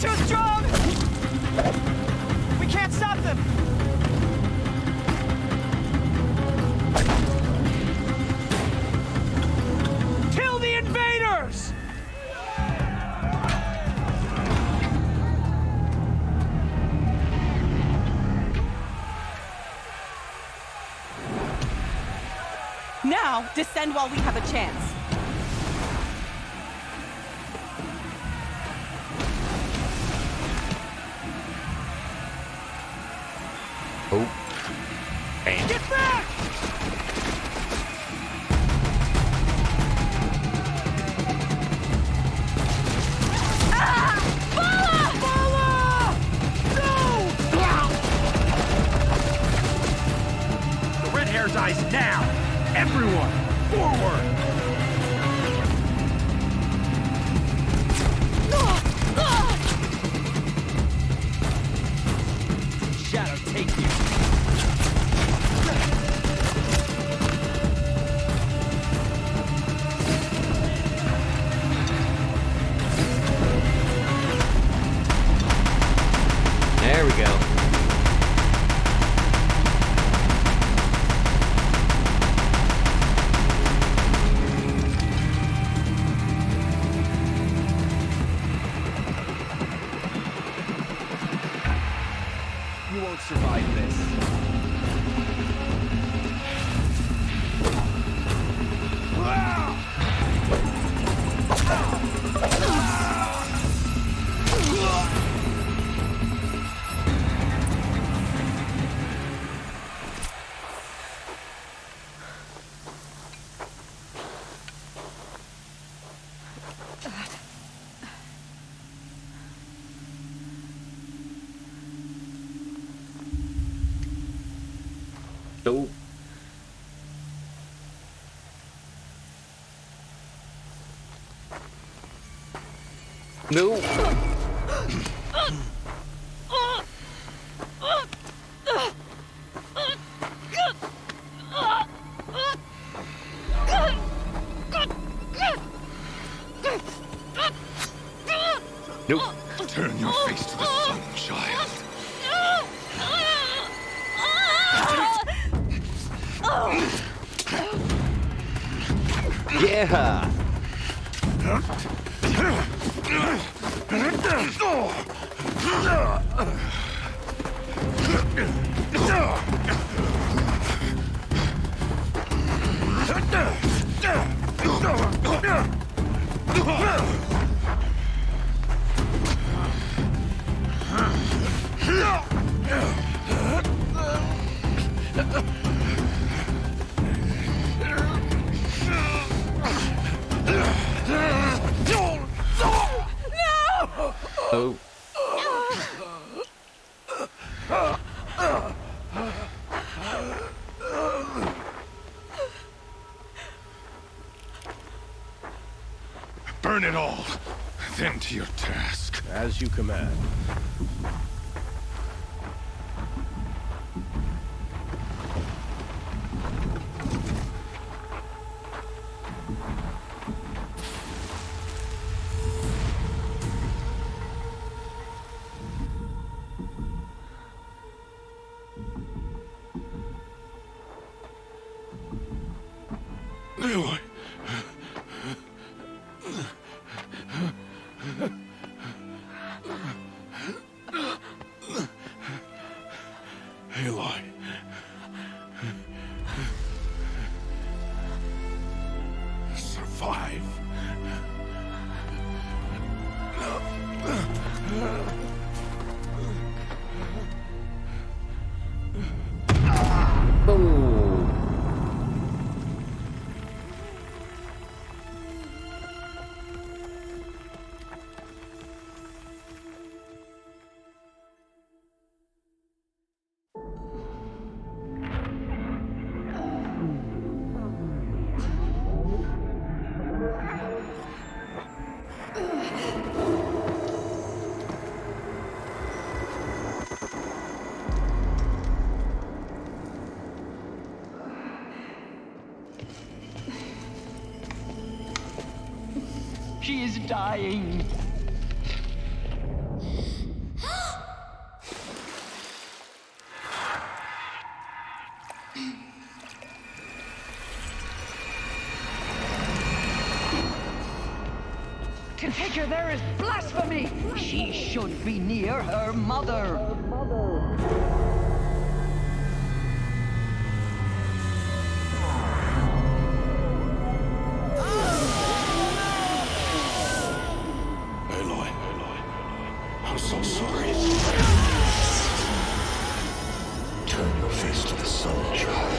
too strong! We can't stop them! Kill the invaders! Now, descend while we have a chance. Oh. And get back! Ah! The red hair dies now! Everyone, forward! Shadow, take you. there we go. You won't survive this. So no. Nope. Turn your face to the sun, child. Yeah. Oh. Burn it all, then to your task. As you command. Aloy. Aloy. Survive. She is dying. stranger there is blasphemy! She should be near her mother! Aloy, I'm so sorry. Turn your face to the sun, child.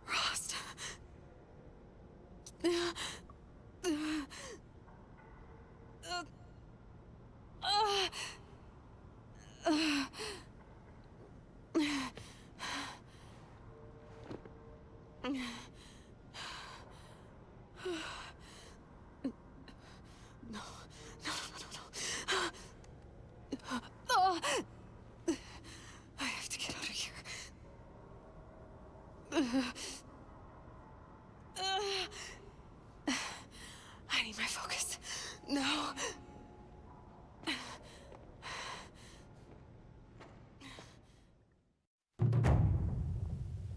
Rost. I have to get out of here. I need my focus. No.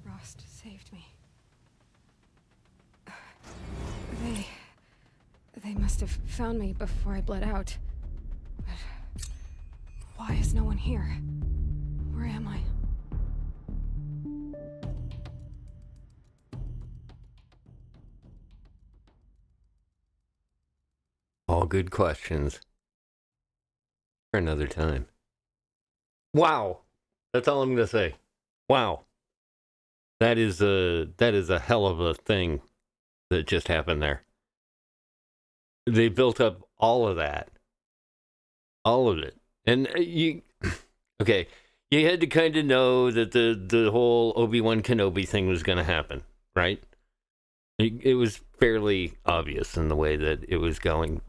Rost saved me. They must have found me before I bled out. But why is no one here? Where am I? All good questions. For another time. Wow. That's all I'm going to say. Wow. That is a hell of a thing that just happened there. They built up all of that. All of it. And okay, you had to kind of know that the whole Obi-Wan Kenobi thing was going to happen, right? It was fairly obvious in the way that it was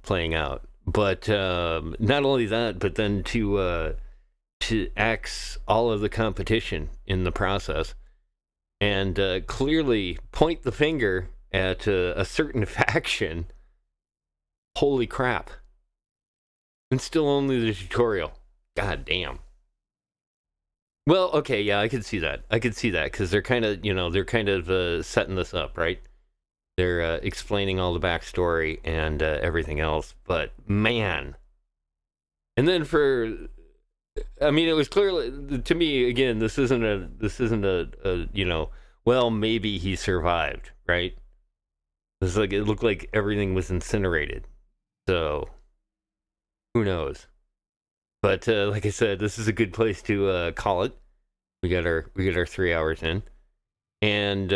playing out. But not only that, but then to axe all of the competition in the process and clearly point the finger at a certain faction. Holy crap. And still only the tutorial. God damn. Well, okay, yeah, I could see that. Because they're kind of, setting this up, right? They're explaining all the backstory and everything else. But, man. And then it was clearly, to me, again, this isn't a well, maybe he survived, right? It looked like everything was incinerated. So, who knows? But like I said, this is a good place to call it. We got our 3 hours in, and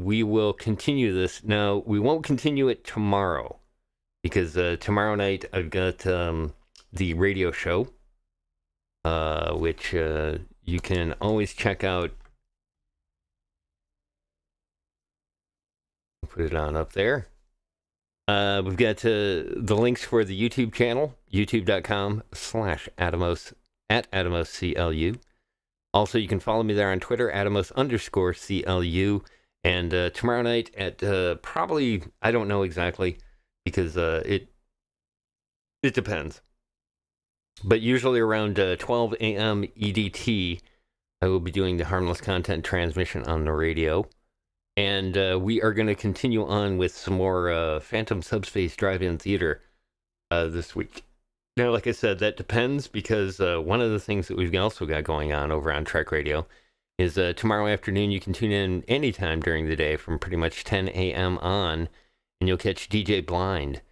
we will continue this. Now, we won't continue it tomorrow because tomorrow night I've got the radio show, which you can always check out. Put it on up there. We've got the links for the YouTube channel, youtube.com/Atomos @AtomosCLU. Also, you can follow me there on Twitter, Atomos_CLU. And tomorrow night at probably, I don't know exactly, because it depends. But usually around 12 a.m. EDT, I will be doing the Harmless Content transmission on the radio. And we are going to continue on with some more Phantom Subspace Drive-In Theater this week. Now, like I said, that depends because one of the things that we've also got going on over on Trek Radio is tomorrow afternoon you can tune in anytime during the day from pretty much 10 a.m. on, and you'll catch DJ Blind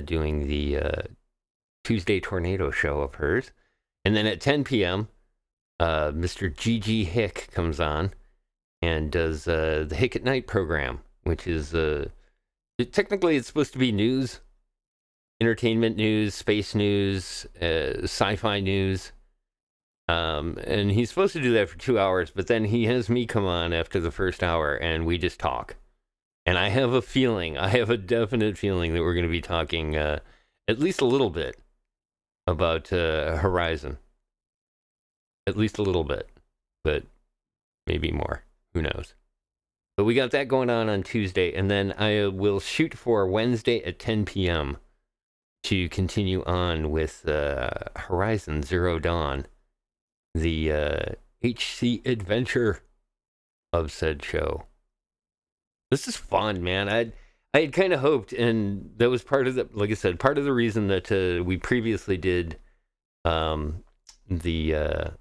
doing the Tuesday Tornado show of hers. And then at 10 p.m., Mr. G.G. Hick comes on and does the Hick at Night program, which is technically it's supposed to be news, entertainment news, space news, sci-fi news, and he's supposed to do that for 2 hours, but then he has me come on after the first hour and we just talk. And I have a definite feeling that we're going to be talking at least a little bit about Horizon. At least a little bit, but maybe more. Who knows? But we got that going on Tuesday, and then I will shoot for Wednesday at 10 p.m. to continue on with Horizon Zero Dawn, the HC Adventure of said show. This is fun, man. I had kind of hoped, and that was part of the, like I said, part of the reason that we previously did the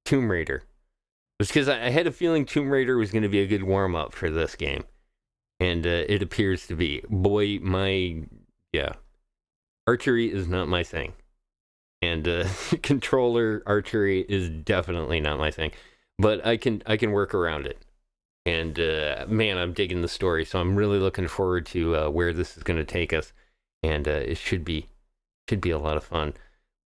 Tomb Raider was because I had a feeling Tomb Raider was going to be a good warm-up for this game. And it appears to be. Boy, archery is not my thing. And controller archery is definitely not my thing. But I can work around it. And man, I'm digging the story. So I'm really looking forward to where this is going to take us. And it should be a lot of fun.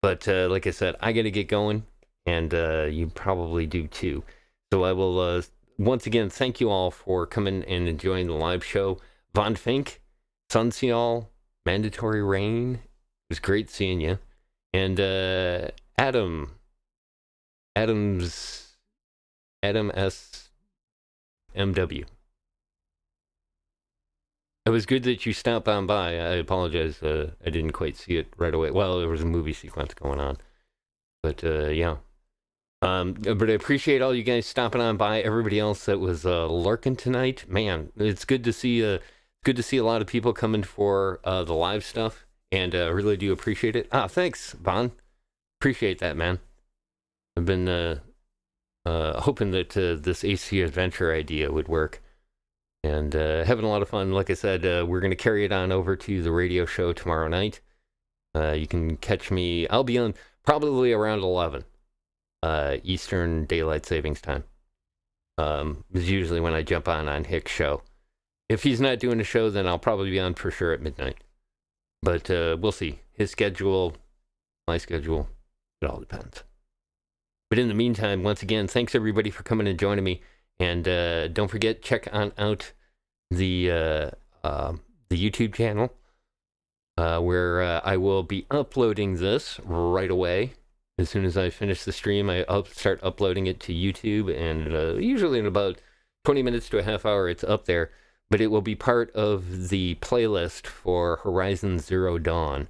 But like I said, I got to get going. And you probably do too. So I will once again thank you all for coming and enjoying the live show. Von Fink, Sunseal, Mandatory Rain. It was great seeing you. And Adam S. MW. It was good that you stopped on by. I apologize. I didn't quite see it right away. Well, there was a movie sequence going on. But yeah. But I appreciate all you guys stopping on by. Everybody else that was lurking tonight, man, it's good to see. Good to see a lot of people coming for the live stuff, and I really do appreciate it. Thanks, Vaughn. Appreciate that, man. I've been hoping that this AC Adventure idea would work, and having a lot of fun. Like I said, we're gonna carry it on over to the radio show tomorrow night. You can catch me. I'll be on probably around 11. Eastern Daylight Savings Time. Is usually when I jump on Hick's show. If he's not doing a show, then I'll probably be on for sure at midnight. But we'll see. His schedule, my schedule, it all depends. But in the meantime, once again, thanks everybody for coming and joining me. And don't forget, check out the YouTube channel where I will be uploading this right away. As soon as I finish the stream, I'll start uploading it to YouTube, and usually in about 20 minutes to a half hour, it's up there. But it will be part of the playlist for Horizon Zero Dawn.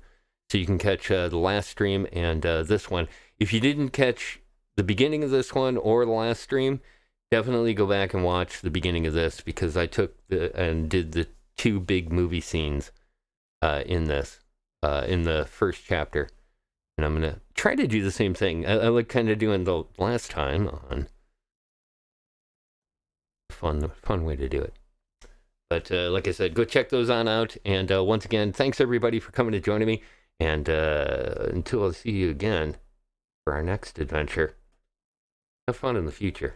So you can catch the last stream and this one. If you didn't catch the beginning of this one or the last stream, definitely go back and watch the beginning of this, because I took and did the two big movie scenes in this, in the first chapter. And I'm going to try to do the same thing. I like kind of doing the last time on. Fun way to do it. But like I said, go check those on out. And once again, thanks everybody for coming and joining me. And until I see you again for our next adventure, have fun in the future.